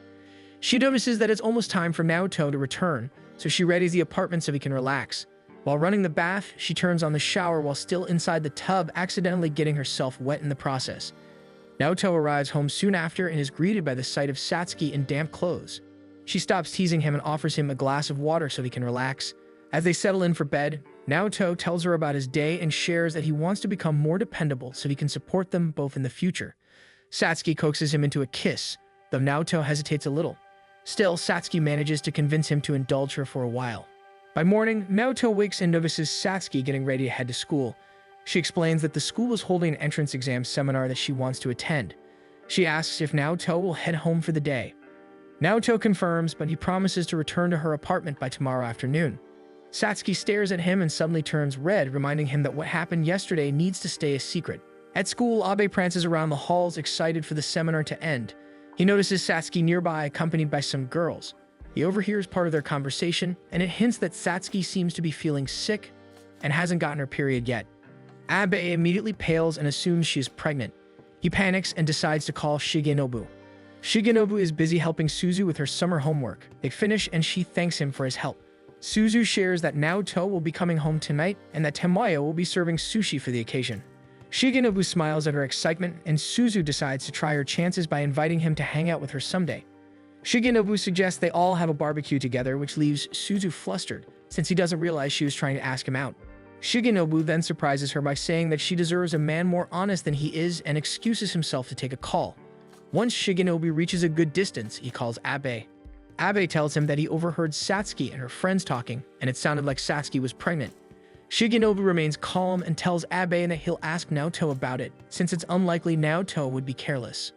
She notices that it's almost time for Naoto to return, so she readies the apartment so he can relax. While running the bath, she turns on the shower while still inside the tub, accidentally getting herself wet in the process. Naoto arrives home soon after and is greeted by the sight of Satsuki in damp clothes. She stops teasing him and offers him a glass of water so he can relax. As they settle in for bed, Naoto tells her about his day and shares that he wants to become more dependable so he can support them both in the future. Satsuki coaxes him into a kiss, though Naoto hesitates a little. Still, Satsuki manages to convince him to indulge her for a while. By morning, Naoto wakes and notices Satsuki getting ready to head to school. She explains that the school is holding an entrance exam seminar that she wants to attend. She asks if Naoto will head home for the day. Naoto confirms, but he promises to return to her apartment by tomorrow afternoon. Satsuki stares at him and suddenly turns red, reminding him that what happened yesterday needs to stay a secret. At school, Abe prances around the halls, excited for the seminar to end. He notices Satsuki nearby, accompanied by some girls. He overhears part of their conversation, and it hints that Satsuki seems to be feeling sick and hasn't gotten her period yet. Abe immediately pales and assumes she is pregnant. He panics and decides to call Shigenobu. Shigenobu is busy helping Suzu with her summer homework. They finish and she thanks him for his help. Suzu shares that Naoto will be coming home tonight and that Tamayo will be serving sushi for the occasion. Shigenobu smiles at her excitement, and Suzu decides to try her chances by inviting him to hang out with her someday. Shigenobu suggests they all have a barbecue together, which leaves Suzu flustered, since he doesn't realize she was trying to ask him out. Shigenobu then surprises her by saying that she deserves a man more honest than he is and excuses himself to take a call. Once Shigenobu reaches a good distance, he calls Abe. Abe tells him that he overheard Satsuki and her friends talking, and it sounded like Satsuki was pregnant. Shigenobu remains calm and tells Abe that he'll ask Naoto about it, since it's unlikely Naoto would be careless.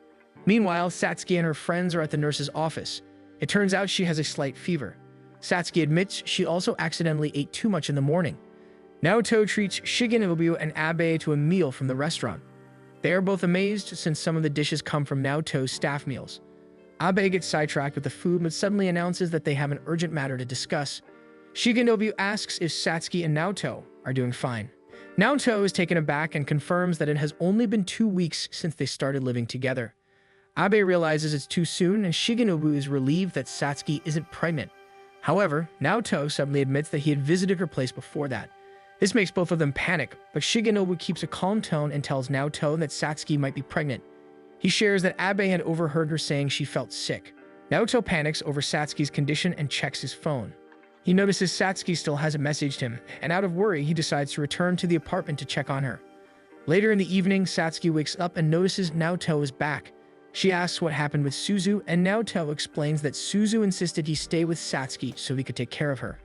Meanwhile, Satsuki and her friends are at the nurse's office. It turns out she has a slight fever. Satsuki admits she also accidentally ate too much in the morning. Naoto treats Shigenobu and Abe to a meal from the restaurant. They are both amazed since some of the dishes come from Naoto's staff meals. Abe gets sidetracked with the food but suddenly announces that they have an urgent matter to discuss. Shigenobu asks if Satsuki and Naoto are doing fine. Naoto is taken aback and confirms that it has only been 2 weeks since they started living together. Abe realizes it's too soon, and Shigenobu is relieved that Satsuki isn't pregnant. However, Naoto suddenly admits that he had visited her place before that. This makes both of them panic, but Shigenobu keeps a calm tone and tells Naoto that Satsuki might be pregnant. He shares that Abe had overheard her saying she felt sick. Naoto panics over Satsuki's condition and checks his phone. He notices Satsuki still hasn't messaged him, and out of worry, he decides to return to the apartment to check on her. Later in the evening, Satsuki wakes up and notices Naoto is back. She asks what happened with Suzu, and Naoto explains that Suzu insisted he stay with Satsuki so he could take care of her.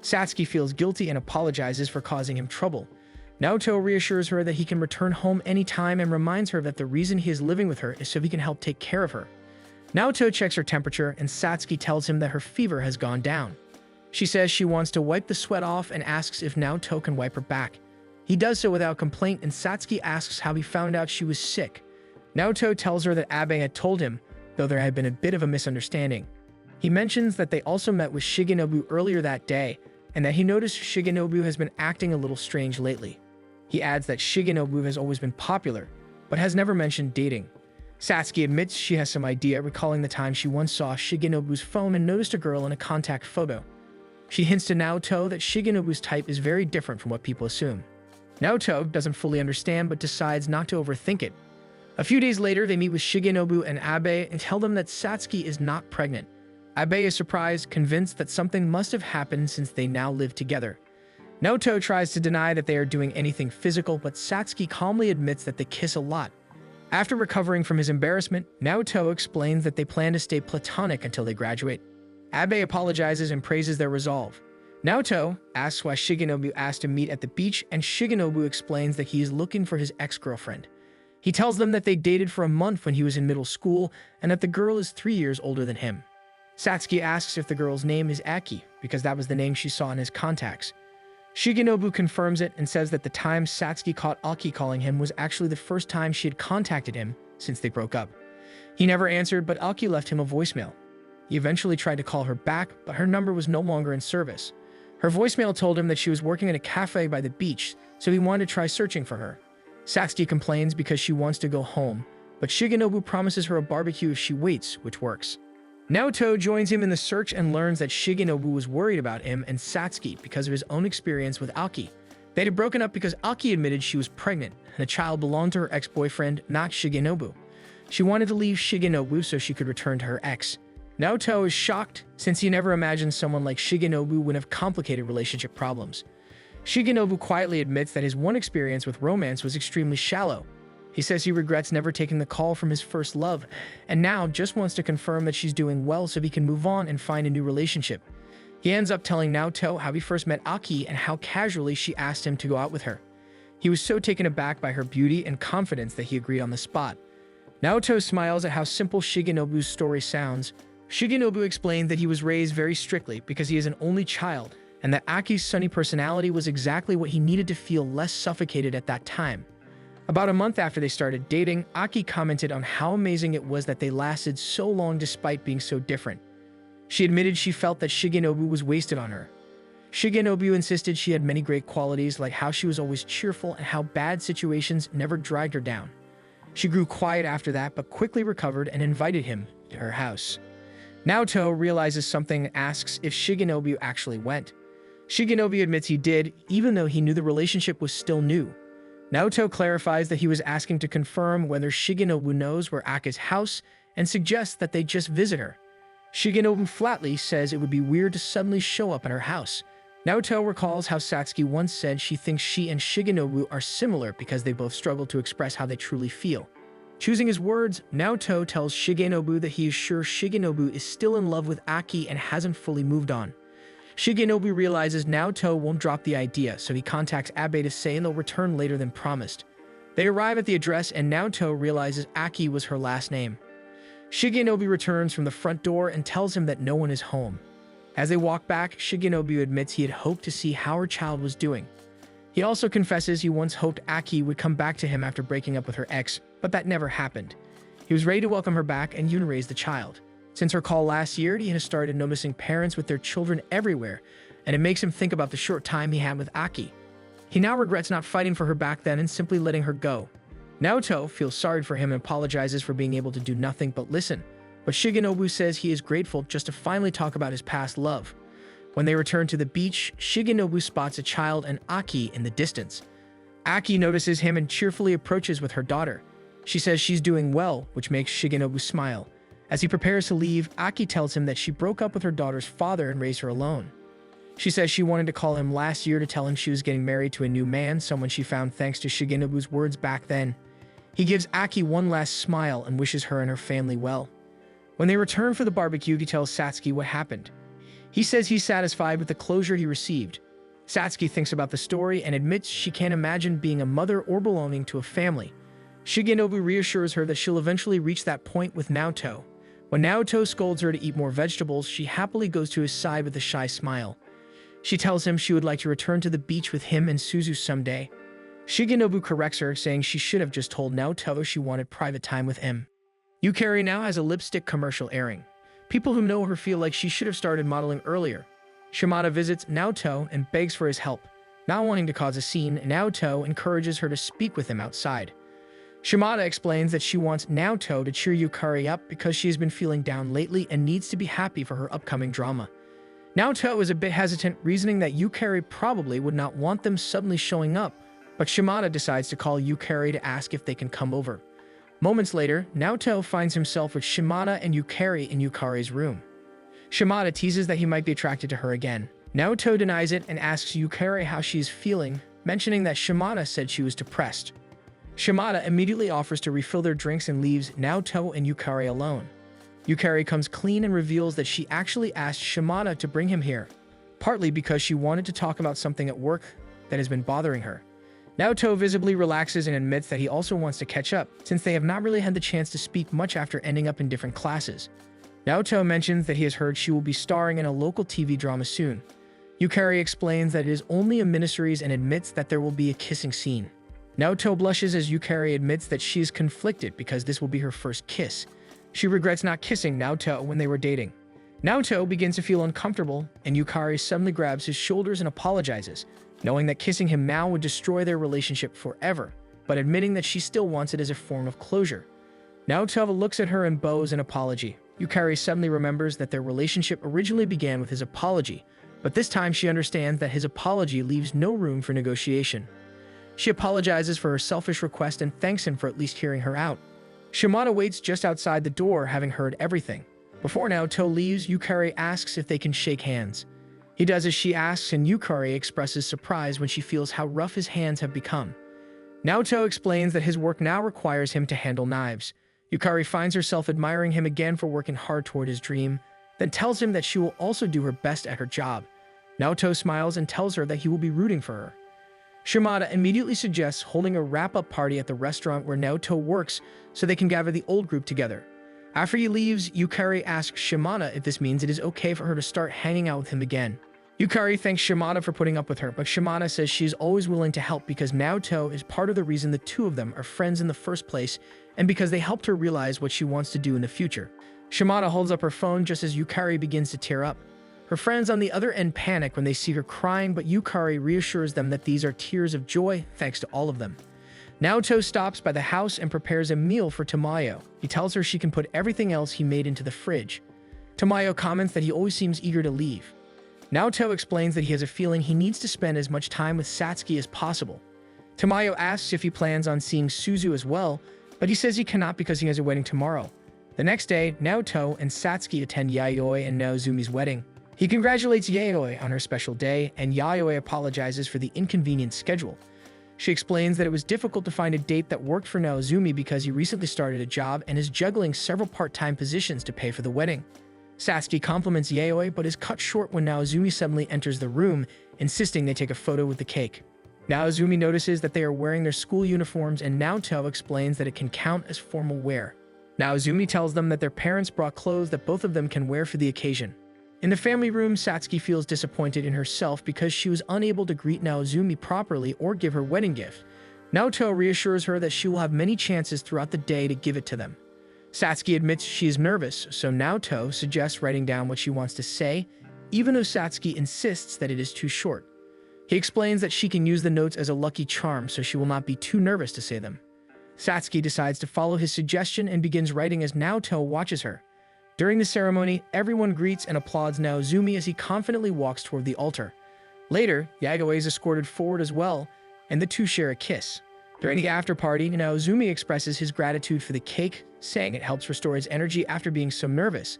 Satsuki feels guilty and apologizes for causing him trouble. Naoto reassures her that he can return home anytime and reminds her that the reason he is living with her is so he can help take care of her. Naoto checks her temperature, and Satsuki tells him that her fever has gone down. She says she wants to wipe the sweat off and asks if Naoto can wipe her back. He does so without complaint, and Satsuki asks how he found out she was sick. Naoto tells her that Abe had told him, though there had been a bit of a misunderstanding. He mentions that they also met with Shigenobu earlier that day, and that he noticed Shigenobu has been acting a little strange lately. He adds that Shigenobu has always been popular, but has never mentioned dating. Satsuki admits she has some idea, recalling the time she once saw Shigenobu's phone and noticed a girl in a contact photo. She hints to Naoto that Shigenobu's type is very different from what people assume. Naoto doesn't fully understand but decides not to overthink it. A few days later, they meet with Shigenobu and Abe and tell them that Satsuki is not pregnant. Abe is surprised, convinced that something must have happened since they now live together. Naoto tries to deny that they are doing anything physical, but Satsuki calmly admits that they kiss a lot. After recovering from his embarrassment, Naoto explains that they plan to stay platonic until they graduate. Abe apologizes and praises their resolve. Naoto asks why Shigenobu asked to meet at the beach, and Shigenobu explains that he is looking for his ex-girlfriend. He tells them that they dated for a month when he was in middle school and that the girl is 3 years older than him. Satsuki asks if the girl's name is Aki, because that was the name she saw in his contacts. Shigenobu confirms it and says that the time Satsuki caught Aki calling him was actually the first time she had contacted him since they broke up. He never answered, but Aki left him a voicemail. He eventually tried to call her back, but her number was no longer in service. Her voicemail told him that she was working in a cafe by the beach, so he wanted to try searching for her. Satsuki complains because she wants to go home, but Shigenobu promises her a barbecue if she waits, which works. Naoto joins him in the search and learns that Shigenobu was worried about him and Satsuki because of his own experience with Aki. They had broken up because Aki admitted she was pregnant, and the child belonged to her ex-boyfriend, not Shigenobu. She wanted to leave Shigenobu so she could return to her ex. Naoto is shocked, since he never imagined someone like Shigenobu would have complicated relationship problems. Shigenobu quietly admits that his one experience with romance was extremely shallow. He says he regrets never taking the call from his first love, and now just wants to confirm that she's doing well so he can move on and find a new relationship. He ends up telling Naoto how he first met Aki and how casually she asked him to go out with her. He was so taken aback by her beauty and confidence that he agreed on the spot. Naoto smiles at how simple Shigenobu's story sounds. Shigenobu explained that he was raised very strictly because he is an only child, and that Aki's sunny personality was exactly what he needed to feel less suffocated at that time. About a month after they started dating, Aki commented on how amazing it was that they lasted so long despite being so different. She admitted she felt that Shigenobu was wasted on her. Shigenobu insisted she had many great qualities, like how she was always cheerful and how bad situations never dragged her down. She grew quiet after that, but quickly recovered and invited him to her house. Naoto realizes something and asks if Shigenobu actually went. Shigenobu admits he did, even though he knew the relationship was still new. Naoto clarifies that he was asking to confirm whether Shigenobu knows where Aki's house and suggests that they just visit her. Shigenobu flatly says it would be weird to suddenly show up at her house. Naoto recalls how Satsuki once said she thinks she and Shigenobu are similar because they both struggle to express how they truly feel. Choosing his words, Naoto tells Shigenobu that he is sure Shigenobu is still in love with Aki and hasn't fully moved on. Shigenobu realizes Naoto won't drop the idea, so he contacts Abe to say they'll return later than promised. They arrive at the address and Naoto realizes Aki was her last name. Shigenobu returns from the front door and tells him that no one is home. As they walk back, Shigenobu admits he had hoped to see how her child was doing. He also confesses he once hoped Aki would come back to him after breaking up with her ex, but that never happened. He was ready to welcome her back and even raise the child. Since her call last year, he has started noticing parents with their children everywhere, and it makes him think about the short time he had with Aki. He now regrets not fighting for her back then and simply letting her go. Naoto feels sorry for him and apologizes for being able to do nothing but listen, but Shigenobu says he is grateful just to finally talk about his past love. When they return to the beach, Shigenobu spots a child and Aki in the distance. Aki notices him and cheerfully approaches with her daughter. She says she's doing well, which makes Shigenobu smile. As he prepares to leave, Aki tells him that she broke up with her daughter's father and raised her alone. She says she wanted to call him last year to tell him she was getting married to a new man, someone she found thanks to Shigenobu's words back then. He gives Aki one last smile and wishes her and her family well. When they return for the barbecue, he tells Satsuki what happened. He says he's satisfied with the closure he received. Satsuki thinks about the story and admits she can't imagine being a mother or belonging to a family. Shigenobu reassures her that she'll eventually reach that point with Naoto. When Naoto scolds her to eat more vegetables, she happily goes to his side with a shy smile. She tells him she would like to return to the beach with him and Suzu someday. Shigenobu corrects her, saying she should have just told Naoto she wanted private time with him. Yukari now has a lipstick commercial airing. People who know her feel like she should have started modeling earlier. Shimada visits Naoto and begs for his help. Not wanting to cause a scene, Naoto encourages her to speak with him outside. Shimada explains that she wants Naoto to cheer Yukari up because she has been feeling down lately and needs to be happy for her upcoming drama. Naoto is a bit hesitant, reasoning that Yukari probably would not want them suddenly showing up, but Shimada decides to call Yukari to ask if they can come over. Moments later, Naoto finds himself with Shimada and Yukari in Yukari's room. Shimada teases that he might be attracted to her again. Naoto denies it and asks Yukari how she is feeling, mentioning that Shimada said she was depressed. Shimada immediately offers to refill their drinks and leaves Naoto and Yukari alone. Yukari comes clean and reveals that she actually asked Shimada to bring him here, partly because she wanted to talk about something at work that has been bothering her. Naoto visibly relaxes and admits that he also wants to catch up, since they have not really had the chance to speak much after ending up in different classes. Naoto mentions that he has heard she will be starring in a local TV drama soon. Yukari explains that it is only a miniseries and admits that there will be a kissing scene. Naoto blushes as Yukari admits that she is conflicted because this will be her first kiss. She regrets not kissing Naoto when they were dating. Naoto begins to feel uncomfortable, and Yukari suddenly grabs his shoulders and apologizes, knowing that kissing him now would destroy their relationship forever, but admitting that she still wants it as a form of closure. Naoto looks at her and bows an apology. Yukari suddenly remembers that their relationship originally began with his apology, but this time she understands that his apology leaves no room for negotiation. She apologizes for her selfish request and thanks him for at least hearing her out. Shimada waits just outside the door, having heard everything. Before Naoto leaves, Yukari asks if they can shake hands. He does as she asks, and Yukari expresses surprise when she feels how rough his hands have become. Naoto explains that his work now requires him to handle knives. Yukari finds herself admiring him again for working hard toward his dream, then tells him that she will also do her best at her job. Naoto smiles and tells her that he will be rooting for her. Shimada immediately suggests holding a wrap-up party at the restaurant where Naoto works so they can gather the old group together. After he leaves, Yukari asks Shimada if this means it is okay for her to start hanging out with him again. Yukari thanks Shimada for putting up with her, but Shimada says she is always willing to help because Naoto is part of the reason the two of them are friends in the first place and because they helped her realize what she wants to do in the future. Shimada holds up her phone just as Yukari begins to tear up. Her friends on the other end panic when they see her crying, but Yukari reassures them that these are tears of joy thanks to all of them. Naoto stops by the house and prepares a meal for Tamayo. He tells her she can put everything else he made into the fridge. Tamayo comments that he always seems eager to leave. Naoto explains that he has a feeling he needs to spend as much time with Satsuki as possible. Tamayo asks if he plans on seeing Suzu as well, but he says he cannot because he has a wedding tomorrow. The next day, Naoto and Satsuki attend Yayoi and Naozumi's wedding. He congratulates Yayoi on her special day, and Yayoi apologizes for the inconvenient schedule. She explains that it was difficult to find a date that worked for Naozumi because he recently started a job and is juggling several part-time positions to pay for the wedding. Satsuki compliments Yayoi but is cut short when Naozumi suddenly enters the room, insisting they take a photo with the cake. Naozumi notices that they are wearing their school uniforms and Naoto explains that it can count as formal wear. Naozumi tells them that their parents brought clothes that both of them can wear for the occasion. In the family room, Satsuki feels disappointed in herself because she was unable to greet Naozumi properly or give her wedding gift. Naoto reassures her that she will have many chances throughout the day to give it to them. Satsuki admits she is nervous, so Naoto suggests writing down what she wants to say, even though Satsuki insists that it is too short. He explains that she can use the notes as a lucky charm so she will not be too nervous to say them. Satsuki decides to follow his suggestion and begins writing as Naoto watches her. During the ceremony, everyone greets and applauds Naozumi as he confidently walks toward the altar. Later, Yayoi is escorted forward as well, and the two share a kiss. During the after-party, Naozumi expresses his gratitude for the cake, saying it helps restore his energy after being so nervous.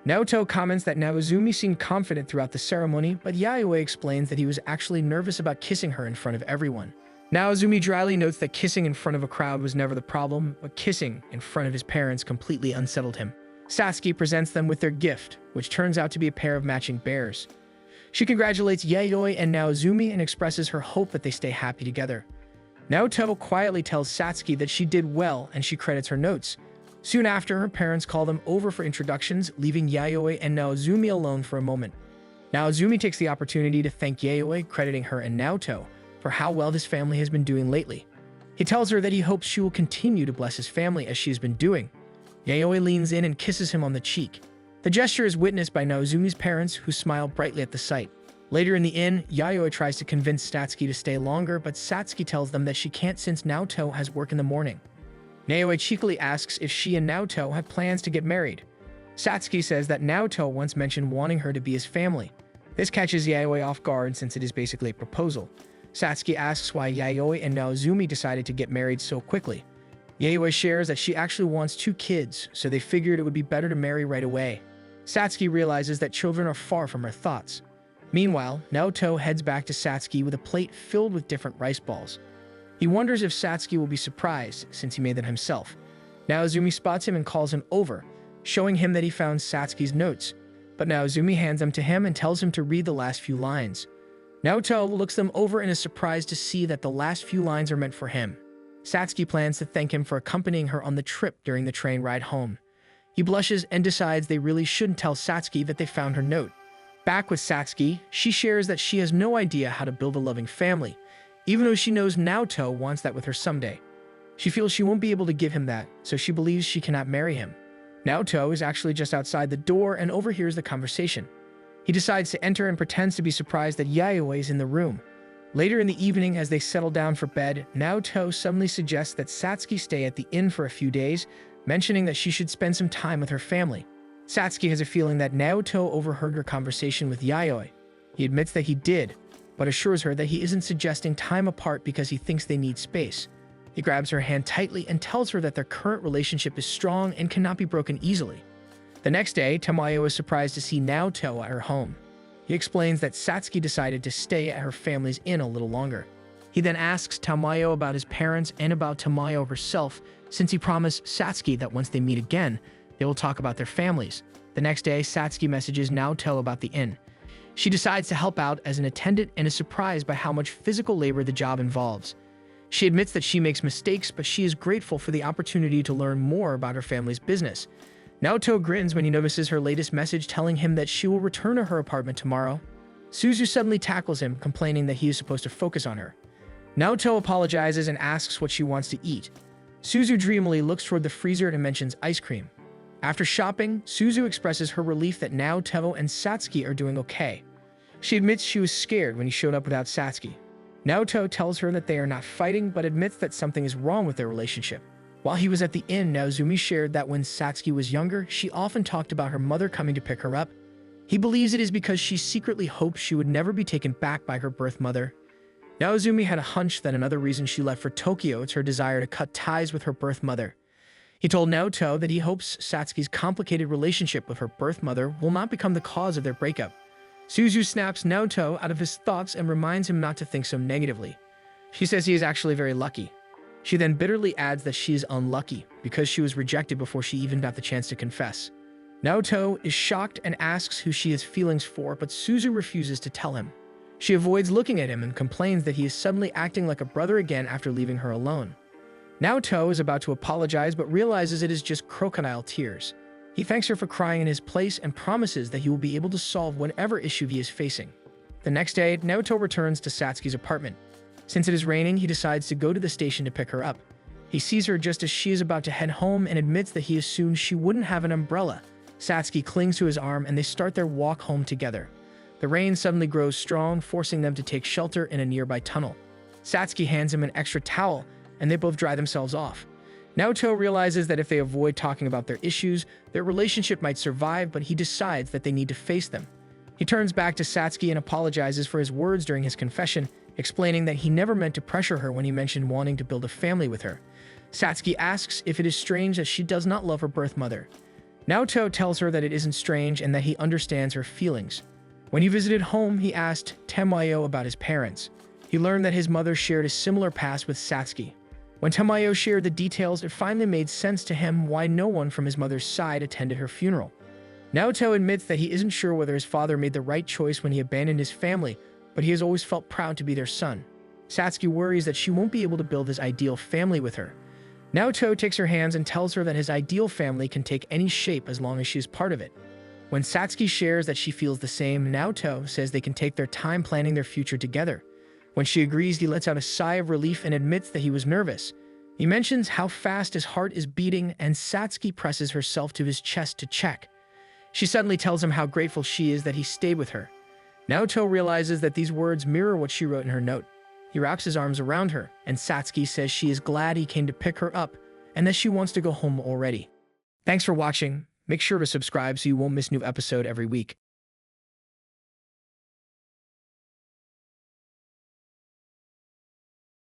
Naoto comments that Naozumi seemed confident throughout the ceremony, but Yayoi explains that he was actually nervous about kissing her in front of everyone. Naozumi dryly notes that kissing in front of a crowd was never the problem, but kissing in front of his parents completely unsettled him. Satsuki presents them with their gift, which turns out to be a pair of matching bears. She congratulates Yayoi and Naozumi and expresses her hope that they stay happy together. Naoto quietly tells Satsuki that she did well and she credits her notes. Soon after, her parents call them over for introductions, leaving Yayoi and Naozumi alone for a moment. Naozumi takes the opportunity to thank Yayoi, crediting her and Naoto for how well this family has been doing lately. He tells her that he hopes she will continue to bless his family as she has been doing. Yayoi leans in and kisses him on the cheek. The gesture is witnessed by Naozumi's parents, who smile brightly at the sight. Later in the inn, Yayoi tries to convince Satsuki to stay longer, but Satsuki tells them that she can't since Naoto has work in the morning. Yayoi cheekily asks if she and Naoto have plans to get married. Satsuki says that Naoto once mentioned wanting her to be his family. This catches Yayoi off guard since it is basically a proposal. Satsuki asks why Yayoi and Naozumi decided to get married so quickly. Yayoi shares that she actually wants 2 kids, so they figured it would be better to marry right away. Satsuki realizes that children are far from her thoughts. Meanwhile, Naoto heads back to Satsuki with a plate filled with different rice balls. He wonders if Satsuki will be surprised, since he made them himself. Naozumi spots him and calls him over, showing him that he found Satsuki's notes. But Naozumi hands them to him and tells him to read the last few lines. Naoto looks them over and is surprised to see that the last few lines are meant for him. Satsuki plans to thank him for accompanying her on the trip during the train ride home. He blushes and decides they really shouldn't tell Satsuki that they found her note. Back with Satsuki, she shares that she has no idea how to build a loving family, even though she knows Naoto wants that with her someday. She feels she won't be able to give him that, so she believes she cannot marry him. Naoto is actually just outside the door and overhears the conversation. He decides to enter and pretends to be surprised that Yayoi is in the room. Later in the evening, as they settle down for bed, Naoto suddenly suggests that Satsuki stay at the inn for a few days, mentioning that she should spend some time with her family. Satsuki has a feeling that Naoto overheard her conversation with Yayoi. He admits that he did, but assures her that he isn't suggesting time apart because he thinks they need space. He grabs her hand tightly and tells her that their current relationship is strong and cannot be broken easily. The next day, Tamayo is surprised to see Naoto at her home. He explains that Satsuki decided to stay at her family's inn a little longer. He then asks Tamayo about his parents and about Tamayo herself, since he promised Satsuki that once they meet again, they will talk about their families. The next day, Satsuki messages Naoto about the inn. She decides to help out as an attendant and is surprised by how much physical labor the job involves. She admits that she makes mistakes, but she is grateful for the opportunity to learn more about her family's business. Naoto grins when he notices her latest message telling him that she will return to her apartment tomorrow. Suzu suddenly tackles him, complaining that he is supposed to focus on her. Naoto apologizes and asks what she wants to eat. Suzu dreamily looks toward the freezer and mentions ice cream. After shopping, Suzu expresses her relief that Naoto and Satsuki are doing okay. She admits she was scared when he showed up without Satsuki. Naoto tells her that they are not fighting, but admits that something is wrong with their relationship. While he was at the inn, Naozumi shared that when Satsuki was younger, she often talked about her mother coming to pick her up. He believes it is because she secretly hoped she would never be taken back by her birth mother. Naozumi had a hunch that another reason she left for Tokyo is her desire to cut ties with her birth mother. He told Naoto that he hopes Satsuki's complicated relationship with her birth mother will not become the cause of their breakup. Suzu snaps Naoto out of his thoughts and reminds him not to think so negatively. She says he is actually very lucky. She then bitterly adds that she is unlucky because she was rejected before she even got the chance to confess. Naoto is shocked and asks who she has feelings for, but Suzu refuses to tell him. She avoids looking at him and complains that he is suddenly acting like a brother again after leaving her alone. Naoto is about to apologize but realizes it is just crocodile tears. He thanks her for crying in his place and promises that he will be able to solve whatever issue he is facing. The next day, Naoto returns to Satsuki's apartment. Since it is raining, he decides to go to the station to pick her up. He sees her just as she is about to head home and admits that he assumed she wouldn't have an umbrella. Satsuki clings to his arm and they start their walk home together. The rain suddenly grows strong, forcing them to take shelter in a nearby tunnel. Satsuki hands him an extra towel, and they both dry themselves off. Naoto realizes that if they avoid talking about their issues, their relationship might survive, but he decides that they need to face them. He turns back to Satsuki and apologizes for his words during his confession, explaining that he never meant to pressure her when he mentioned wanting to build a family with her. Satsuki asks if it is strange that she does not love her birth mother. Naoto tells her that it isn't strange and that he understands her feelings. When he visited home, he asked Tamayo about his parents. He learned that his mother shared a similar past with Satsuki. When Tamayo shared the details, it finally made sense to him why no one from his mother's side attended her funeral. Naoto admits that he isn't sure whether his father made the right choice when he abandoned his family, but he has always felt proud to be their son. Satsuki worries that she won't be able to build his ideal family with her. Naoto takes her hands and tells her that his ideal family can take any shape as long as she is part of it. When Satsuki shares that she feels the same, Naoto says they can take their time planning their future together. When she agrees, he lets out a sigh of relief and admits that he was nervous. He mentions how fast his heart is beating, and Satsuki presses herself to his chest to check. She suddenly tells him how grateful she is that he stayed with her. Naoto realizes that these words mirror what she wrote in her note. He wraps his arms around her, and Satsuki says she is glad he came to pick her up and that she wants to go home already. Thanks for watching. Make sure to subscribe so you won't miss a new episode every week.